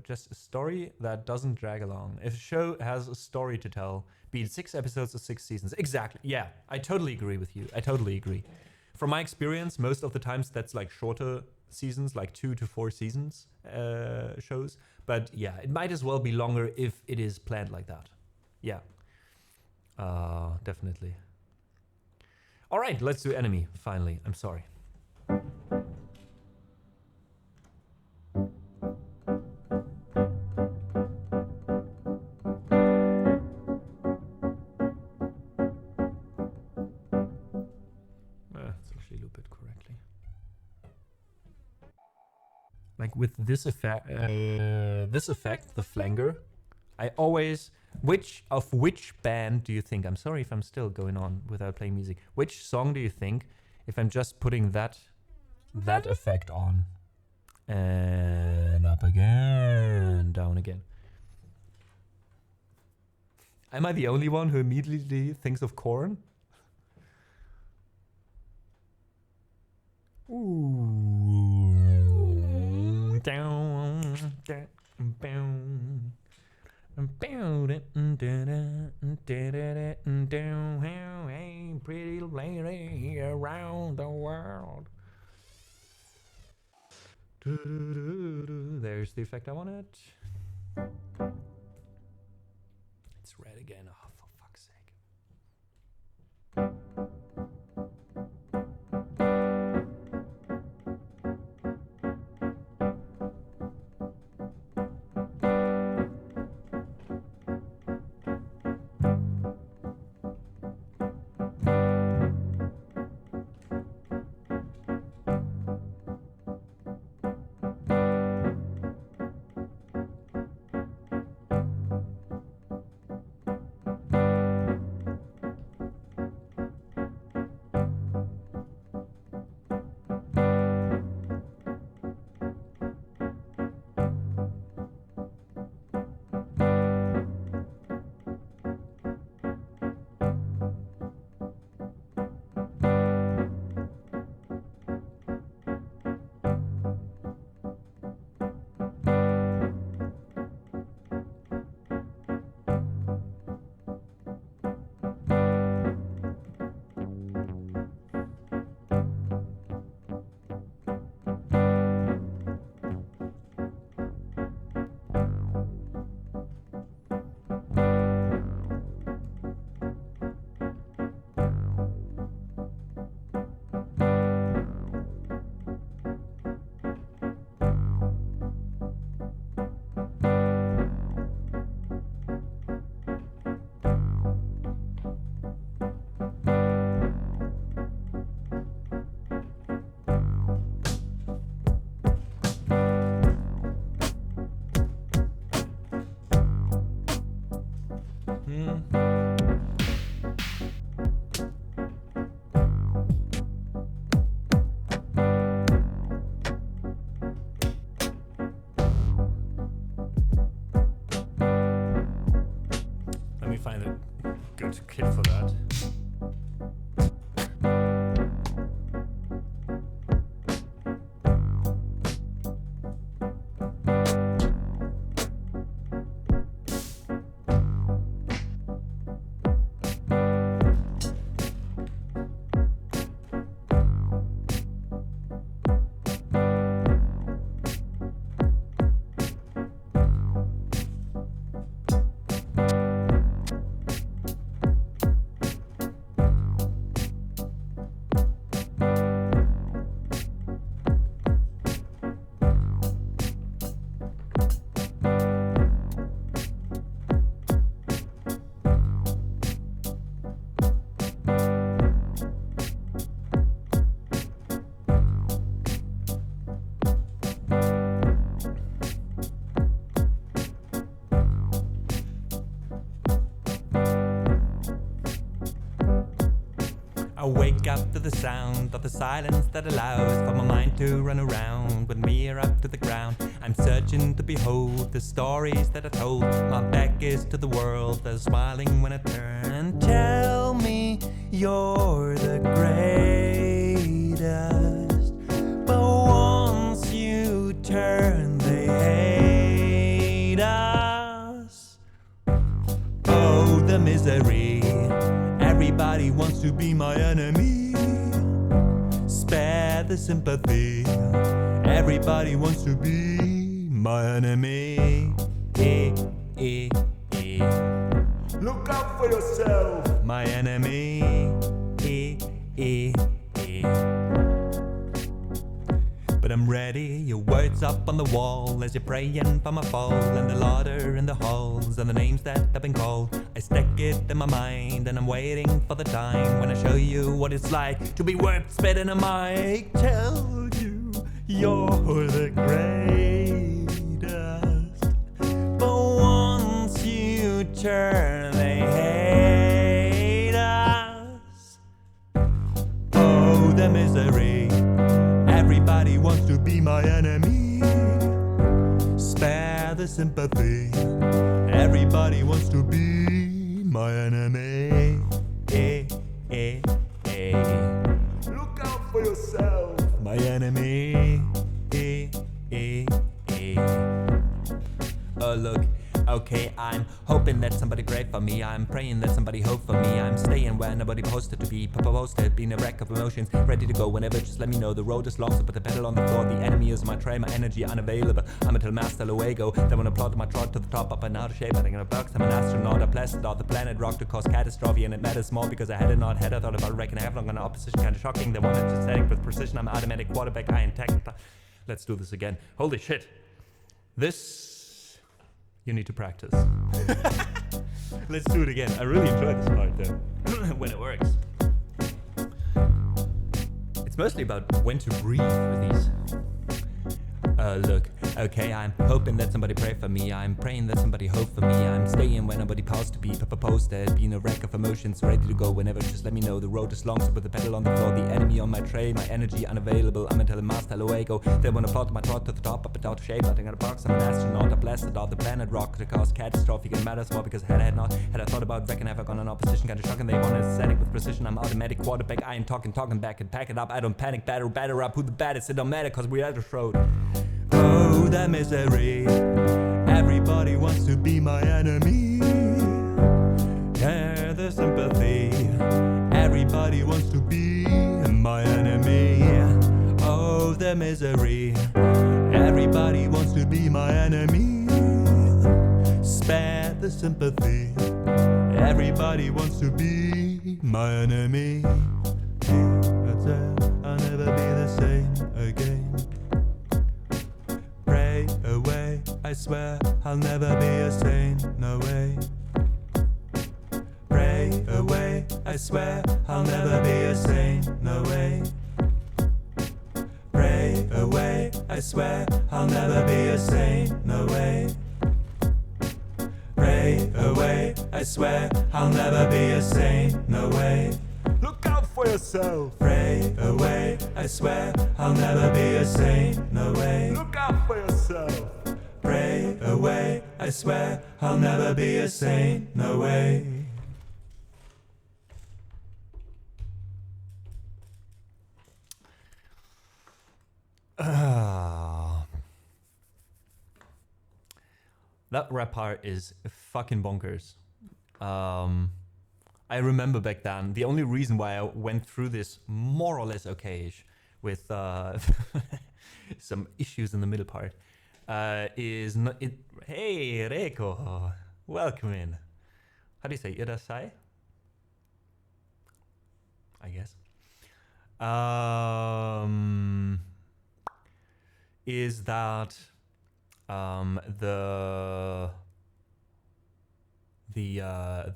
Just a story that doesn't drag along. If a show has a story to tell, be it 6 episodes or 6 seasons. Exactly, yeah, I totally agree with you. I totally agree. From my experience, most of the times that's like shorter seasons, like 2 to 4 seasons shows. But yeah, it might as well be longer if it is planned like that. Yeah, definitely. All right, let's do enemy, finally. I'm sorry. Let's actually loop it correctly. Like with this effect, the flanger, I always... Which band do you think? I'm sorry if I'm still going on without playing music. Which song do you think, if I'm just putting that effect on, and up again, down again? Am I the only one who immediately thinks of Korn? Ooh, down, down. Hey, pretty lady around the world. There's the effect I wanted. It's red again. Oh, for fuck's sake. Let me find a good kit for that. I wake up to the sound of the silence that allows for my mind to run around with me up to the ground. I'm searching to behold the stories that are told. My back is to the world that's smiling when I turn. Tell me you're the greatest, but once you turn they hate us. Oh, the misery. Everybody wants to be my enemy. Spare the sympathy. Everybody wants to be my enemy. Look out for yourself, my enemy. But I'm ready, your words up on the wall as you're praying for my fall, and the lauder in the halls and the names that have been called. I stick it in my mind and I'm waiting for the time when I show you what it's like to be worth spitting a mic. Tell you you're the greatest, but once you turn they hate us. Oh, the misery. Everybody wants to be my enemy. Spare the sympathy. Everybody wants to be my enemy. Look out for yourself, my enemy. Oh, look. Okay, I'm hoping that somebody great for me. I'm praying that somebody hope for me. I'm staying where nobody posted to be. Posted, being a wreck of emotions, ready to go whenever. Just let me know. The road is long, so put the pedal on the floor. The enemy is my tray, my energy unavailable. I'm until master luego. Then when I plot my trot to the top, up and out of shape. I think in a box. I'm an astronaut, a blessed thought. The planet rock to cause catastrophe, and it matters small because I had it not had. I thought about wrecking heaven on an opposition, kind of shocking. They wanted to static with precision. I'm automatic quarterback. I intact. Let's do this again. Holy shit! This. You need to practice. Let's do it again. I really enjoy this part though, when it works. It's mostly about when to breathe with these. Look, okay, I'm hoping that somebody pray for me. I'm praying that somebody hope for me. I'm staying where nobody paused to be. Posted, being a wreck of emotions, ready to go whenever. Just let me know. The road is long, so put the pedal on the floor. The enemy on my tray, my energy unavailable. I'm until the master luego. Then when I plot my trot to the top, up and out of shape. I think in a box, I'm an astronaut, a blasted out. The planet rock to cause catastrophe. It matters more because had I not, had I thought about wrecking havoc on an opposition, kind of shocking. They wanted static with precision. I'm automatic quarterback. I ain't talking back and pack it up. I don't panic, batter up. Who the baddest? It don't matter cause we're at the road. Oh, the misery. Everybody wants to be my enemy. Yeah, the sympathy. Everybody wants to be my enemy. Oh, the misery. Everybody wants to be my enemy. Spare the sympathy. Everybody wants to be my enemy. That's it. I'll never be the same again. Pray away, I swear I'll never be a saint, no way. Pray away, I swear I'll never be a saint, no way. Pray away, I swear I'll never be a saint, no way. Pray away, I swear I'll never be a saint, no way. Look out for yourself. Pray away, I swear I'll never be a saint, no way. Look out for yourself. Pray away, I swear I'll never be a saint, no way. That rap part is fucking bonkers. I remember back then, the only reason why I went through this more or less okay-ish with some issues in the middle part is not it. Hey, Reiko, welcome in. How do you say irasai? I guess. Is that the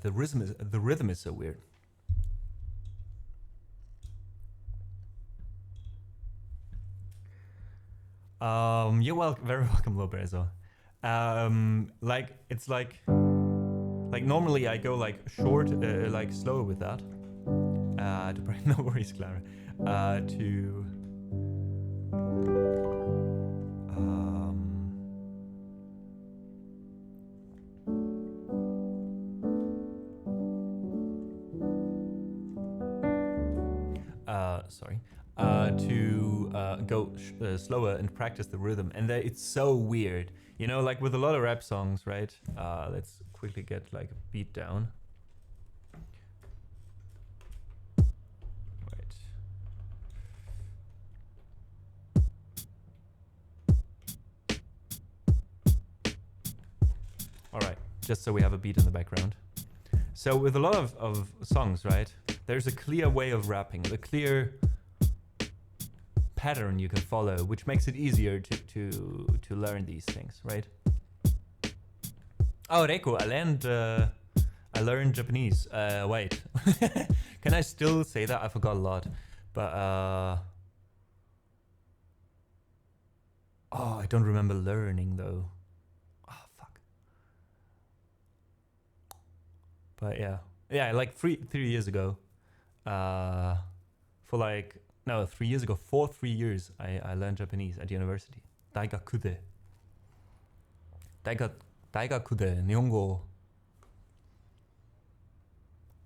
rhythm is so weird. You're very welcome, Lobezo. Like it's like normally I go like short, like slower with that. No worries, Clara. To go slower and practice the rhythm, and it's so weird, you know, like with a lot of rap songs, right? Let's quickly get like a beat down. Right. All right, just so we have a beat in the background. So with a lot of songs, right, there's a clear way of rapping, a clear pattern you can follow, which makes it easier to learn these things, right? Oh, Reiko, I learned Japanese. Wait, can I still say that? I forgot a lot, but oh, I don't remember learning though. Oh fuck. But yeah, like three years ago, for like. No, 3 years ago, for 3 years, I learned Japanese at university. Daigaku de. Daigaku de Nihongo.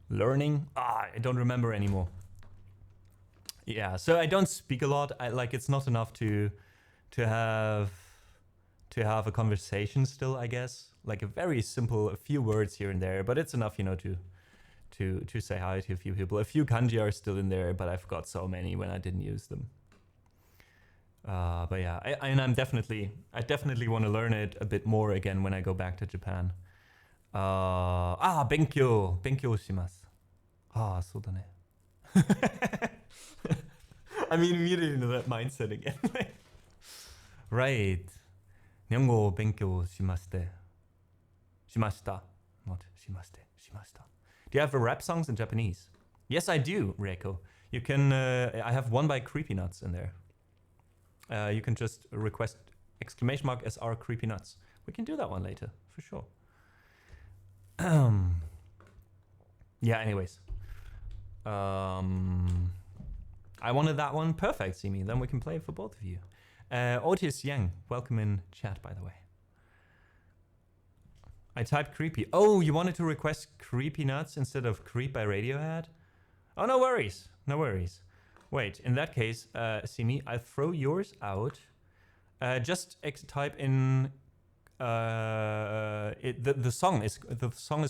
Learning? I don't remember anymore. Yeah, so I don't speak a lot. It's not enough to have a conversation still, I guess. Like a very simple, a few words here and there, but it's enough, you know, to say hi to a few people. A few kanji are still in there, but I forgot so many when I didn't use them. But yeah, I definitely want to learn it a bit more again when I go back to Japan. Benkyou shimasu. So da ne. I mean, immediately into that mindset again. Right. Nihongo benkyou shimashite. Shimashita. Not shimashite. Shimashita. Do you have rap songs in Japanese? Yes, I do, Reiko. You can. I have one by Creepy Nuts in there. You can just request !SR Creepy Nuts. We can do that one later for sure. Yeah. Anyways, I wanted that one. Perfect, Simi. Then we can play it for both of you. Otis Yang, welcome in chat, by the way. I typed creepy. Oh, you wanted to request Creepy Nuts instead of Creep by Radiohead? Oh, no worries. No worries. Wait, in that case, Simi, I'll throw yours out. Just type in... the song is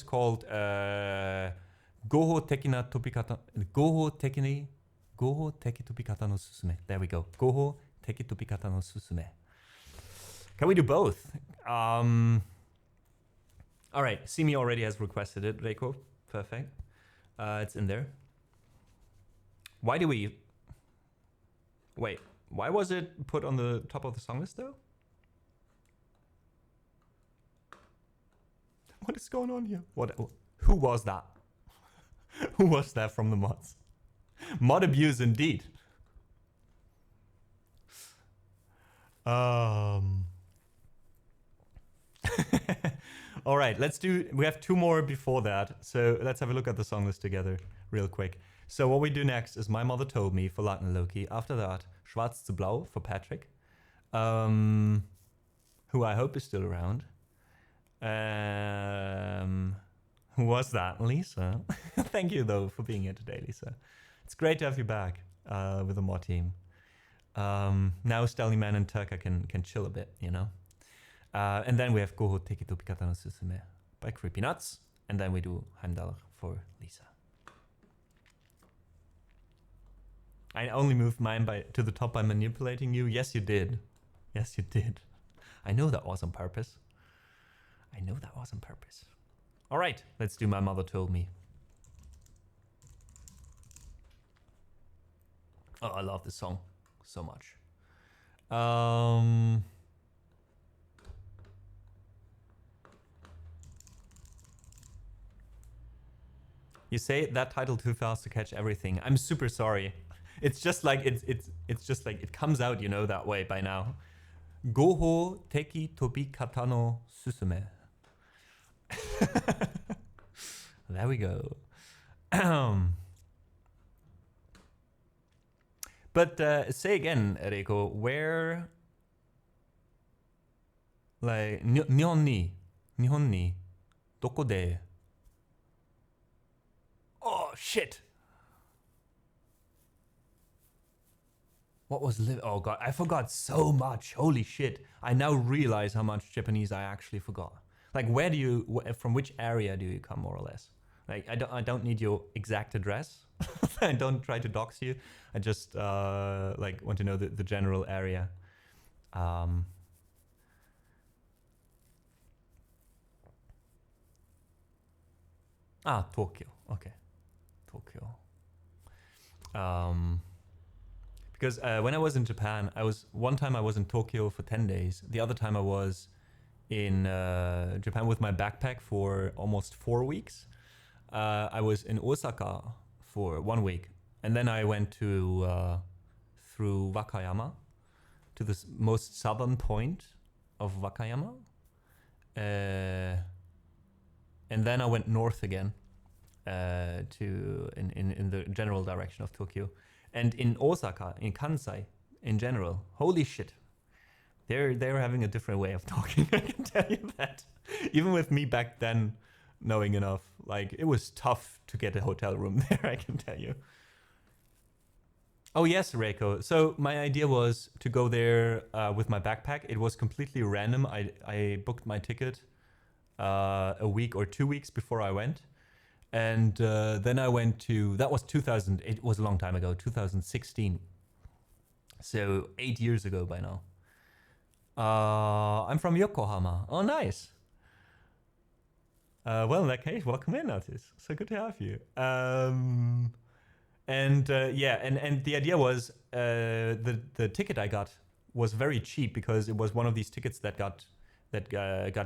called Goho Teki Topikata... Goho Teki Topikata no Susume. There we go. Goho Teki Topikata no Susume. Can we do both? All right, Simi already has requested it, Reiko. Perfect. It's in there. Why do we... Wait, why was it put on the top of the song list, though? What is going on here? Who was that? Who was that from the mods? Mod abuse, indeed. All right, we have 2 more before that. So let's have a look at the song list together real quick. So what we do next is My Mother Told Me for Latin Loki. After that, Schwarz zu Blau for Patrick, who I hope is still around. Who was that? Lisa. Thank you, though, for being here today, Lisa. It's great to have you back with the mod team. Now Stanley Man and Turka can chill a bit, you know? And then we have Goho Teki to Pikata no Susume by Creepy Nuts. And then we do Heimdall for Lisa. I only moved mine to the top by manipulating you. Yes, you did. Yes, you did. I know that was on purpose. I know that was on purpose. All right, let's do My Mother Told Me. Oh, I love this song so much. You say that title too fast to catch everything. I'm super sorry. It's just like it's just like it comes out, you know, that way by now. Goho teki tobi katano susume. There we go. But say again, Reiko, where like Nihon ni doko de? Oh shit. What was oh god, I forgot so much. Holy shit. I now realize how much Japanese I actually forgot. Like where do you from which area do you come more or less? Like I don't need your exact address. I don't try to dox you. I just like want to know the general area. Tokyo. Okay. Tokyo. Because when I was in Japan, one time I was in Tokyo for 10 days. The other time I was in Japan with my backpack for almost 4 weeks. I was in Osaka for 1 week. And then I went to through Wakayama to the most southern point of Wakayama. And then I went north again to in the general direction of Tokyo. And in Osaka, in Kansai, in general, holy shit, they're having a different way of talking. I can tell you that. Even with me back then, knowing enough, like it was tough to get a hotel room there. I can tell you. Oh yes, Reiko. So my idea was to go there with my backpack. It was completely random. I booked my ticket a week or 2 weeks before I went. And then I went to, that was 2000, it was a long time ago, 2016. So 8 years ago by now. I'm from Yokohama. Oh, nice. Well, in that case, welcome in, Otis. So good to have you. And the idea was the ticket I got was very cheap because it was one of these tickets that got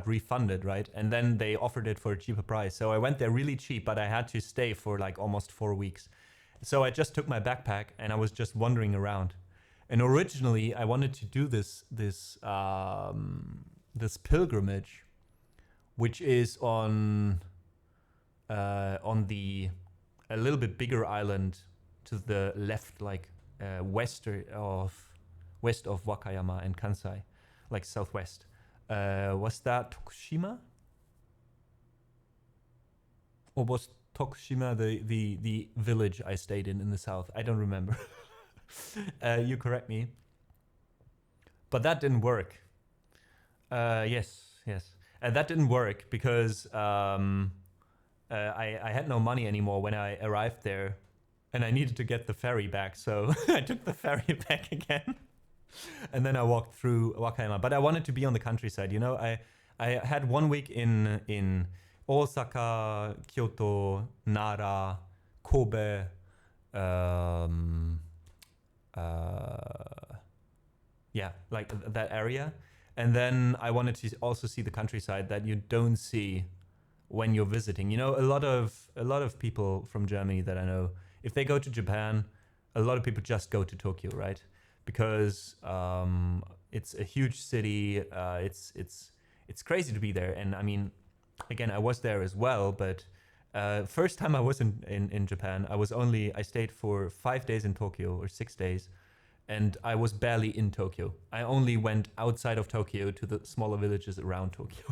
refunded, right? And then they offered it for a cheaper price. So I went there really cheap, but I had to stay for like almost 4 weeks. So I just took my backpack and I was just wandering around. And originally I wanted to do this pilgrimage, which is on the a little bit bigger island to the left, like west of Wakayama and Kansai, like southwest. Was that Tokushima? Or was Tokushima the village I stayed in the south? I don't remember. You correct me. But that didn't work. Yes. That didn't work because I had no money anymore when I arrived there. And I needed to get the ferry back. So I took the ferry back again. And then I walked through Wakayama. But I wanted to be on the countryside, you know? I had 1 week in Osaka, Kyoto, Nara, Kobe, like that area. And then I wanted to also see the countryside that you don't see when you're visiting. You know, a lot of people from Germany that I know, if they go to Japan, a lot of people just go to Tokyo, right? Because it's a huge city. It's crazy to be there. And I mean, again, I was there as well, but first time I was in Japan, I stayed for 5 days in Tokyo or 6 days, and I was barely in Tokyo. I only went outside of Tokyo to the smaller villages around Tokyo.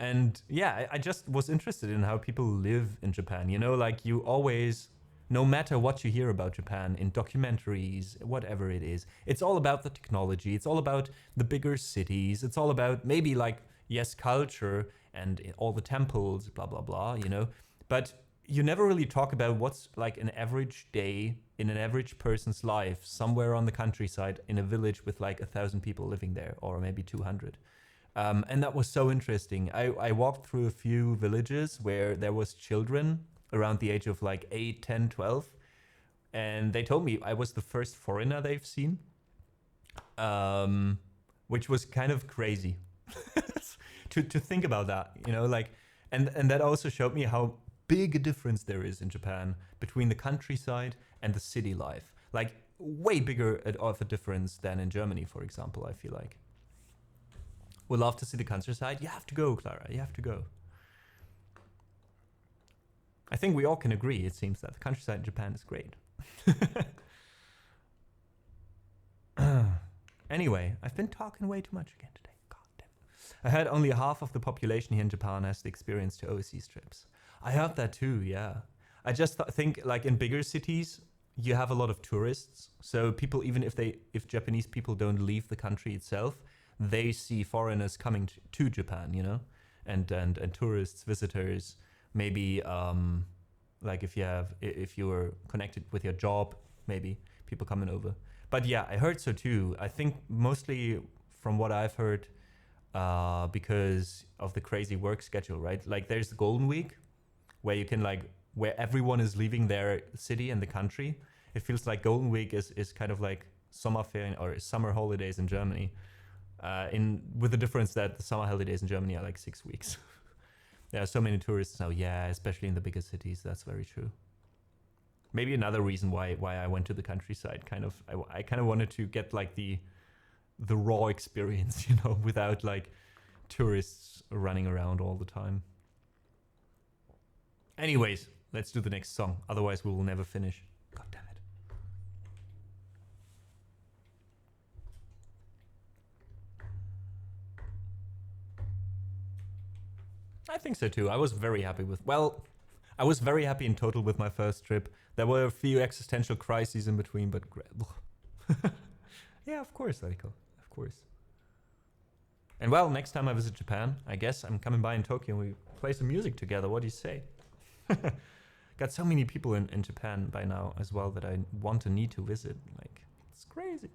And yeah, I just was interested in how people live in Japan. You know, like you always, no matter what you hear about Japan in documentaries, whatever it is, it's all about the technology. It's all about the bigger cities. It's all about maybe like, yes, culture and all the temples, blah, blah, blah, you know. But you never really talk about what's like an average day in an average person's life somewhere on the countryside in a village with like 1,000 people living there, or maybe 200. And that was so interesting. I walked through a few villages where there was children around the age of like 8, 10, 12. And they told me I was the first foreigner they've seen, which was kind of crazy to think about that, you know, like, and that also showed me how big a difference there is in Japan between the countryside and the city life. Like way bigger of a difference than in Germany, for example, I feel like. Would love to see the countryside. You have to go, Clara. You have to go. I think we all can agree, it seems, that the countryside in Japan is great. Anyway, I've been talking way too much again today. God damn. I heard only half of the population here in Japan has the experience to overseas trips. I heard that too, yeah. I just think, like, in bigger cities, you have a lot of tourists. So people, even if Japanese people don't leave the country itself, they see foreigners coming to Japan, you know, and tourists, visitors, maybe like if you're connected with your job, maybe people coming over. But yeah, I heard so too. I think mostly from what I've heard, because of the crazy work schedule, right? Like there's the Golden Week, where you can where everyone is leaving their city and the country. It feels like Golden Week is kind of like Sommerferien or summer holidays in Germany. With the difference that the summer holidays in Germany are like 6 weeks. There are so many tourists now, yeah, especially in the bigger cities. That's very true. Maybe another reason why I went to the countryside. I kind of wanted to get like the raw experience, you know, without like tourists running around all the time. Anyways, let's do the next song. Otherwise, we will never finish. God damn it. I think so too. I was very happy in total with my first trip. There were a few existential crises in between, but yeah, of course, Ladiko. Of course. And well, next time I visit Japan, I guess I'm coming by in Tokyo and we play some music together. What do you say? Got so many people in Japan by now as well that I want and need to visit. Like, it's crazy.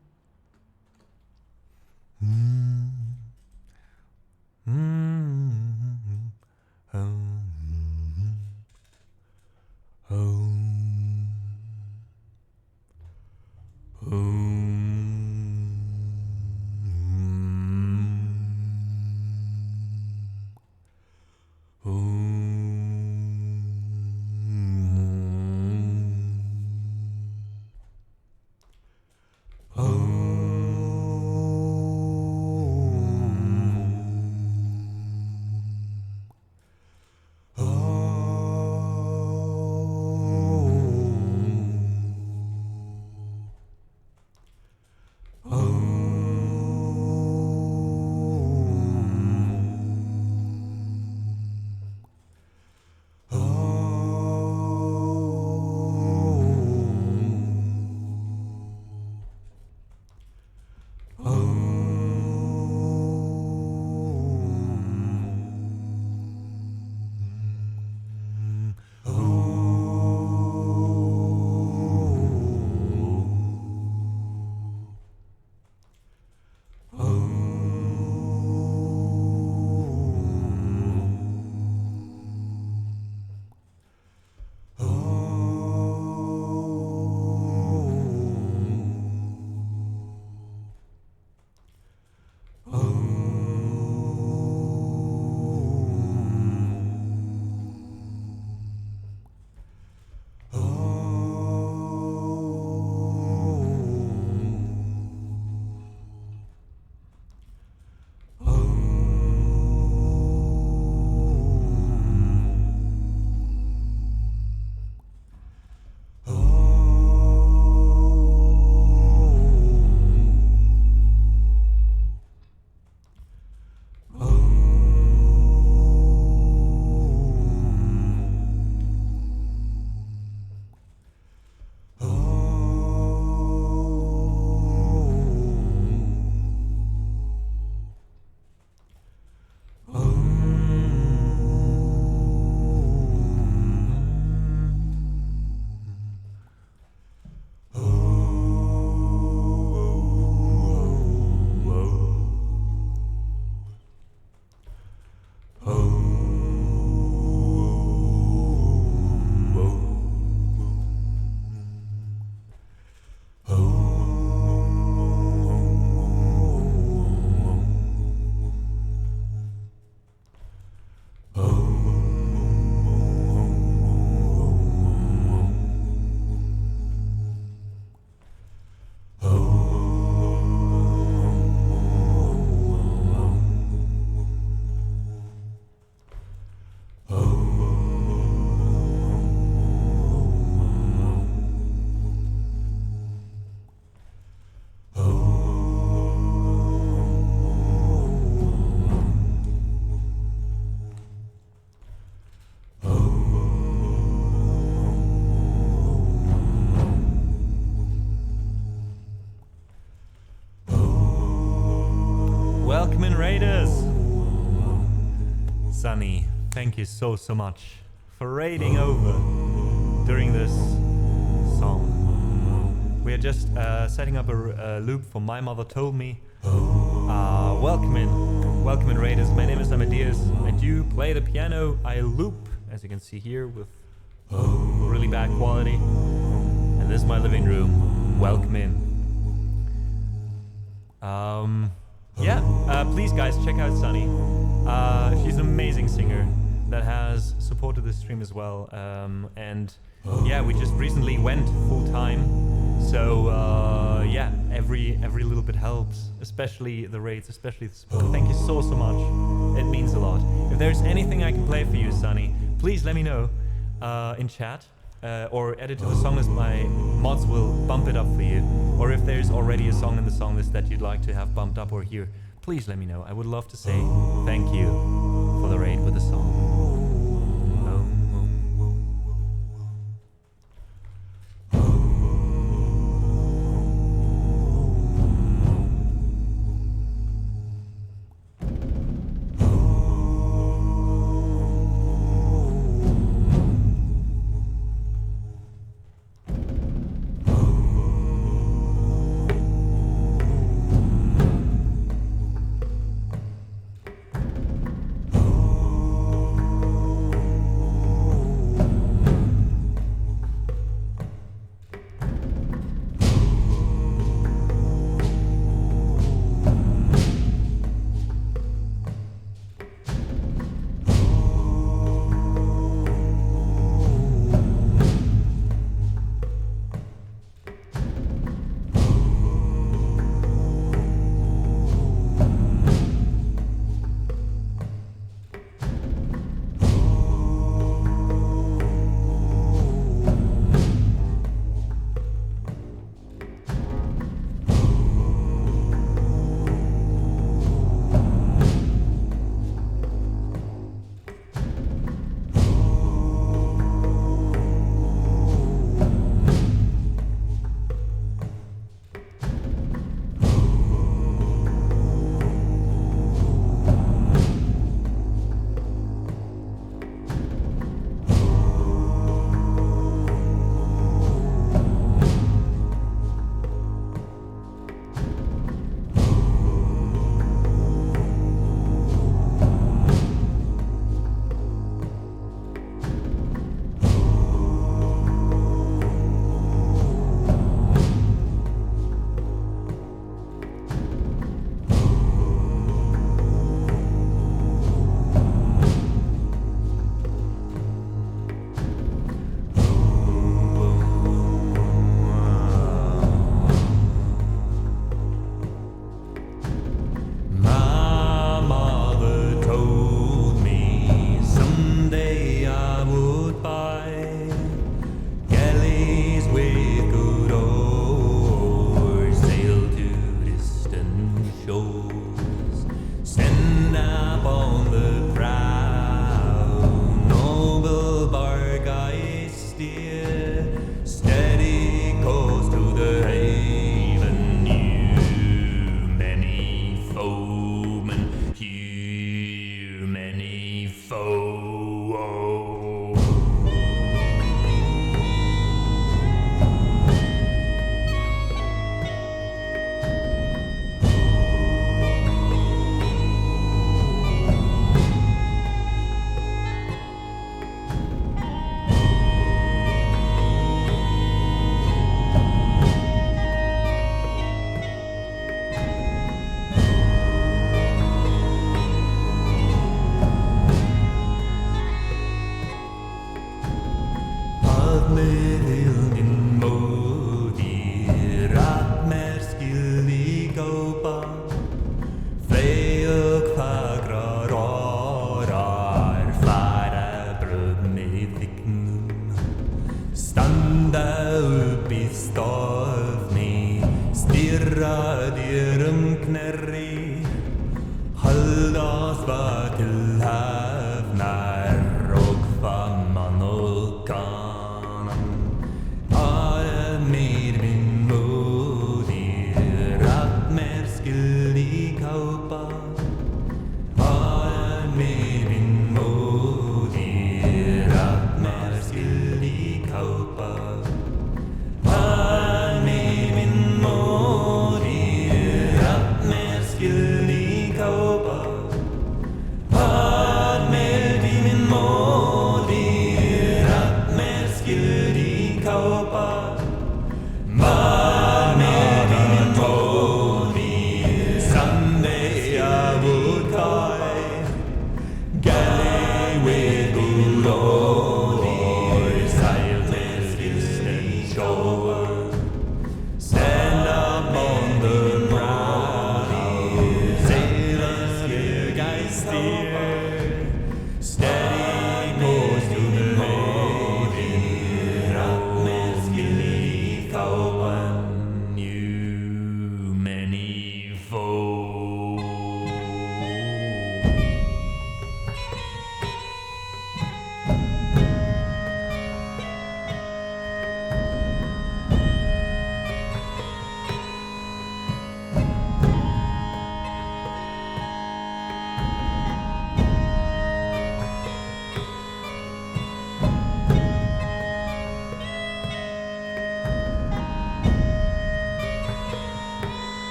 Thank you so much for raiding over during this song. We are just setting up a loop for My Mother Told Me. Welcome in raiders. My name is Amadeus. I do play the piano. I loop, as you can see here, with really bad quality. And this is my living room. Welcome in. Please guys, check out Sunny. She's an amazing singer that has supported this stream as well. We just recently went full time. So every little bit helps, especially the raids, especially the support. Thank you so much. It means a lot. If there's anything I can play for you, Sunny, please let me know in chat. Or add it to the song list. My mods will bump it up for you. Or if there's already a song in the song list that you'd like to have bumped up or hear, please let me know. I would love to say thank you for the raid with the song.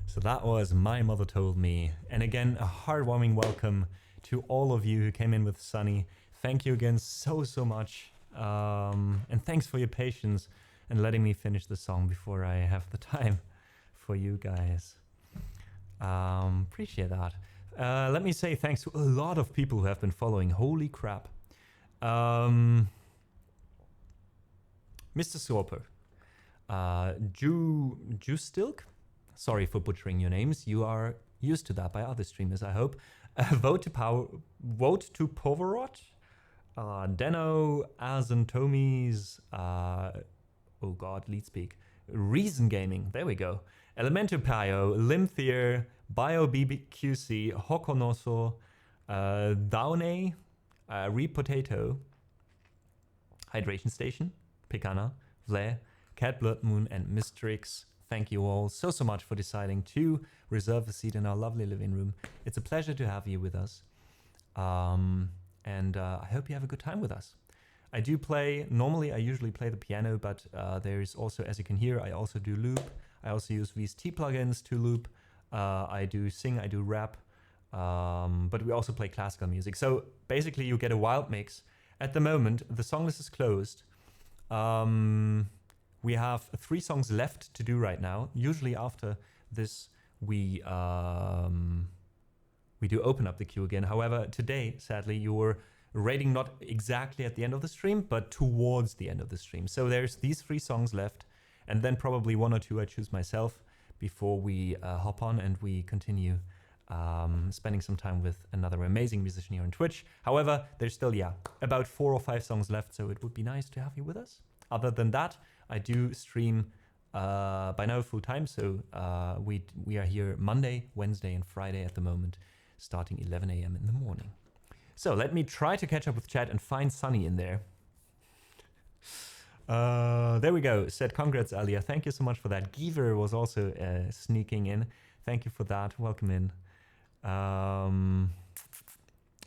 So that was My Mother Told Me. And again, a heartwarming welcome to all of you who came in with Sunny. Thank you again so much. And thanks for your patience and letting me finish the song before I have the time for you guys. Appreciate that. Let me say thanks to a lot of people who have been following. Holy crap. Mr. Sorper. Justilk? Sorry for butchering your names. You are used to that by other streamers, I hope. Vote to Poverot. Deno Azantomies. Oh god, lead speak. Reason Gaming. There we go. Elemento Pio. Limthier. BioBBQC. Hokonoso. Daune. Repotato. Hydration Station. Picana. Vle. Cat Blood Moon and Mistrix. Thank you all so much for deciding to reserve a seat in our lovely living room. It's a pleasure to have you with us. And I hope you have a good time with us. I do play, normally I usually play the piano, but there's also, as you can hear, I also do loop. I also use VST plugins to loop. I do sing, I do rap, but we also play classical music. So basically you get a wild mix. At the moment, the song list is closed. We have 3 songs left to do right now. Usually after this, we do open up the queue again. However, today, sadly, you were rating not exactly at the end of the stream, but towards the end of the stream. So there's these 3 songs left, and then probably 1 or 2 I choose myself. before we hop on and we continue spending some time with another amazing musician here on Twitch. However, there's still, about 4 or 5 songs left, so it would be nice to have you with us. Other than that, I do stream by now full time, so we are here Monday, Wednesday, and Friday at the moment, starting 11 a.m. in the morning. So let me try to catch up with chat and find Sunny in there. There we go. Said congrats, Alia. Thank you so much for that. Giver was also sneaking in. Thank you for that. Welcome in. I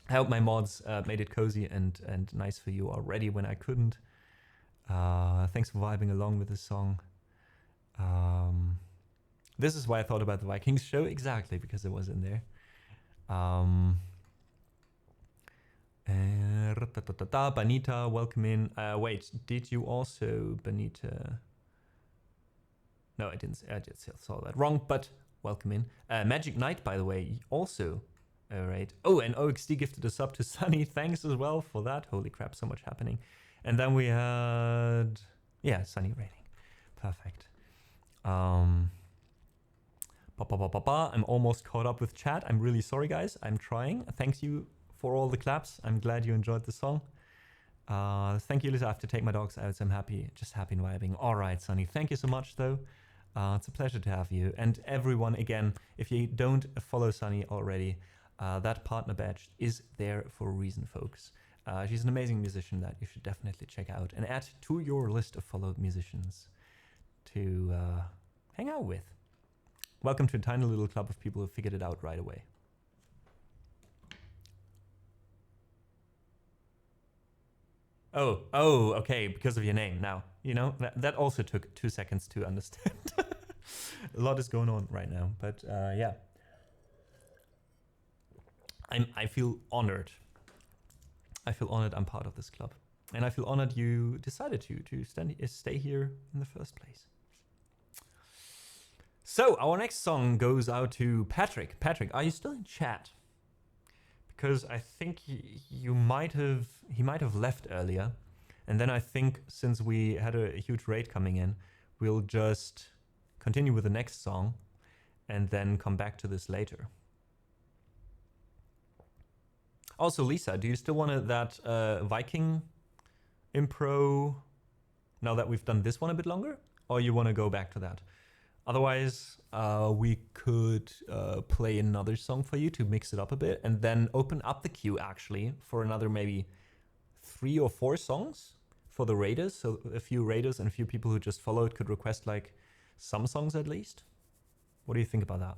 hope my mods made it cozy and nice for you already when I couldn't. Thanks for vibing along with the song. This is why I thought about the Vikings show, exactly, because it was in there. Banita, welcome in. Wait, did you also, Banita? No, I didn't. I just saw that wrong, but welcome in. Magic Knight, by the way, also. All right. Oh, and OXD gifted a sub to Sunny. Thanks as well for that. Holy crap, so much happening. And then we had, Sunny rating. Perfect. I'm almost caught up with chat. I'm really sorry, guys. I'm trying. Thanks you for all the claps. I'm glad you enjoyed the song. Thank you, Lisa. I have to take my dogs out, so I'm happy, just happy and vibing. All right, Sunny. Thank you so much, though. It's a pleasure to have you. And everyone, again, if you don't follow Sunny already, that partner badge is there for a reason, folks. She's an amazing musician that you should definitely check out and add to your list of followed musicians to hang out with. Welcome to a tiny little club of people who figured it out right away. Oh, okay, because of your name. Now, you know, that also took 2 seconds to understand. A lot is going on right now, but yeah. I feel honored. I feel honored I'm part of this club. And I feel honored you decided to stay here in the first place. So, our next song goes out to Patrick. Patrick, are you still in chat? Because I think he might have left earlier. And then I think since we had a huge raid coming in, we'll just continue with the next song and then come back to this later. Also, Lisa, do you still want that Viking impro now that we've done this one a bit longer? Or you want to go back to that? Otherwise, we could play another song for you to mix it up a bit and then open up the queue actually for another maybe 3 or 4 songs for the raiders. So a few raiders and a few people who just followed could request like some songs at least. What do you think about that?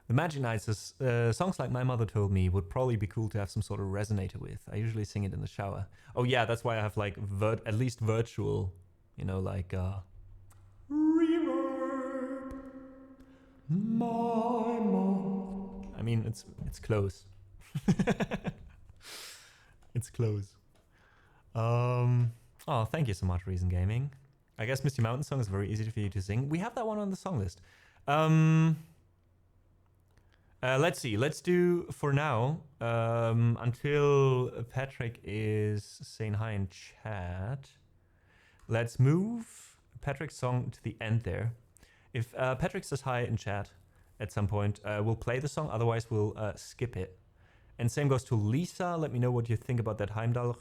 The Magic Knight says, songs like My Mother Told Me would probably be cool to have some sort of resonator with. I usually sing it in the shower. Oh yeah, that's why I have like at least virtual, you know, like reverb. My mom. I mean, it's close. It's close. Oh, thank you so much, Reason Gaming. I guess Misty Mountain Song is very easy for you to sing. We have that one on the song list. Let's see. Let's do for now until Patrick is saying hi in chat. Let's move Patrick's song to the end there. If Patrick says hi in chat at some point, we'll play the song. Otherwise, we'll skip it. And same goes to Lisa. Let me know what you think about that Heimdall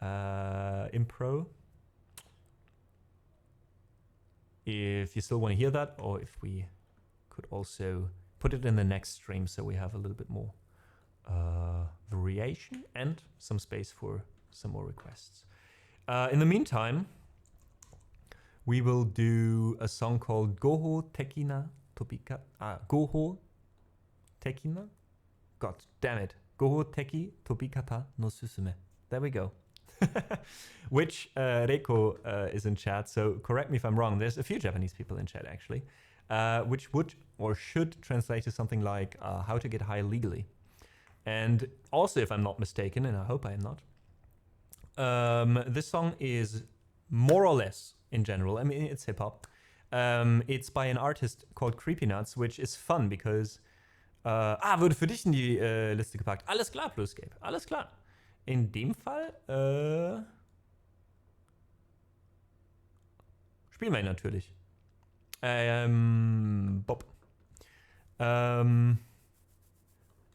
impro. If you still want to hear that, or if we could also put it in the next stream so we have a little bit more variation and some space for some more requests. In the meantime, we will do a song called Goho Tekina Topika. Goho Tekina? God damn it. Goho Teki Topikata no Susume. There we go. Which Reiko is in chat, so correct me if I'm wrong. There's a few Japanese people in chat actually. Which would or should translate to something like how to get high legally. And also, if I'm not mistaken, and I hope I am not, this song is more or less in general, I mean, it's hip-hop. It's by an artist called Creepy Nuts, which is fun because wurde für dich in die Liste gepackt. Alles klar, Pluscape. Alles klar. In dem Fall Spielen wir ihn natürlich. Bob.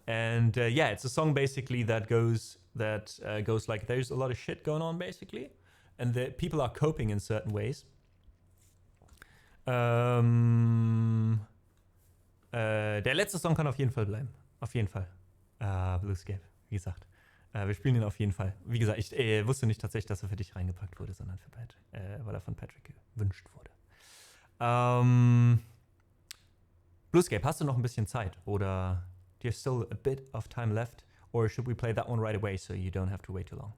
And yeah, it's a song basically that goes like there's a lot of shit going on basically, and the people are coping in certain ways. Der letzte Song kann auf jeden Fall bleiben. Auf jeden Fall. Bluescape, wie gesagt. Wir spielen ihn auf jeden Fall. Wie gesagt, ich wusste nicht tatsächlich, dass er für dich reingepackt wurde, sondern für Patrick, weil er von Patrick gewünscht wurde. Bluescape, hast du noch ein bisschen Zeit? Oder do you have still a bit of time left? Or should we play that one right away so you don't have to wait too long?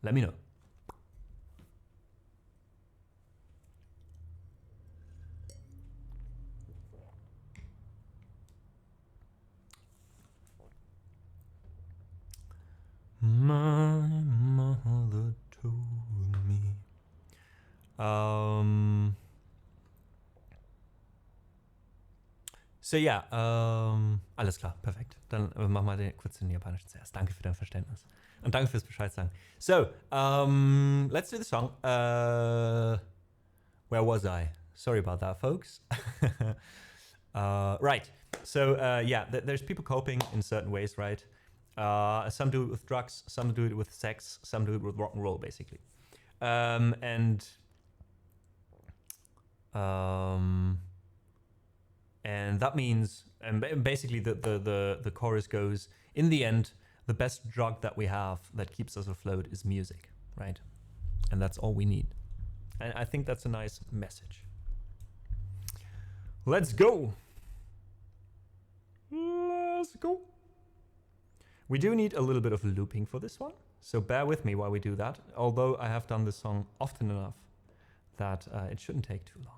Let me know. My mother told me. So yeah, alles klar, perfekt. Dann machen wir kurz den japanischen zuerst. Danke für dein Verständnis. Und danke fürs Bescheid sagen. So, let's do the song. Where was I? Sorry about that, folks. Right. So, yeah, there's people coping in certain ways, right? Some do it with drugs, some do it with sex, some do it with rock and roll, basically. And that means, basically, the chorus goes, in the end, the best drug that we have that keeps us afloat is music, right? And that's all we need. And I think that's a nice message. Let's go. Let's go. We do need a little bit of looping for this one, so bear with me while we do that, although I have done this song often enough that it shouldn't take too long.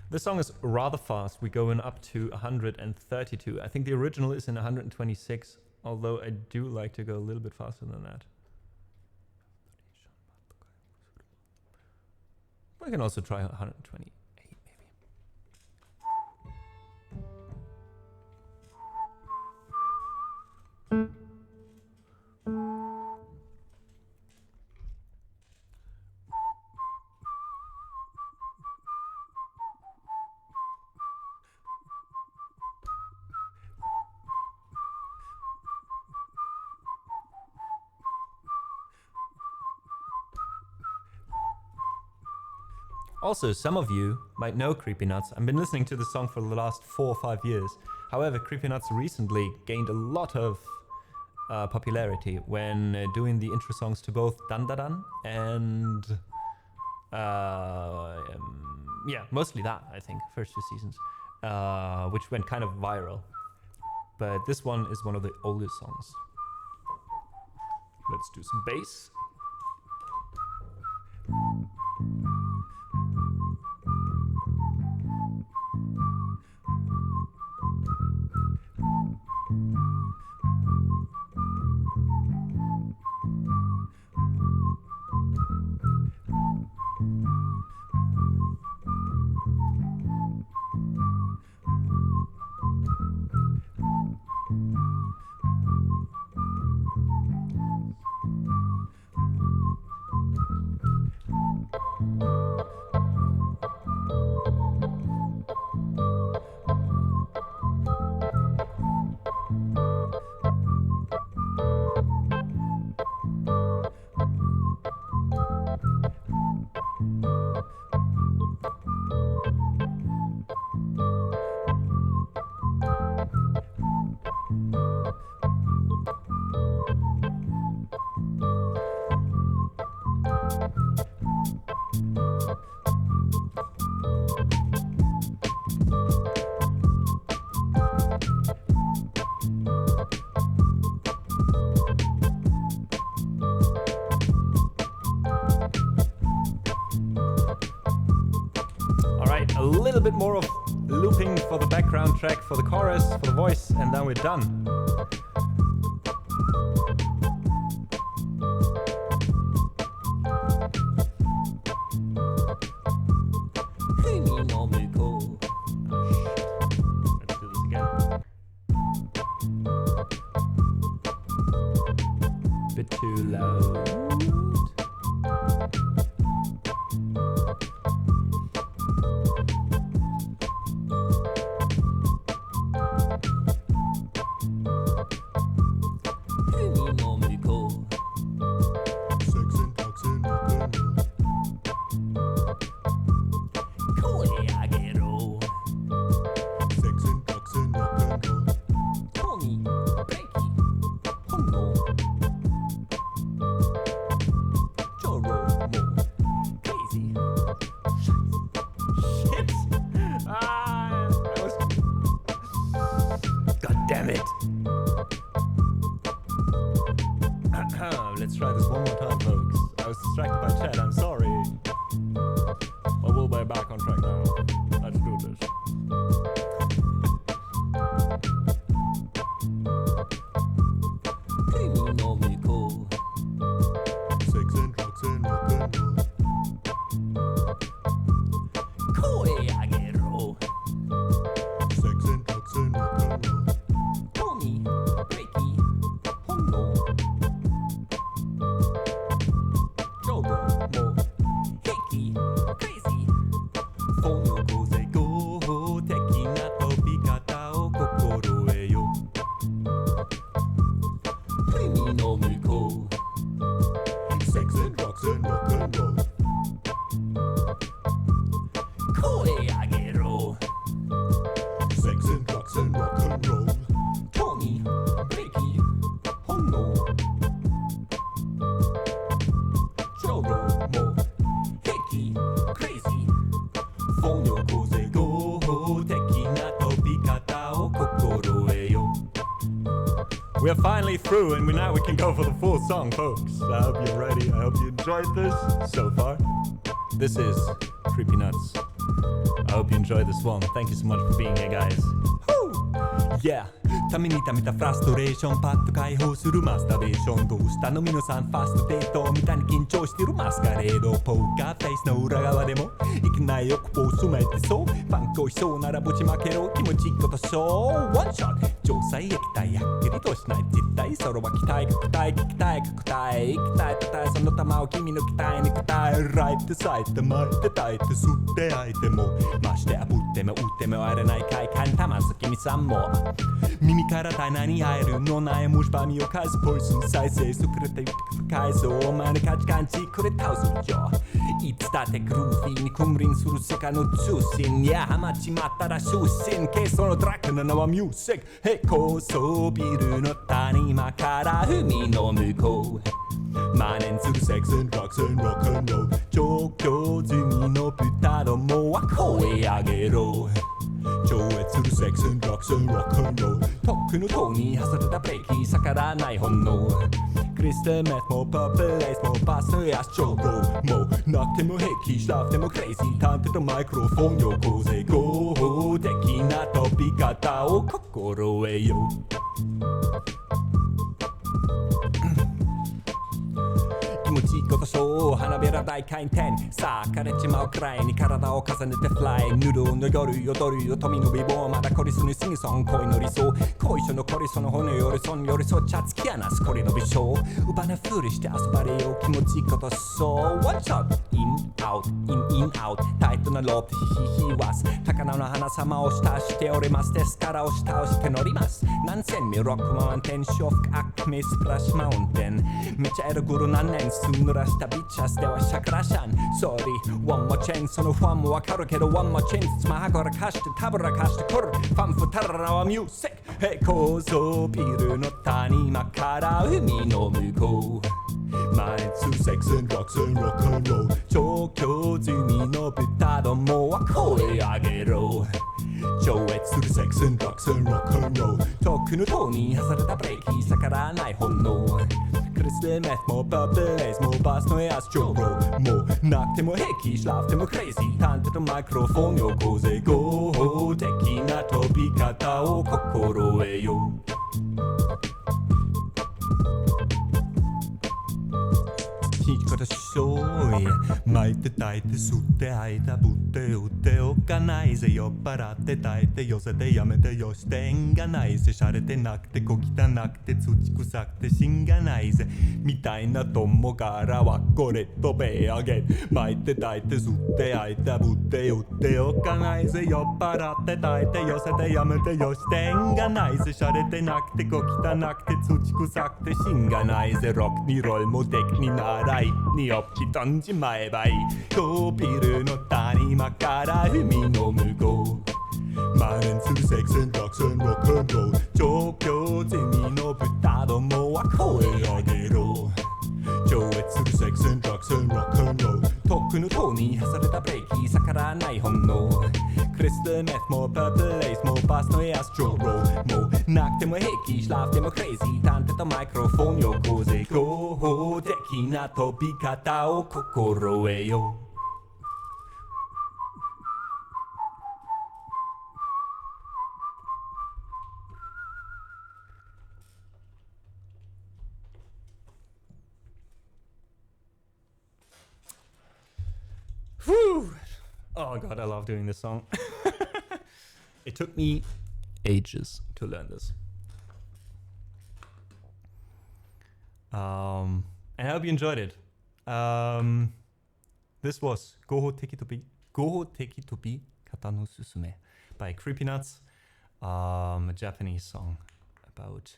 This song is rather fast. We're going up to 132. I think the original is in 126, although I do like to go a little bit faster than that. We can also try 128 maybe. Also, some of you might know Creepy Nuts. I've been listening to this song for the last 4 or 5 years. However, Creepy Nuts recently gained a lot of popularity when doing the intro songs to both Dan Da Dan and yeah, mostly that, I think, first 2 seasons, which went kind of viral. But this one is one of the oldest songs. Let's do some bass. A little bit more of looping for the background track, for the chorus, for the voice, and then we're done. Let's do this again. Bit too loud. フォンよこぜ合法的な飛び方を心得よ We're finally through and now we can go for the full song, folks. I hope you're ready. I hope you enjoyed this so far. This is Creepy Nuts. I hope you enjoyed this one. Thank you so much for being here, guys. Yeah ためにためたフラストレーションパッと解放するマスタベーションどうしたの皆さんファーストデートみたいに緊張してるマスカレードポーカーフェイスの裏側でもいけない欲望を染めてそうファンクをしそうならぶちまけろ気持ちいいことそうワンショット城西液体やっきりとしない実体それは期待確体期待確体期待たたえその玉を君の期待に応えライフで咲いて巻いて耐えて吸って相手もましてあぶっても打っても割れない快感玉好きにさんも耳から体内に入るのないもしばみを返すポイズン再生してくれてゆって返すお前の価値観ちくれ倒すよいつだってグルーフィーに君臨する世界の中心いやハマっちまったら終身軽装のドラッグの名はミュージックへ高層ビルの谷間から海の向こう蔓延するセックス&ドラッグス&ロックンロール調教済みの豚どもは声上げろ超越するセックス&ドラッグス&ロックンロールとっくの塔に外れたブレーキ逆らわない本能クリスタルメスもパープレイスもバスのやスチョーロもうなくても平気しなくてもクレイジー探偵とマイクロフォンよこぜ合法的な飛び方を心得よ気持ちいいことそう花びら大回転さあ枯れちまうくらいに体を重ねてフライヌルの夜踊るよ富の美貌まだコリスに過ぎソン恋の理想恋所のコリソの骨よりそんよりそっちゃ突き放すコリの微笑うばなふりして遊ばれよ気持ちいいことそう One shot in out in out タイトなロープヒヒヒワス高菜の花様を下しておりますですから押し倒して乗ります何千ミロックマウンテンショフアックミスプラッシュマウンテンめちゃエルグル何年す濡らしたビッチャスではシャクラシャン Sorry one more chance そのファンもわかるけど One more chance つまはぐらかしてたぶらかしてくるファンフタララはミュージックへ高層ビルの谷間から海の向こうマイツセックス&ドラッグス&ロックンロール調教済みの豚どもは声上げろ超越するセックス&ドラッグス&ロックンロールとっくの塔に外れたブレーキ逆らわない本能クリスタルメスもパープレイスもバスのエアスチョーロもうなくても平気しなくてもクレイジー探偵とマイクロフォンよこぜ合法的な飛び方を心得よいいことしそうい巻いて炊いて吸って吐いたぶって打っておかないぜ酔っ払って炊いて寄せてやめてよしてんがないぜしゃれてなくて小汚くて土臭くて芯がないぜみたいな友からはこれ飛べ上げ巻いて炊いて吸って吐いたぶって打っておかないぜ酔っ払って炊いて寄せてやめてよしてんがないぜしゃれてなくて小汚くて土臭くて芯がないぜロックにロールもできにならによっき飛んじまえばいい高ビルの谷間から海の向こう蔓延するセックス&ドラッグス&ロックンロール調教済みの豚どもは声上げろ超越するセックス&ドラッグス&ロックンロールとっくの塔に外れたブレーキ逆らわない本能クリスタルメスもパープレイスもバスのエアスチョーロもうなくても平気しなくてもクレイジー探偵とマイクロフォンよこぜ合法的な飛び方を心得よWhew! Oh god, I love doing this song. It took me ages to learn this. And I hope you enjoyed it. This was Goho Teki Tobi Kata no Susume by Creepy Nuts, a Japanese song about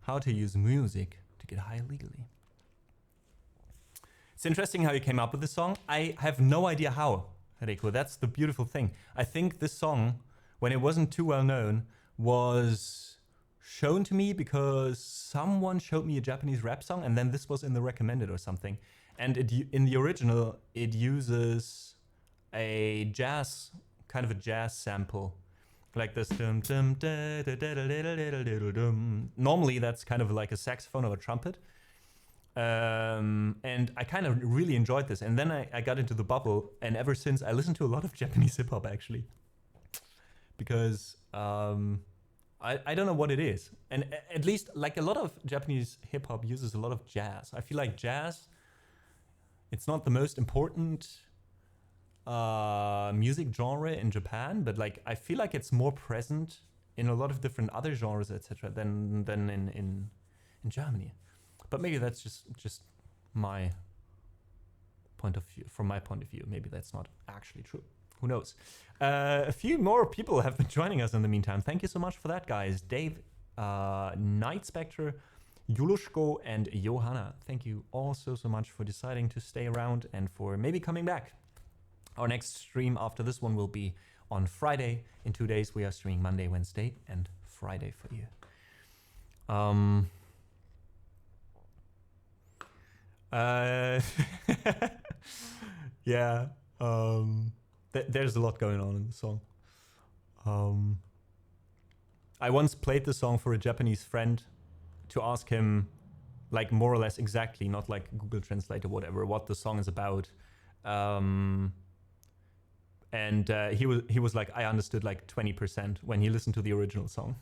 how to use music to get high legally. It's interesting how you came up with this song. I have no idea how, Reiko. That's the beautiful thing. I think this song, when it wasn't too well known, was shown to me because someone showed me a Japanese rap song and then this was in the recommended or something. And in the original, it uses a jazz, kind of a jazz sample, like this. Normally that's kind of like a saxophone or a trumpet. And I kind of really enjoyed this. And then I got into the bubble, and ever since I listened to a lot of Japanese hip hop actually, because I don't know what it is. And at least like a lot of Japanese hip hop uses a lot of jazz. I feel like jazz, it's not the most important music genre in Japan, but like I feel like it's more present in a lot of different other genres, etc. than in Germany. But maybe that's just my point of view. From my point of view, maybe that's not actually true. Who knows? A few more people have been joining us in the meantime. Thank you so much for that, guys. Dave, Night Spectre, Yulushko, and Johanna. Thank you all so much for deciding to stay around and for maybe coming back. Our next stream after this one will be on Friday. In 2 days, we are streaming Monday, Wednesday, and Friday for you. Yeah. There's a lot going on in the song. I once played the song for a Japanese friend to ask him, like, more or less exactly, not like Google Translate or whatever, what the song is about. And he was like, I understood like 20% when he listened to the original song.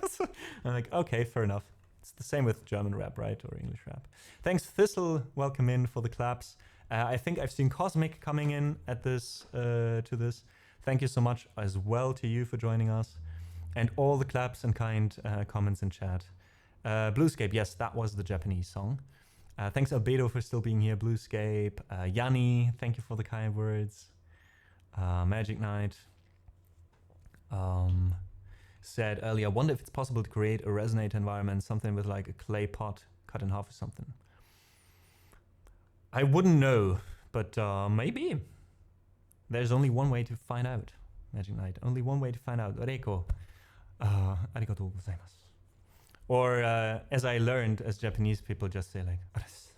So I'm like, okay, fair enough. It's the same with German rap, right? Or English rap. Thanks, Thistle. Welcome in for the claps. I think I've seen Cosmic coming in at this to this. Thank you so much as well to you for joining us. And all the claps and kind comments in chat. Bluescape, yes, that was the Japanese song. Thanks, Albedo, for still being here. Bluescape. Yanni, thank you for the kind words. Magic Knight said earlier, I wonder if it's possible to create a resonator environment, something with like a clay pot cut in half or something. I wouldn't know, but maybe. There's only one way to find out, Magic Knight. Only one way to find out. Reiko, arigatou gozaimasu. Or as I learned, as Japanese people just say like, arasu.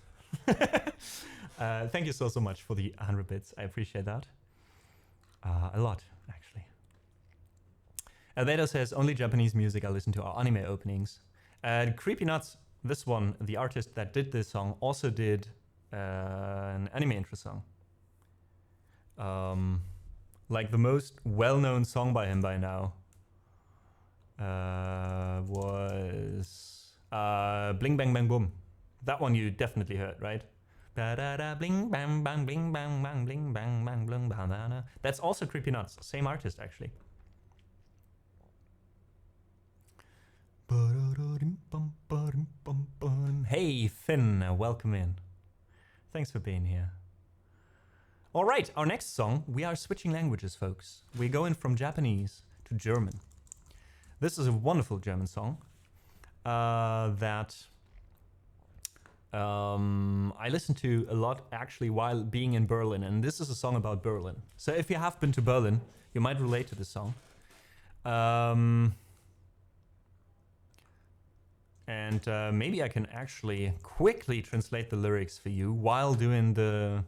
Thank you so much for the 100 bits. I appreciate that. A lot, actually. Albedo says, only Japanese music I listen to are anime openings. Creepy Nuts, this one, the artist that did this song, also did an anime intro song. Like the most well-known song by him by now was Bling Bang Bang Boom. That one you definitely heard, right? Bling bang bang bling bang bang bling bang bang bling banana. That's also Creepy Nuts, same artist actually. Hey Finn, welcome in. Thanks for being here. All right, our next song, we are switching languages, folks. We're going from Japanese to German. This is a wonderful German song that I listened to a lot actually while being in Berlin, and this is a song about Berlin. So if you have been to Berlin, you might relate to this song. And maybe I can actually quickly translate the lyrics for you while doing the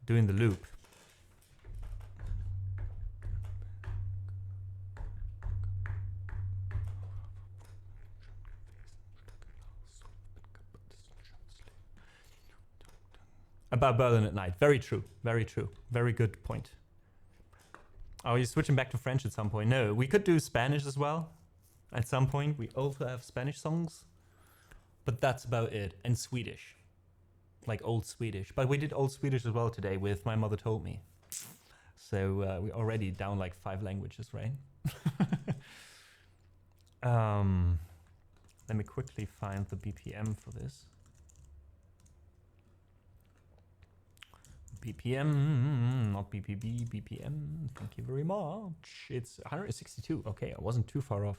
loop. About Berlin at night. Very true. Very true. Very good point. Are you switching back to French at some point? No, we could do Spanish as well. At some point, we also have Spanish songs. But that's about it. And Swedish. Like old Swedish. But we did old Swedish as well today with My Mother Told Me. So we're already down like 5 languages, right? Let me quickly find the BPM for this. BPM, not BPB, BPM. Thank you very much. It's 162. Okay, I wasn't too far off.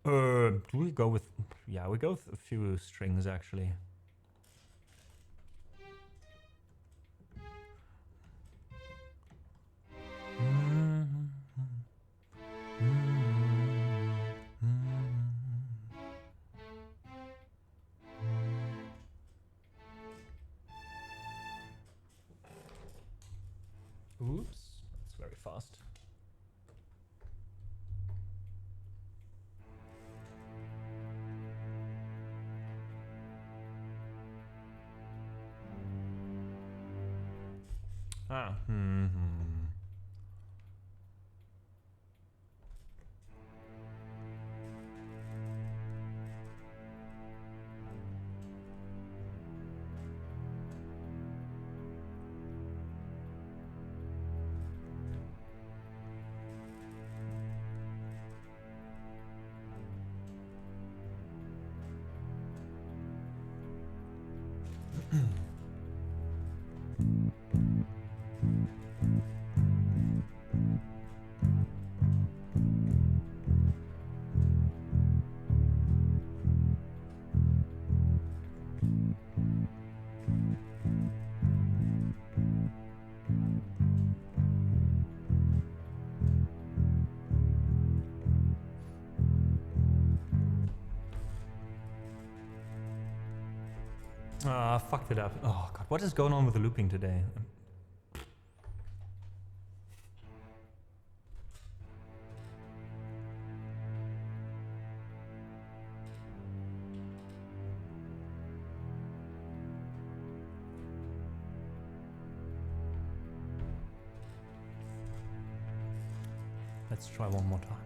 Do we go with... Yeah, we go with a few strings, actually. Oops, that's very fast. Ah, I fucked it up. Oh god, what is going on with the looping today? Let's try one more time.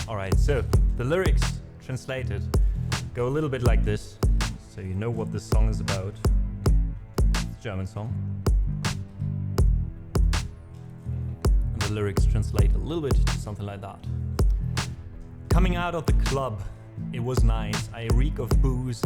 Alright, so the lyrics translated go a little bit like this, so you know what this song is about. It's a German song. And the lyrics translate a little bit to something like that. Coming out of the club, it was nice. I reek of booze.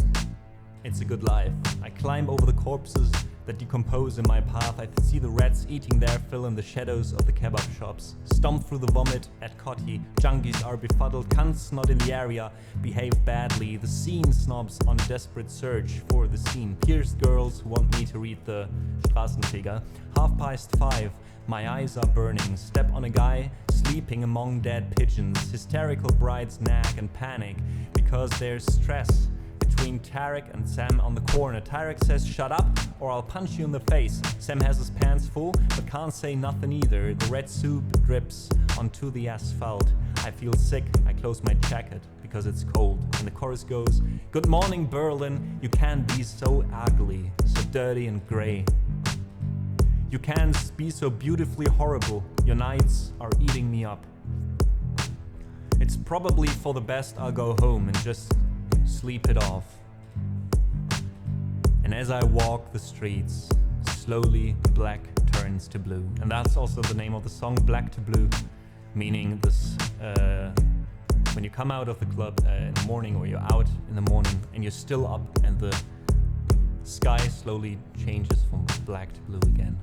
It's a good life. I climb over the corpses that decompose in my path. I see the rats eating their fill in the shadows of the kebab shops. Stomp through the vomit at Kotti. Junkies are befuddled, cunts not in the area behave badly. The scene snobs on desperate search for the scene. Pierced girls who want me to read the Straßenfeger. 5:30, my eyes are burning. Step on a guy sleeping among dead pigeons. Hysterical brides nag and panic because there's stress between Tarek and Sam on the corner. Tarek says shut up or I'll punch you in the face. Sam has his pants full but can't say nothing either. The red soup drips onto the asphalt. I feel sick, I close my jacket because it's cold. And the chorus goes, good morning Berlin, you can't be so ugly, so dirty and grey. You can't be so beautifully horrible, your nights are eating me up. It's probably for the best I'll go home and just sleep it off. And as I walk the streets, slowly black turns to blue. And that's also the name of the song, Black to Blue, meaning this when you come out of the club in the morning, or you're out in the morning and you're still up and the sky slowly changes from black to blue again.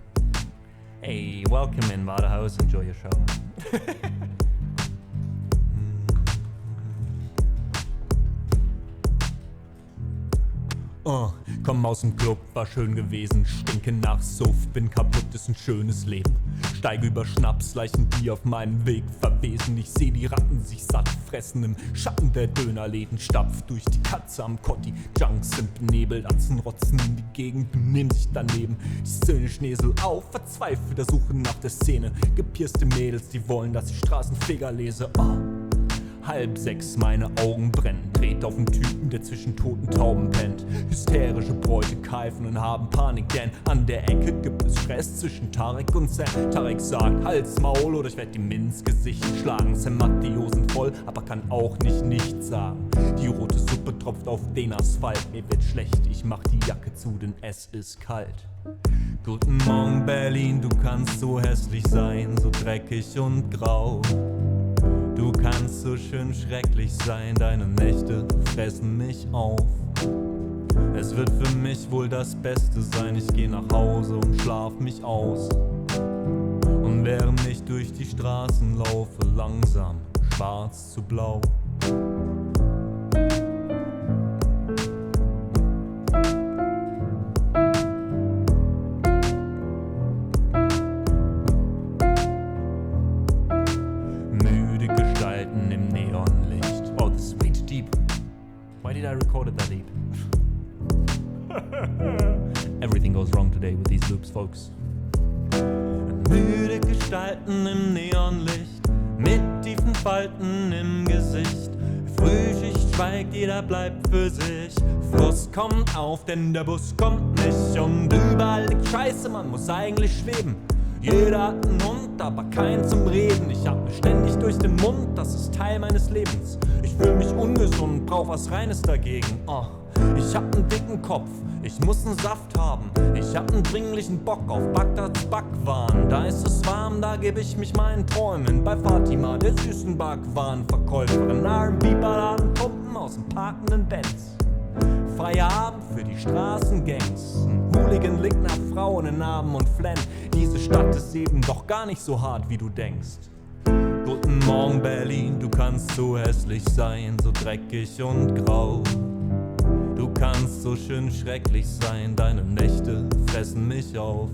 Hey, welcome in Waterhouse, enjoy your shower. Komm aus dem Club, war schön gewesen. Stinke nach Suff, bin kaputt, ist ein schönes Leben. Steige über Schnapsleichen, die auf meinem Weg verwesen. Ich seh die Ratten sich satt fressen im Schatten der Dönerläden. Stapf durch die Katze am Kotti. Junks sind benebelt, Atzen rotzen in die Gegend, benehmen sich daneben. Die Szene Schneesel auf, verzweifelt der Suche nach der Szene. Gepierste Mädels, die wollen, dass ich Straßenfeger lese. 5:30, meine Augen brennen. Dreht auf den Typen, der zwischen toten Tauben pennt. Hysterische Bräute keifen und haben Panik, denn an der Ecke gibt es Stress zwischen Tarek und Sam. Tarek sagt, Hals, Maul oder ich werd ihm ins Gesicht schlagen. Sam hat die Hosen voll, aber kann auch nicht nichts sagen. Die rote Suppe tropft auf den Asphalt. Mir wird schlecht, ich mach die Jacke zu, denn es ist kalt. Guten Morgen Berlin, du kannst so hässlich sein, so dreckig und grau. Du kannst so schön schrecklich sein, deine Nächte fressen mich auf. Es wird für mich wohl das Beste sein, ich geh nach Hause und schlaf mich aus. Und während ich durch die Straßen laufe, langsam schwarz zu blau. Why did I record it that deep? Everything goes wrong today with these loops, folks. Müde Gestalten im Neonlicht, mit tiefen Falten im Gesicht. Frühschicht schweigt, jeder bleibt für sich. Frust kommt auf, denn der Bus kommt nicht. Und überall liegt Scheiße, man muss eigentlich schweben. Jeder hat einen Hund, aber keinen zum Reden. Ich atme ständig durch den Mund, das ist Teil meines Lebens. Ich fühl mich ungesund, brauch was Reines dagegen. Ich hab einen dicken Kopf, ich muss einen Saft haben. Ich hab einen dringlichen Bock auf Bagdads Backwaren. Da ist es warm, da geb ich mich meinen Träumen. Bei Fatima, der süßen Backwarenverkäuferin. R&B-Balladen pumpen aus dem parkenden Benz. Freier Abend für die Straßengangs. Ein Hooligan liegt nach Frauen in Narben und flennt. Diese Stadt ist eben doch gar nicht so hart, wie du denkst. Guten Morgen Berlin, du kannst so hässlich sein, so dreckig und grau. Du kannst so schön schrecklich sein, deine Nächte fressen mich auf.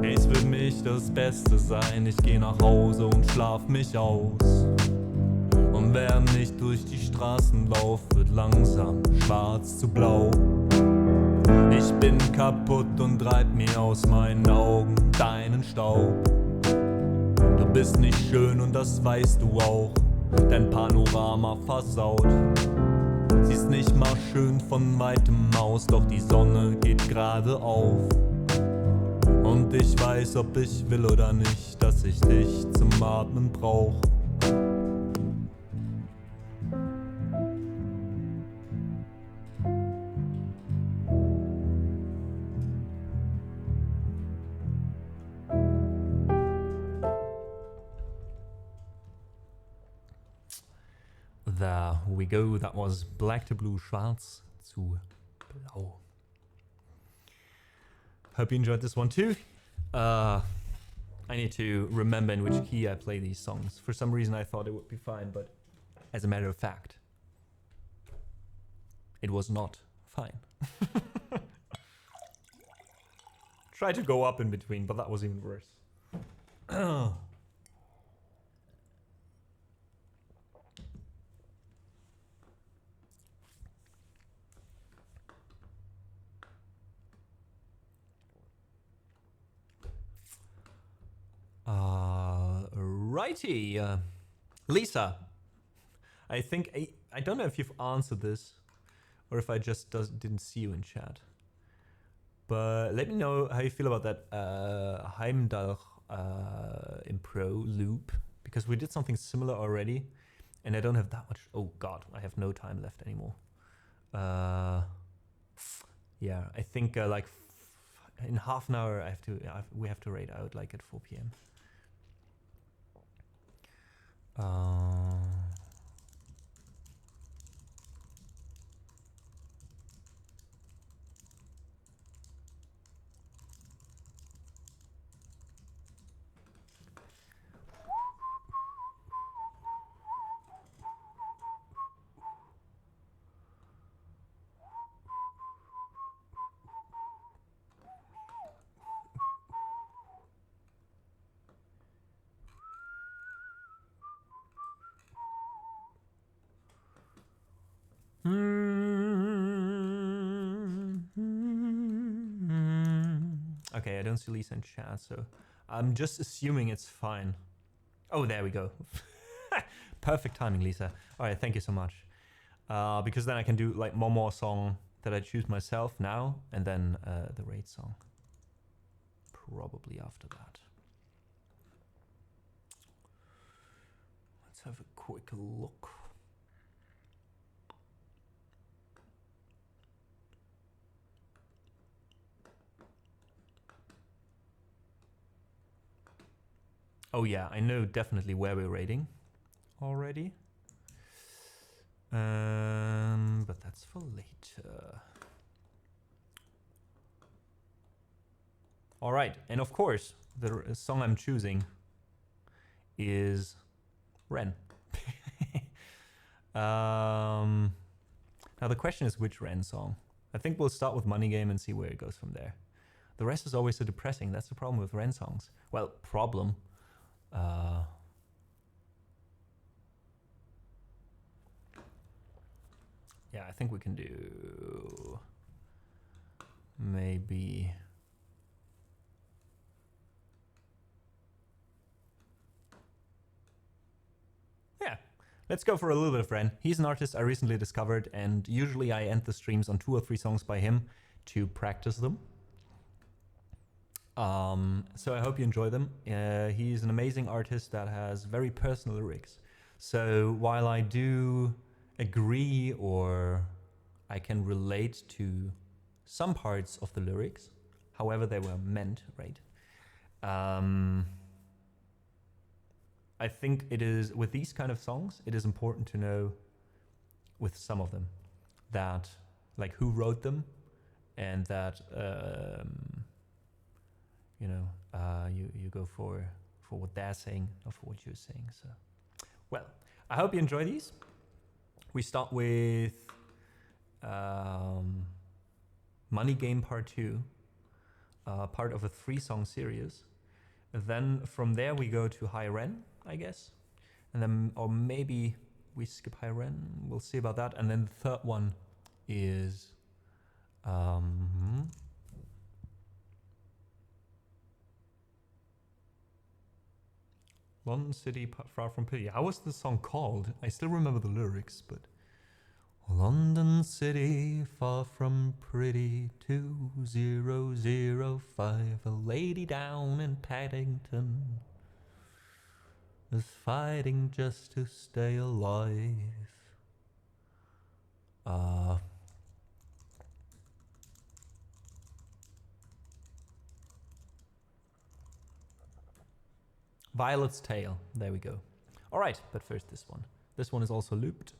Es wird mich das Beste sein, ich geh nach Hause und schlaf mich aus. Und während ich durch die Straßen lauf, wird langsam schwarz zu blau. Ich bin kaputt und treib mir aus meinen Augen deinen Staub. Du bist nicht schön und das weißt du auch, dein Panorama versaut. Siehst nicht mal schön von weitem aus, doch die Sonne geht gerade auf. Und ich weiß, ob ich will oder nicht, dass ich dich zum Atmen brauch. There we go. That was Black to Blue, Schwarz zu Blau. Hope you enjoyed this one too. I need to remember in which key I play these songs. For some reason I thought it would be fine, but as a matter of fact, it was not fine. Try to go up in between, but that was even worse. Righty, Lisa, I think I don't know if you've answered this or if I just didn't see you in chat, but let me know how you feel about that Heimdall impro loop, because we did something similar already and I don't have that much. Oh god, I have no time left anymore. Yeah, I think like in half an hour we have to raid out like at 4 p.m. Okay, I don't see Lisa in chat, so I'm just assuming it's fine. Oh, there we go. Perfect timing, Lisa. All right, thank you so much. Because then I can do like more song that I choose myself now, and then the raid song probably after that. Let's have a quick look. Oh yeah, I know definitely where we're raiding already. But that's for later. All right, and of course, the song I'm choosing is Ren. Now the question is which Ren song? I think we'll start with Money Game and see where it goes from there. The rest is always so depressing. That's the problem with Ren songs. Well, problem. Yeah, I think we can do maybe. Yeah, let's go for a little bit of Ren. He's an artist I recently discovered, and usually I end the streams on 2 or 3 songs by him to practice them. So I hope you enjoy them. He's an amazing artist that has very personal lyrics. So while I do agree or I can relate to some parts of the lyrics, however they were meant, right? I think it is, with these kind of songs, it is important to know, with some of them, that, like, who wrote them, and that, you know, you go for what they're saying, not for what you're saying. So, well, I hope you enjoy these. We start with Money Game Part 2, part of a 3-song series. Then from there we go to High Ren, I guess. And then, or maybe we skip High Ren, we'll see about that. And then the third one is London City, Far From Pity. How was the song called? I still remember the lyrics, but London City, far from pretty, 2005. A lady down in Paddington is fighting just to stay alive. Violet's Tale. There we go. All right, but first this one. This one is also looped.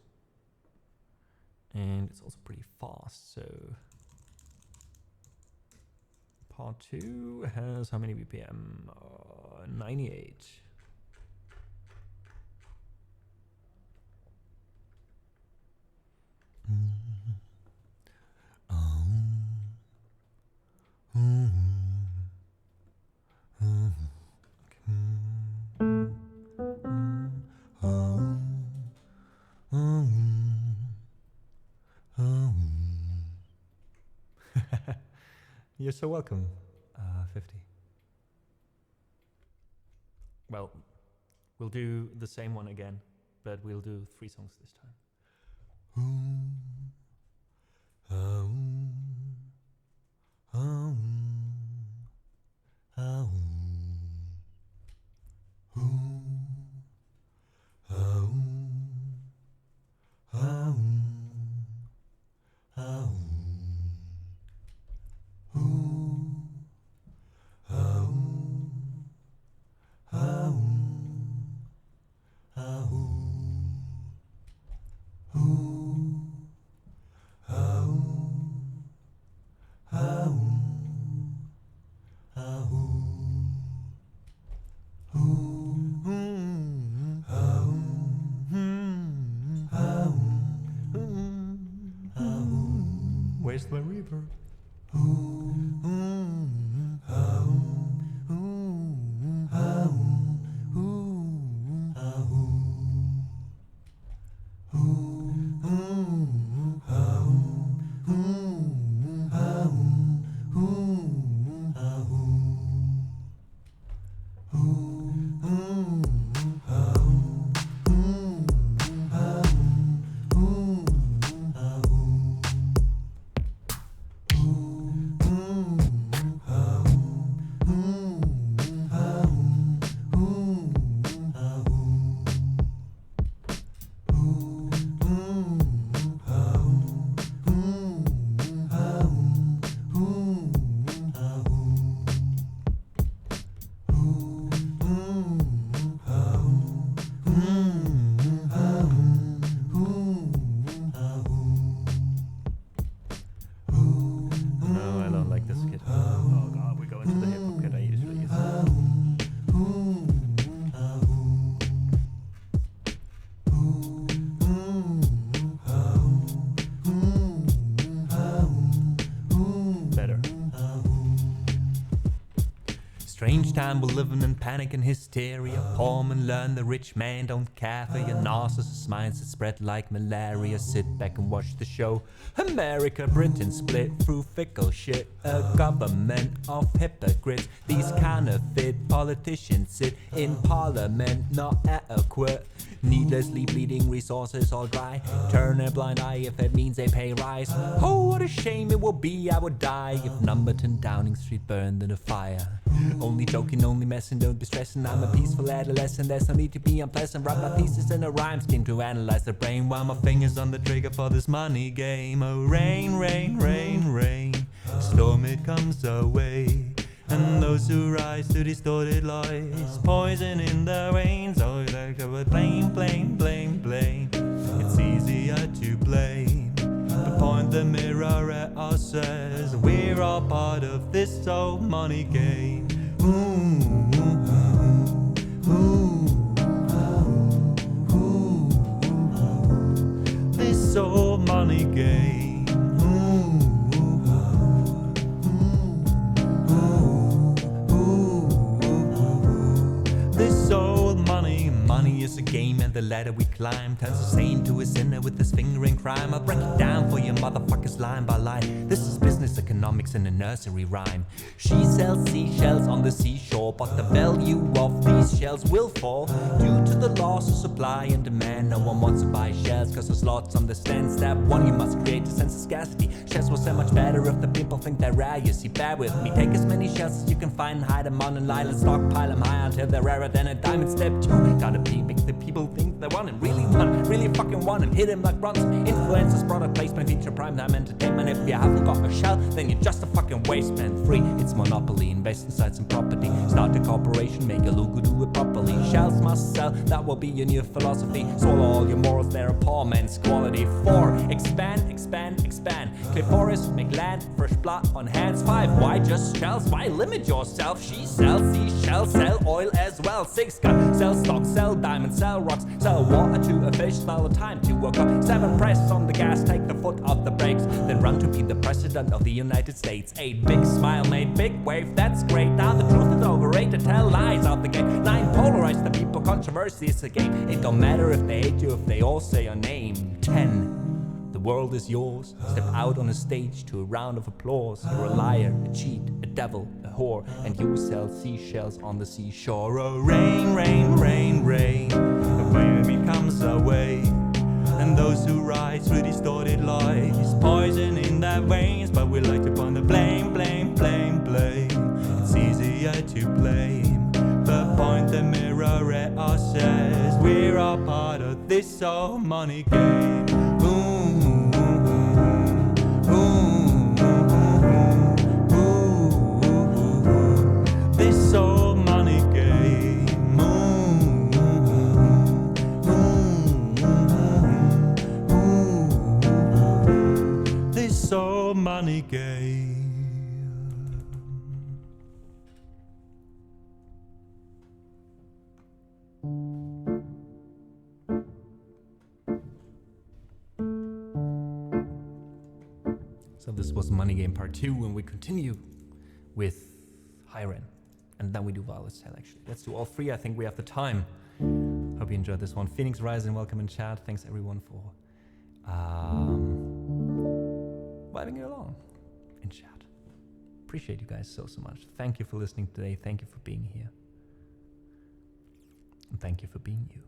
And it's also pretty fast, so part 2 has how many BPM? 98. You're so welcome, 50. Well, we'll do the same one again, but we'll do 3 songs this time. Where's my reverb? Strange time we're living in panic and hysteria. Poor man learn the rich man don't care for your narcissist minds that spread like malaria. Sit back and watch the show. America, Britain split through fickle shit. A government of hypocrites. These counterfeit politicians sit in parliament, not adequate. Needlessly bleeding, resources all dry. Turn a blind eye if it means they pay rise. Oh, what a shame it will be, I would die if Numberton Downing Street burned in a fire. Only joking, only messing, don't be stressing. I'm a peaceful adolescent, there's no need to be unpleasant. Write my pieces in a rhyme scheme to analyze the brain while my fingers on the trigger for this money game. Oh, rain, rain, rain, rain, storm it comes away. And those who rise to distorted lies, poison in the veins. Oh, like a blame, blame, blame, blame. It's easier to blame, but point the mirror at ourselves. We're all part of this old money game. Ooh, ooh, ooh, ooh. This old money game. This old money is a game, and the ladder we climb turns a saint to a sinner with his finger in crime. I'll break it down for you motherfuckers line by line. This is business economics in a nursery rhyme. She sells seashells on the seashore, but the value of these shells will fall due to the loss of supply and demand. No one wants to buy shells cause there's lots on the stand. Step one, you must create a sense of scarcity. Shells will sell much better if the people think they're rare. You see, bear with me, take as many shells as you can find, hide them on an island, stockpile them high until they're rarer than a diamond. Step two, gotta make the people think they want him, really fucking want him. Hit him like runs, influencers, product placement, feature primetime entertainment. If you haven't got a shell, then you're just a fucking waste man. Free, it's monopoly, invest in sites and property. Start a corporation, make a logo, do it properly. Shells must sell, that will be your new philosophy. Swallow all your morals, they're a poor man's quality. 4, expand, expand, expand. Clear forests, make land, fresh blood on hands. 5, why just shells? Why limit yourself? She sells seashells, sell oil as well. 6, sell stock, sell diamonds, sell rocks, sell water to a fish, sell time to work up. 7, press on the gas, take the foot off the brakes, then run to be the president of the United States. 8, big smile, made big wave, that's great. Now the truth is overrated, tell lies out the gate. 9, polarize the people, controversy is a game. It don't matter if they hate you, if they all say your name. 10, the world is yours. Step out on a stage to a round of applause. You're a liar, a cheat, a devil, a whore, and you sell seashells on the seashore. Oh, rain, rain, rain, rain, the rain comes away. And those who ride through distorted lies, poison in their veins, but we like to point the blame, blame, blame, blame. It's easier to blame, but point the mirror at ourselves. We're all part of this old money game. This old money game. This old money game. So this was Money Game Part 2, and we continue with Hyren. And then we do Violet's Tale, actually. Let's do all 3, I think we have the time. Hope you enjoyed this one. Phoenix Rising, welcome in chat. Thanks everyone for vibing it along in chat. Appreciate you guys so much. Thank you for listening today. Thank you for being here. And thank you for being you.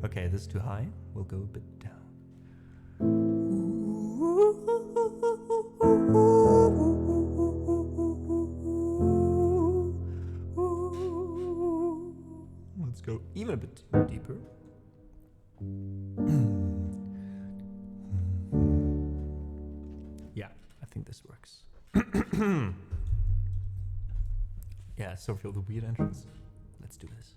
Okay, this is too high. We'll go a bit down. Let's go even a bit deeper. Yeah, I think this works. Yeah, so feel the weird entrance. Let's do this.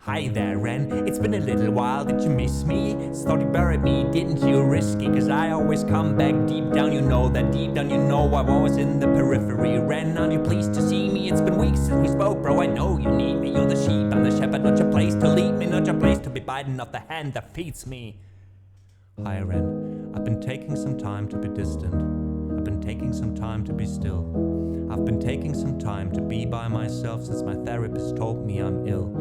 Hi there, Ren. It's been a little while. Did you miss me? Thought you buried me, didn't you? Risky, cause I always come back deep down. You know that deep down, you know I'm always in the periphery. Ren, aren't you pleased to see me? It's been weeks since we spoke, bro. I know you need me. You're the sheep, I'm the shepherd. Not your place to lead me, not your place to be biting off the hand that feeds me. Hi, Ren. I've been taking some time to be distant. I've been taking some time to be still. I've been taking some time to be by myself since my therapist told me I'm ill.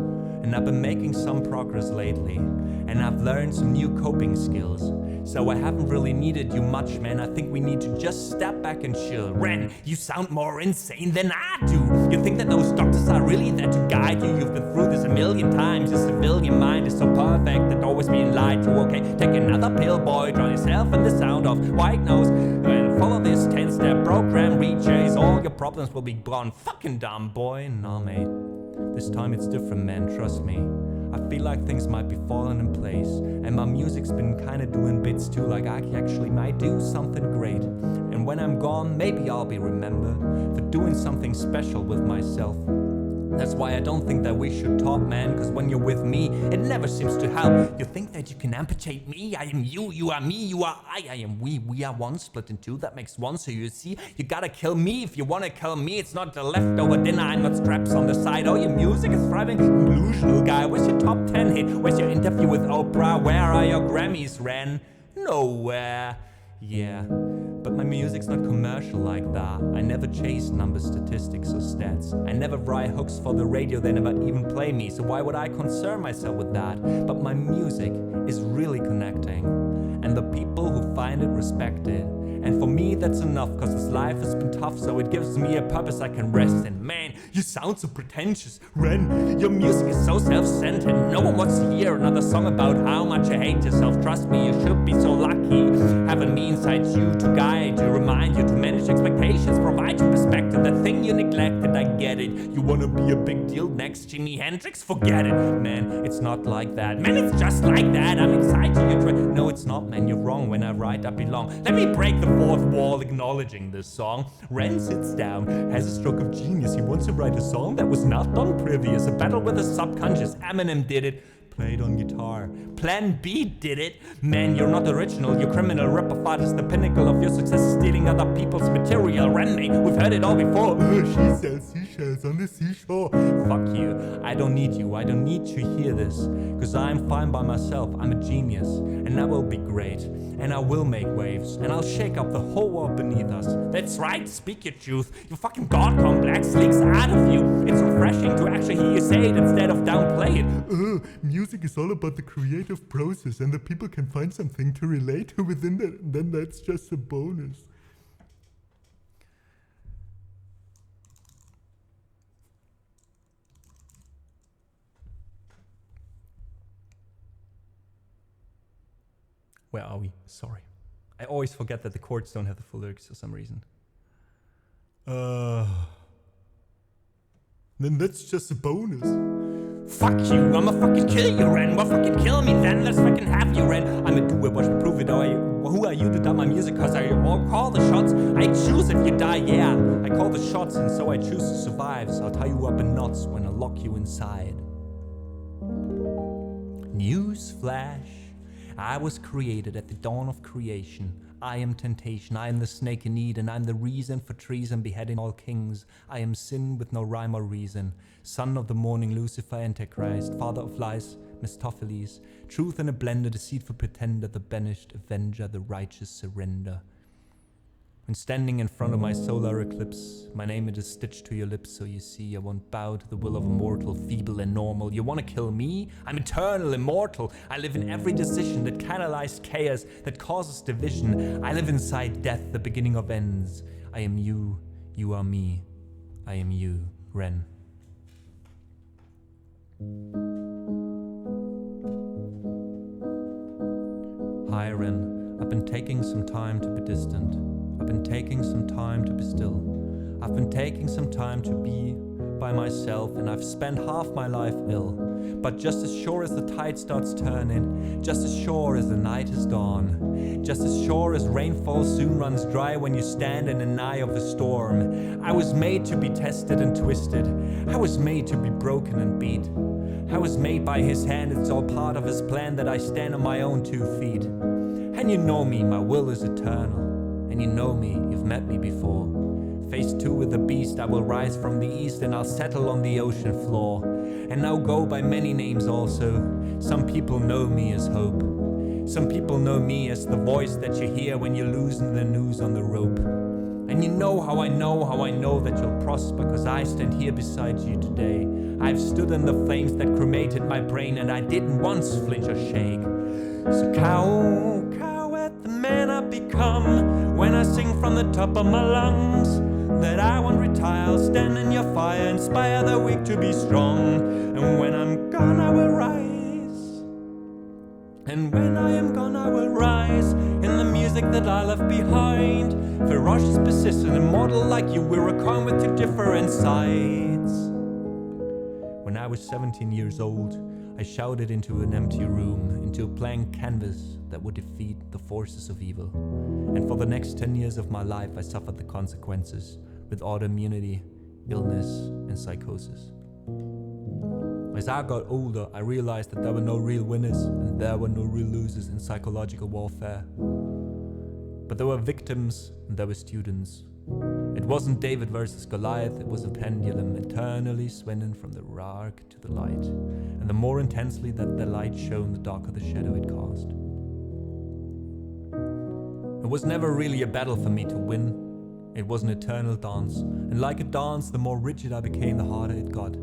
And I've been making some progress lately, and I've learned some new coping skills. So I haven't really needed you much, man. I think we need to just step back and chill. Ren, you sound more insane than I do. You think that those doctors are really there to guide you? You've been through this a million times. Your civilian mind is so perfect that always being lied to. Okay, take another pill, boy. Drown yourself in the sound of white noise. And follow this 10-step program. Reach all your problems will be gone. Fucking dumb, boy. Nah, mate. This time it's different, man, trust me. I feel like things might be falling in place, and my music's been kinda doing bits too, like I actually might do something great. And when I'm gone, maybe I'll be remembered for doing something special with myself. That's why I don't think that we should talk, man, cause when you're with me, it never seems to help. You think that you can amputate me? I am you, you are me, you are I am we are one, split in two, that makes one. So you see, you gotta kill me if you wanna kill me. It's not the leftover dinner, I'm not straps on the side. Oh, your music is thriving, delusional guy. Where's your top 10 hit? Where's your interview with Oprah? Where are your Grammys, Ren? Nowhere. Yeah, but my music's not commercial like that. I never chase numbers, statistics or stats. I never write hooks for the radio, they never even play me. So why would I concern myself with that? But my music is really connecting, and the people who find it respect it. And for me that's enough, cause this life has been tough, so it gives me a purpose I can rest in. Man, you sound so pretentious, Ren. Your music is so self-centered. No one wants to hear another song about how much you hate yourself. Trust me, you should be so lucky having me inside you to guide you, remind you, to manage expectations, provide you perspective. The thing you neglected, I get it. You wanna be a big deal next Jimi Hendrix? Forget it, man, it's not like that. Man, it's just like that. I'm inside you, no, it's not, man, you're wrong. When I write, I belong. Let me break the fourth wall acknowledging this song. Ren sits down, has a stroke of genius. He wants to write a song that was not done previous. A battle with the subconscious. Eminem did it. Played on guitar. Plan B did it. Man, you're not original. Your criminal rip-off is the pinnacle of your success, stealing other people's material. Ren, mate, we've heard it all before. She sells seashells on the seashore. Fuck you. I don't need you. I don't need to hear this. Cause I'm fine by myself. I'm a genius. And I will be great. And I will make waves. And I'll shake up the whole world beneath us. That's right, speak your truth. Your fucking god complex leaks out of you. It's refreshing to actually hear you say it instead of downplay it. Music is all about the creative process, and the people can find something to relate to within that, and then that's just a bonus. Where are we? Sorry. I always forget that the chords don't have the full lyrics for some reason. Then that's just a bonus. Fuck you, I'ma fucking kill you, Ren. Well, fucking kill me then, let's fucking have you, Ren. I'm a doer, watch me prove it. Who are you to doubt my music? Cause I all call the shots. I choose if you die, yeah. I call the shots, and so I choose to survive. So I'll tie you up in knots when I lock you inside. Newsflash. I was created at the dawn of creation. I am temptation, I am the snake in Eden, I'm the reason for treason, beheading all kings. I am sin with no rhyme or reason. Son of the morning, Lucifer, Antichrist, father of lies, Mephistopheles. Truth in a blender, deceitful pretender, the banished avenger, the righteous surrender. When standing in front of my solar eclipse, my name it is stitched to your lips, so you see I won't bow to the will of a mortal, feeble and normal. You wanna kill me? I'm eternal, immortal. I live in every decision that catalyzes chaos, that causes division. I live inside death, the beginning of ends. I am you, you are me. I am you, Ren. Hi, Ren. I've been taking some time to be distant. I've been taking some time to be still. I've been taking some time to be by myself, and I've spent half my life ill. But just as sure as the tide starts turning, just as sure as the night is dawn, just as sure as rainfall soon runs dry when you stand in an eye of a storm, I was made to be tested and twisted. I was made to be broken and beat. I was made by his hand, it's all part of his plan that I stand on my own 2 feet. And you know me, my will is eternal. And you know me, you've met me before. Phase 2 with the beast, I will rise from the east and I'll settle on the ocean floor. And I'll go by many names also. Some people know me as hope. Some people know me as the voice that you hear when you're losing the noose on the rope. And you know how I know that you'll prosper, cause I stand here beside you today. I've stood in the flames that cremated my brain and I didn't once flinch or shake. So cow at the man I've become when I sing from the top of my lungs that I won't retire, I'll stand in your fire, inspire the weak to be strong. And when I'm gone I will rise. And when I am gone I will rise in the music that I left behind. Ferocious, persistent, immortal like you, we're a coin with 2 different sides. When I was 17 years old, I shouted into an empty room, into a blank canvas that would defeat the forces of evil. And for the next 10 years of my life I suffered the consequences with autoimmunity, illness and psychosis. As I got older, I realized that there were no real winners and there were no real losers in psychological warfare. But there were victims and there were students. It wasn't David versus Goliath, it was a pendulum eternally swinging from the dark to the light. And the more intensely that the light shone, the darker the shadow it cast. It was never really a battle for me to win. It was an eternal dance. And like a dance, the more rigid I became, the harder it got.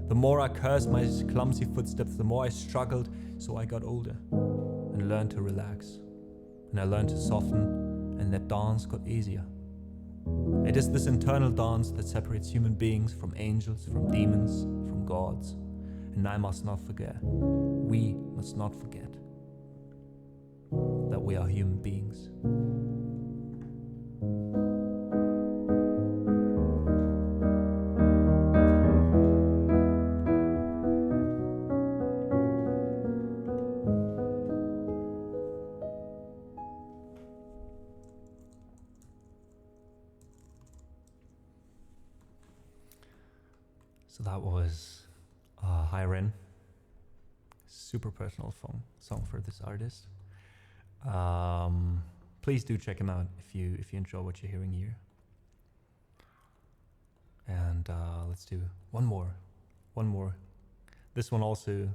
The more I cursed my clumsy footsteps, the more I struggled, so I got older and learned to relax. And I learned to soften, and that dance got easier. It is this internal dance that separates human beings from angels, from demons, from gods. And I must not forget, we must not forget that we are human beings. So that was Hi Ren. Super personal song for this artist. Please do check him out if you enjoy what you're hearing here. And let's do one more. This one also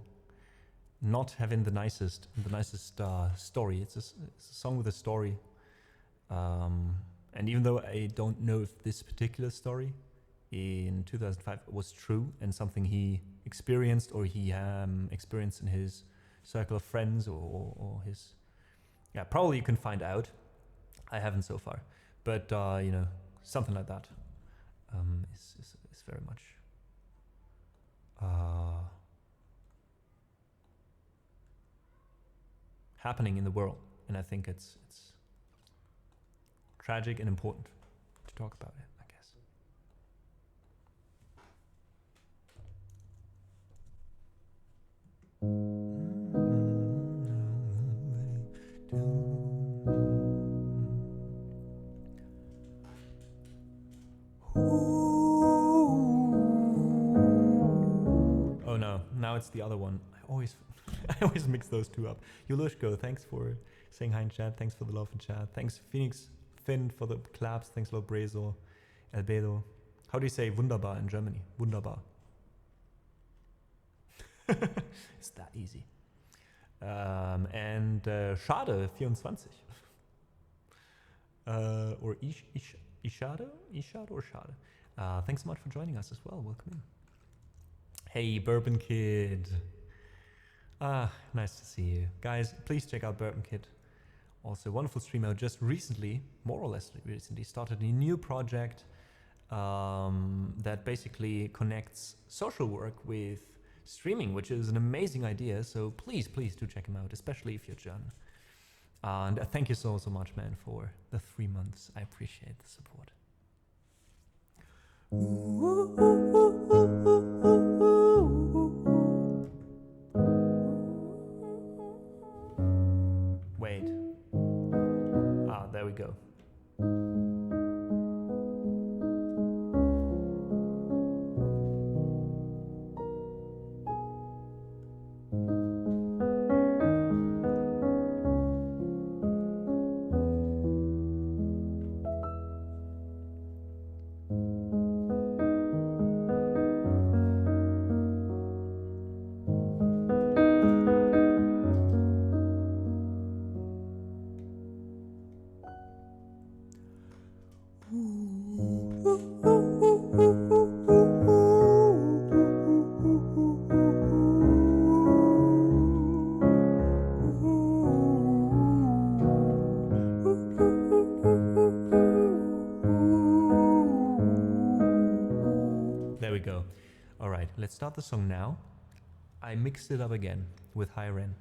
not having the nicest story. It's a song with a story. And even though I don't know if this particular story in 2005 was true and something he experienced or he experienced in his circle of friends or his, yeah, probably you can find out. I haven't so far, but you know, something like that is very much happening in the world, and I think it's tragic and important to talk about it, I guess. Oh no, now it's the other one. I always mix those two up. Yulushko, thanks for saying hi in chat. Thanks for the love in chat. Thanks Phoenix Finn for the claps. Thanks a lot Brezo, Albedo. How do you say wunderbar in Germany? Wunderbar. It's that easy. And Schade 24. Or Ishado or Schade. Thanks so much for joining us as well. Welcome in. Hey, Bourbon Kid. Nice to see you. Guys, please check out Bourbon Kid. Also, wonderful streamer. Just recently, more or less recently, started a new project that basically connects social work with streaming, which is an amazing idea. So please do check him out, especially if you're German. And thank you so much, man, for the 3 months. I appreciate the support. Wait. There we go. we go. All right, let's start the song now. I mixed it up again with high ren.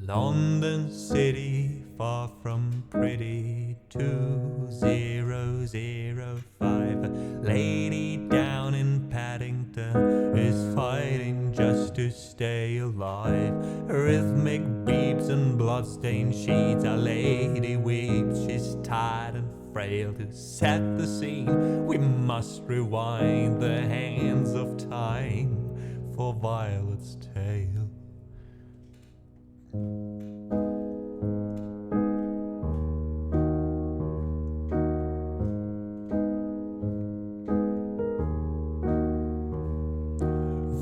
London City, far from pretty, 2005. A lady down in Paddington is fighting just to stay alive. Rhythmic beeps and bloodstained sheets, our lady weeps. She's tired and frail. To set the scene, we must rewind the hands of time for Violet's tale.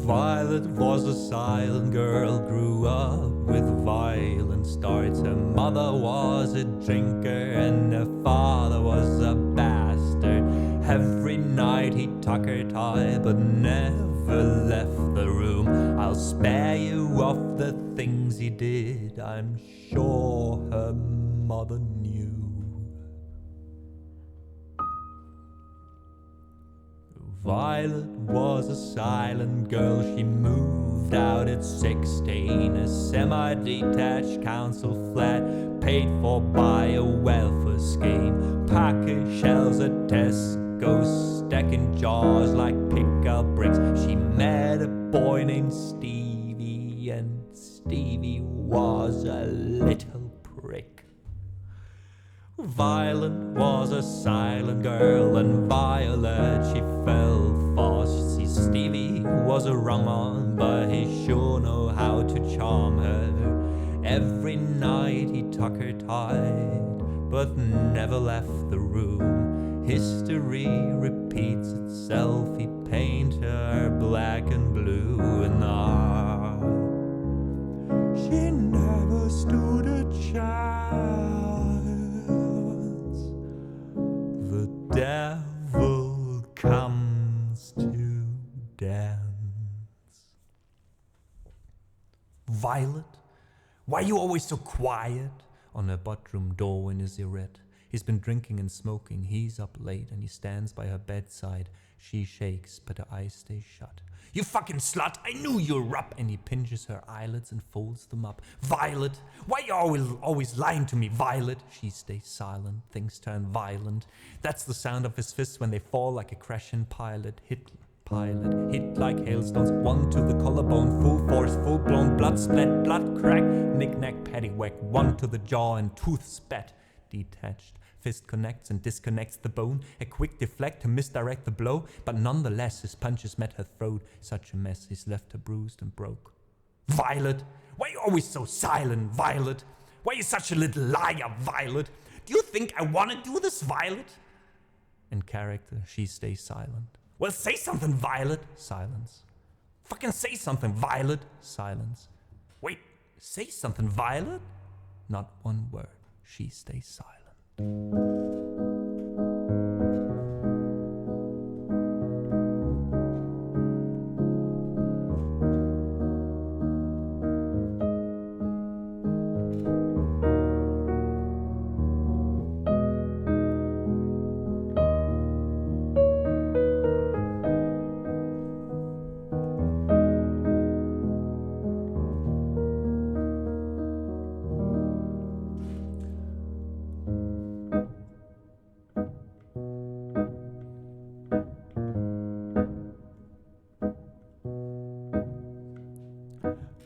Violet was a silent girl, grew up with violent starts. Her mother was a drinker and her father was a bastard. Every night he took her tie but never left the room. I'll spare you of the things he did, I'm sure her mother knew. Violet was a silent girl, she moved out at 16. A semi-detached council flat, paid for by a welfare scheme. Packing shells at Tesco, stacking jars like pickle bricks. She met a boy named Stevie, and Stevie was a little prick. Violet was a silent girl, and Violet she fell fast. See, Stevie was a wrong man, but he sure know how to charm her. Every night he took her tight, but never left the room. History repeats itself, he paint her black and blue, and she never stood a chance. The devil comes to dance. Violet, why are you always so quiet? On her bedroom door in his earette. He's been drinking and smoking, he's up late and he stands by her bedside. She shakes, but her eyes stay shut. You fucking slut, I knew you were up. And he pinches her eyelids and folds them up. Violet, why are you always lying to me, Violet? She stays silent, things turn violent. That's the sound of his fists when they fall like a crashing pilot. Hit like hailstones. One to the collarbone, full force, full blown blood splat, blood crack, knick-knack, paddywhack. One to the jaw and tooth spat. Detached. Fist connects and disconnects the bone. A quick deflect to misdirect the blow, but nonetheless his punches met her throat. Such a mess, he's left her bruised and broke. Violet, why are you always so silent, Violet? Why are you such a little liar, Violet? Do you think I want to do this, Violet? In character, she stays silent. Well, say something, Violet. Silence. Fucking say something, Violet. Silence. Wait, say something, Violet? Not one word. She stays silent.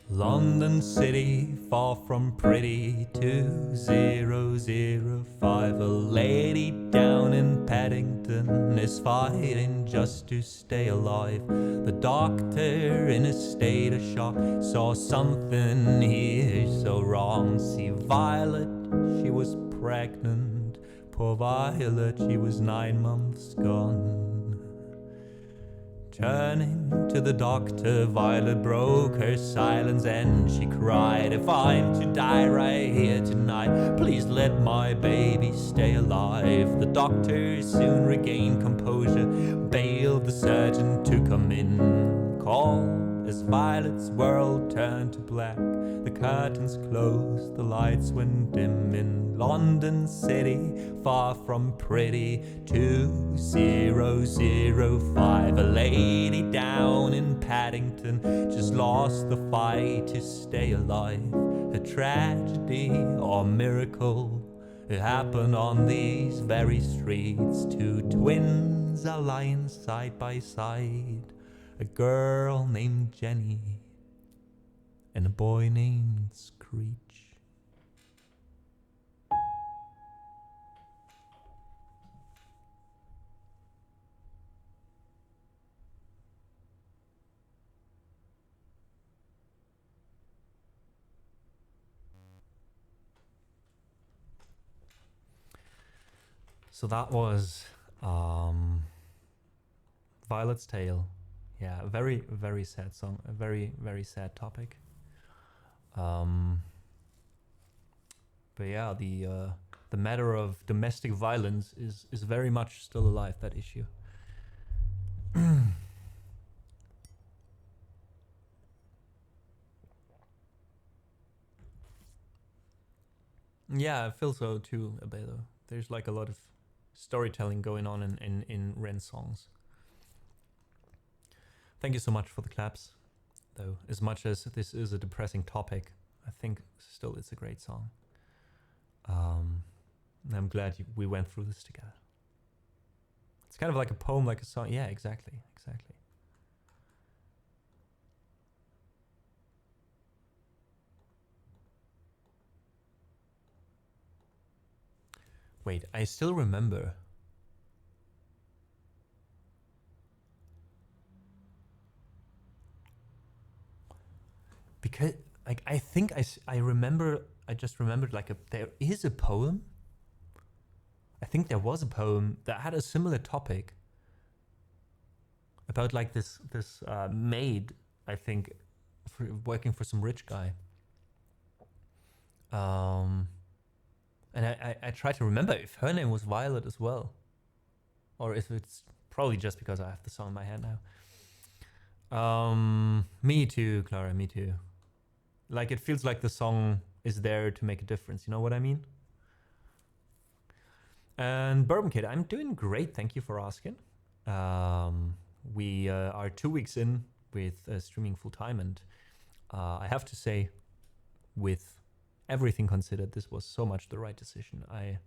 London City, far from pretty, 2005. A lady down in Paddington is fighting just to stay alive. The doctor, in a state of shock, saw something here so wrong. See, Violet, she was pregnant, Poor Violet, she was 9 months gone. Turning to the doctor, Violet broke her silence and she cried, "If I'm to die right here tonight, please let my baby stay alive." The doctor soon regained composure, bailed the surgeon to come in. Called as Violet's world turned to black. The curtains closed, the lights went dim in London City, far from pretty. 2005, a lady down in Paddington just lost the fight to stay alive. A tragedy or miracle, it happened on these very streets. Two twins are lying side by side, a girl named Jenny and a boy named Screech. So that was Violet's Tale. Yeah, a very, very sad song. A very, very sad topic. But yeah, the matter of domestic violence is very much still alive, that issue. Yeah, I feel so too, Abelo. There's like a lot of storytelling going on in Ren's songs. Thank you so much for the claps, though. As much as this is a depressing topic, I think still it's a great song. I'm glad we went through this together. It's kind of like a poem, like a song. Yeah, exactly, exactly. Wait, I still remember. Because like I think I remember, I just remembered like there is a poem. I think there was a poem that had a similar topic about like this maid, I think, working for some rich guy. And I try to remember if her name was Violet as well, or if it's probably just because I have the song in my head now. Me too, Clara, me too. Like it feels like the song is there to make a difference, you know what I mean? And Bourbon Kid, I'm doing great, thank you for asking. We are 2 weeks in with streaming full time, and I have to say, with everything considered, this was so much the right decision. I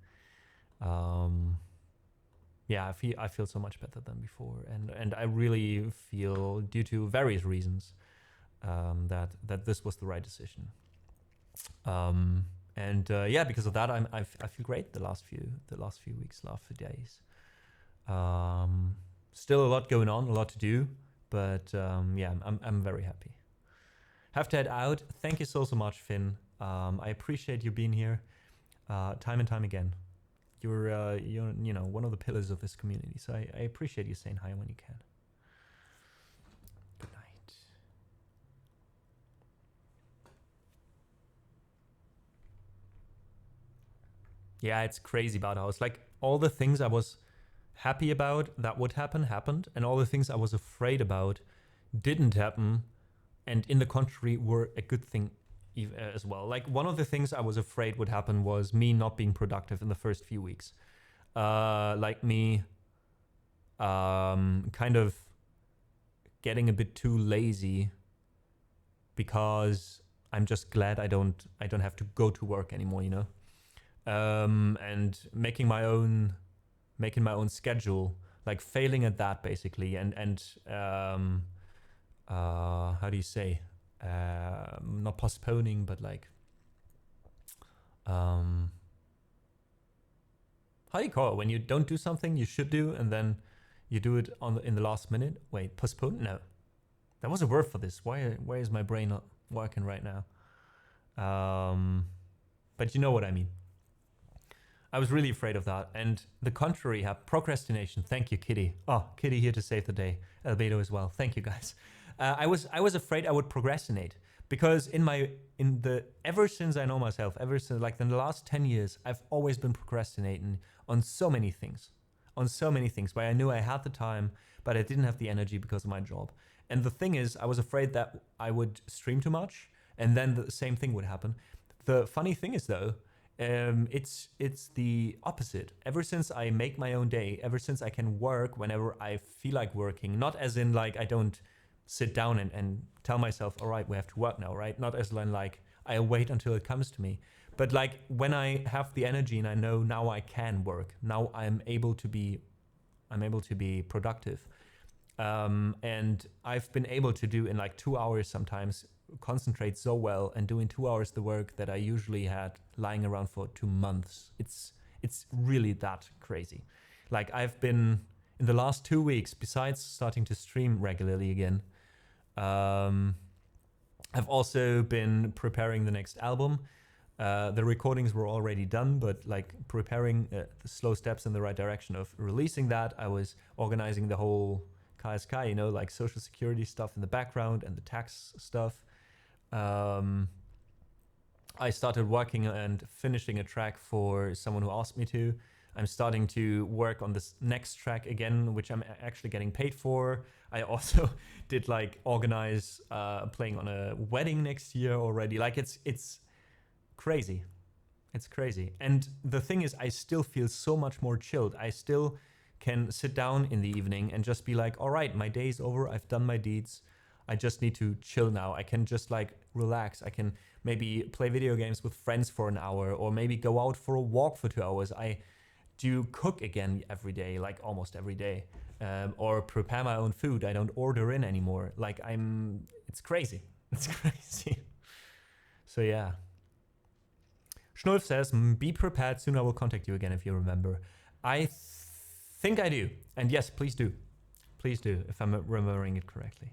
feel so much better than before, and I really feel, due to various reasons, that this was the right decision. Yeah, because of that, I feel great the last few weeks, last few days. Still a lot going on, a lot to do, but yeah, I'm very happy. Have to head out. Thank you so much, Finn. I appreciate you being here, time and time again. You're you know, one of the pillars of this community, so I appreciate you saying hi when you can. Good night. Yeah, it's crazy about how it's like all the things I was happy about that would happen happened, and all the things I was afraid about didn't happen, and in the contrary were a good thing as well. Like one of the things I was afraid would happen was me not being productive in the first few weeks. Like me kind of getting a bit too lazy because I'm just glad I don't have to go to work anymore, you know? And making my own schedule, like failing at that basically, and how do you say, not postponing, but like how do you call it when you don't do something you should do and then you do it in the last minute? Wait, postpone? No, there was a word for this. Why is my brain not working right now? But you know what I mean. I was really afraid of that. And the contrary, procrastination. Thank you, Kitty. Oh, Kitty here to save the day. Albedo as well. Thank you, guys. I was afraid I would procrastinate because ever since I know myself, ever since like in the last 10 years, I've always been procrastinating on so many things, where I knew I had the time, but I didn't have the energy because of my job. And the thing is, I was afraid that I would stream too much and then the same thing would happen. The funny thing is though, it's the opposite. Ever since I make my own day, ever since I can work whenever I feel like working, not as in like I don't sit down and tell myself, all right, we have to work now, right? Not as in like I wait until it comes to me, but like when I have the energy and I know now I can work, now I'm able to be productive. And I've been able to do in like 2 hours sometimes, concentrate so well and doing 2 hours the work that I usually had lying around for 2 months. It's really that crazy. Like I've been in the last 2 weeks, besides starting to stream regularly again, I've also been preparing the next album. The recordings were already done, but like preparing the slow steps in the right direction of releasing that. I was organizing the whole KSK, you know, like social security stuff in the background and the tax stuff. I started working and finishing a track for someone who asked me to. I'm starting to work on this next track again, which I'm actually getting paid for. I also did like organize playing on a wedding next year already. Like it's crazy. It's crazy. And the thing is, I still feel so much more chilled. I still can sit down in the evening and just be like, all right, my day's over. I've done my deeds. I just need to chill now. I can just like relax. I can maybe play video games with friends for an hour or maybe go out for a walk for 2 hours. I do cook again every day, like almost every day, or prepare my own food. I don't order in anymore. Like it's crazy. It's crazy. So yeah. Schnulf says, be prepared, soon I will contact you again if you remember. I think I do. And yes, please do. Please do, if I'm remembering it correctly.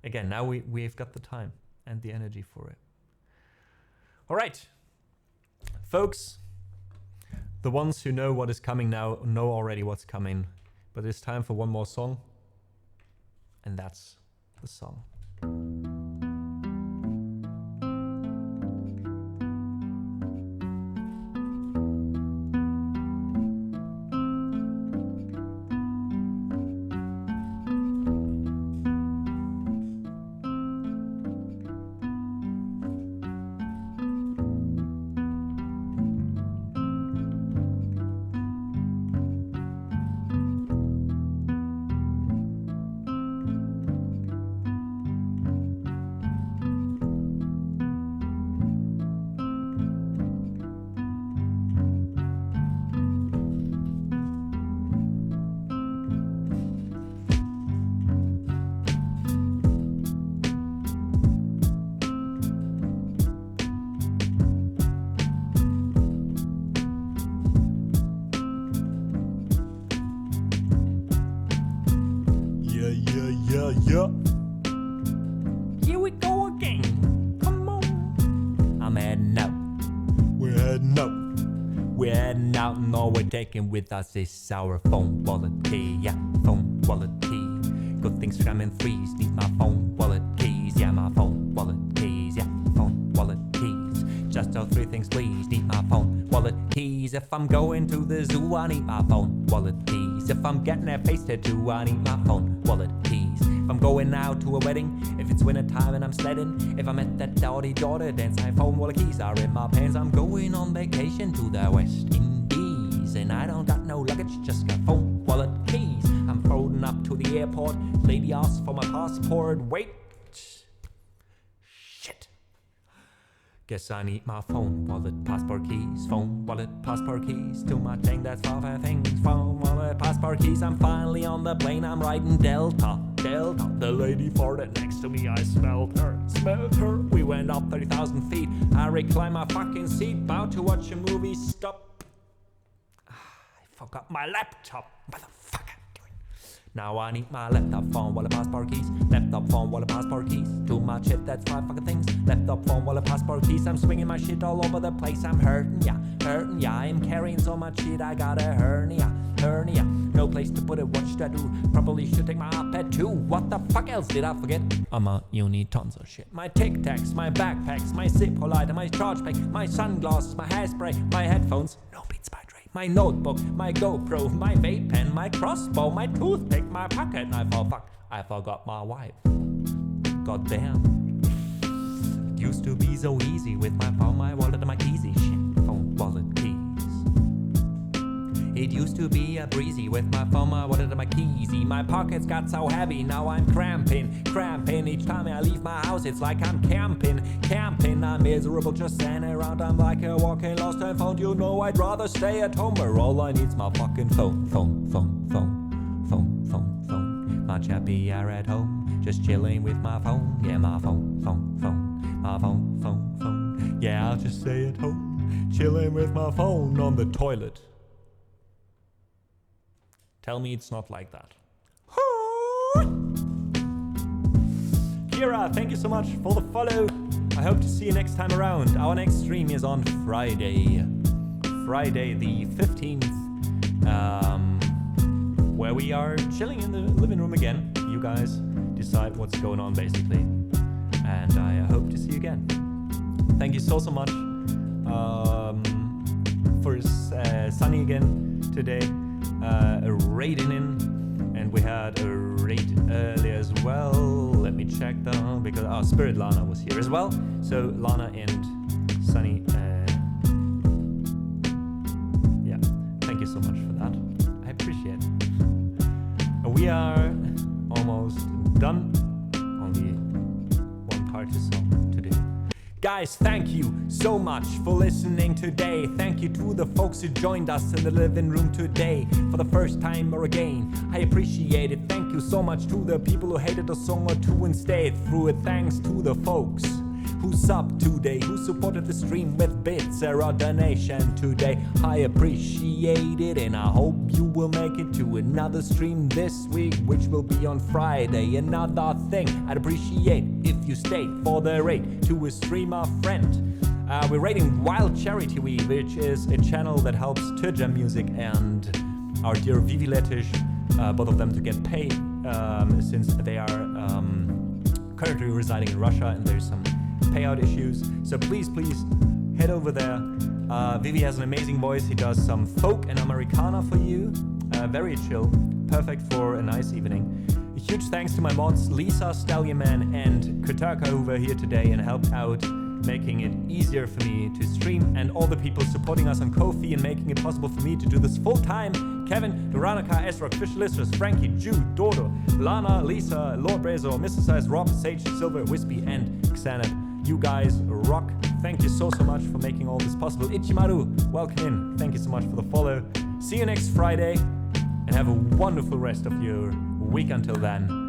Again, now we've got the time and the energy for it. All right, folks, the ones who know what is coming now know already what's coming, but it's time for one more song, and that's the song. Yeah. Here we go again. Come on. I'm heading out. We're heading out. We're heading out and all we're taking with us is our phone wallet key. Yeah, phone wallet key. Good things come in threes. Need my phone wallet keys. Yeah, my phone wallet keys. Yeah, phone wallet keys. Just those 3 things please. Need my phone wallet keys. If I'm going to the zoo, I need my phone wallet keys. If I'm getting a face tattoo, I need my phone wallet keys. If I'm going out to a wedding, if it's winter time and I'm sledding, if I'm at that dowdy daughter dance, my phone wallet keys are in my pants. I'm going on vacation to the West Indies, and I don't got no luggage, just got phone wallet keys. I'm floating up to the airport, lady asks for my passport, wait, shit. Guess I need my phone wallet, passport keys, phone wallet, passport keys. To my thing, that's 5 things, phone wallet, passport keys. I'm finally on the plane, I'm riding Delta. The lady farted next to me, I smelled her. We went up 30,000 feet. I reclined my fucking seat, about to watch a movie, stop. I forgot my laptop, motherfucker. Now I need my laptop phone, wallet, passport keys. Laptop phone, wallet, passport keys. Too much shit, that's 5 fucking things. Laptop phone, wallet, passport keys. I'm swinging my shit all over the place. I'm hurting, yeah. I'm carrying so much shit, I got a hernia. No place to put it, what should I do? Probably should take my iPad too. What the fuck else did I forget? You need tons of shit. My Tic Tacs, my backpacks, my Zippo lighter, my charge pack, my sunglasses, my hairspray, my headphones. No Beats by Dre. My notebook, my GoPro, my vape pen, my crossbow, my toothpick, my pocket knife. Oh fuck, I forgot my wife. God damn. It used to be so easy with my phone, my wallet, and my keysy shit. Phone, wallet, keys. It used to be a breezy with my phone, my wallet, and my keysy. My pockets got so heavy, now I'm cramping. Each time I leave my house, it's like I'm camping. I'm miserable, just standing around. I'm like a walking lost and found. You know I'd rather stay at home where all I need's my fucking phone. Much happier at home, just chilling with my phone. Yeah, my phone. My phone. Yeah, I'll just stay at home, chilling with my phone on the toilet. Tell me it's not like that. Kira, thank you so much for the follow. I hope to see you next time around. Our next stream is on Friday the 15th, where we are chilling in the living room again. You guys decide what's going on basically. And I hope to see you again. Thank you so much for Sunny again today. Raiding in, and we had a raid earlier as well. Let me check though, because Spirit Lana was here as well. So Lana and Sunny, yeah, thank you so much for that. I appreciate it. We are almost done. Only one part to song to do. Guys, thank you so much for listening today. Thank you to the folks who joined us in the living room today for the first time or again. I appreciate it. Thank you so much to the people who hated a song or two and stayed through it. Thanks to the folks who subbed today, who supported the stream with bits or a donation today. I appreciate it, and I hope you will make it to another stream this week, which will be on Friday. Another thing I'd appreciate if you stayed for the raid to a streamer friend. We're raiding Wild Cherry TV, which is a channel that helps Turja Music and our dear Vivi Letish, both of them to get paid, since they are currently residing in Russia and there's some payout issues. So please head over there. Vivi has an amazing voice. He does some folk and Americana for you. Very chill, perfect for a nice evening. A huge thanks to my mods Lisa, Stallion Man and Kutaka, who were here today and helped out, making it easier for me to stream, and all the people supporting us on Ko-fi and making it possible for me to do this full time. Kevin, Doranica, Ezra, Fish Listrus, Frankie, Jude, Dodo, Lana, Lisa, Lord Brezo, Mr. Size, Rob, Sage, Silver, Wispy, and Xanab. You guys rock. Thank you so much for making all this possible. Ichimaru, welcome in. Thank you so much for the follow. See you next Friday, and have a wonderful rest of your week until then.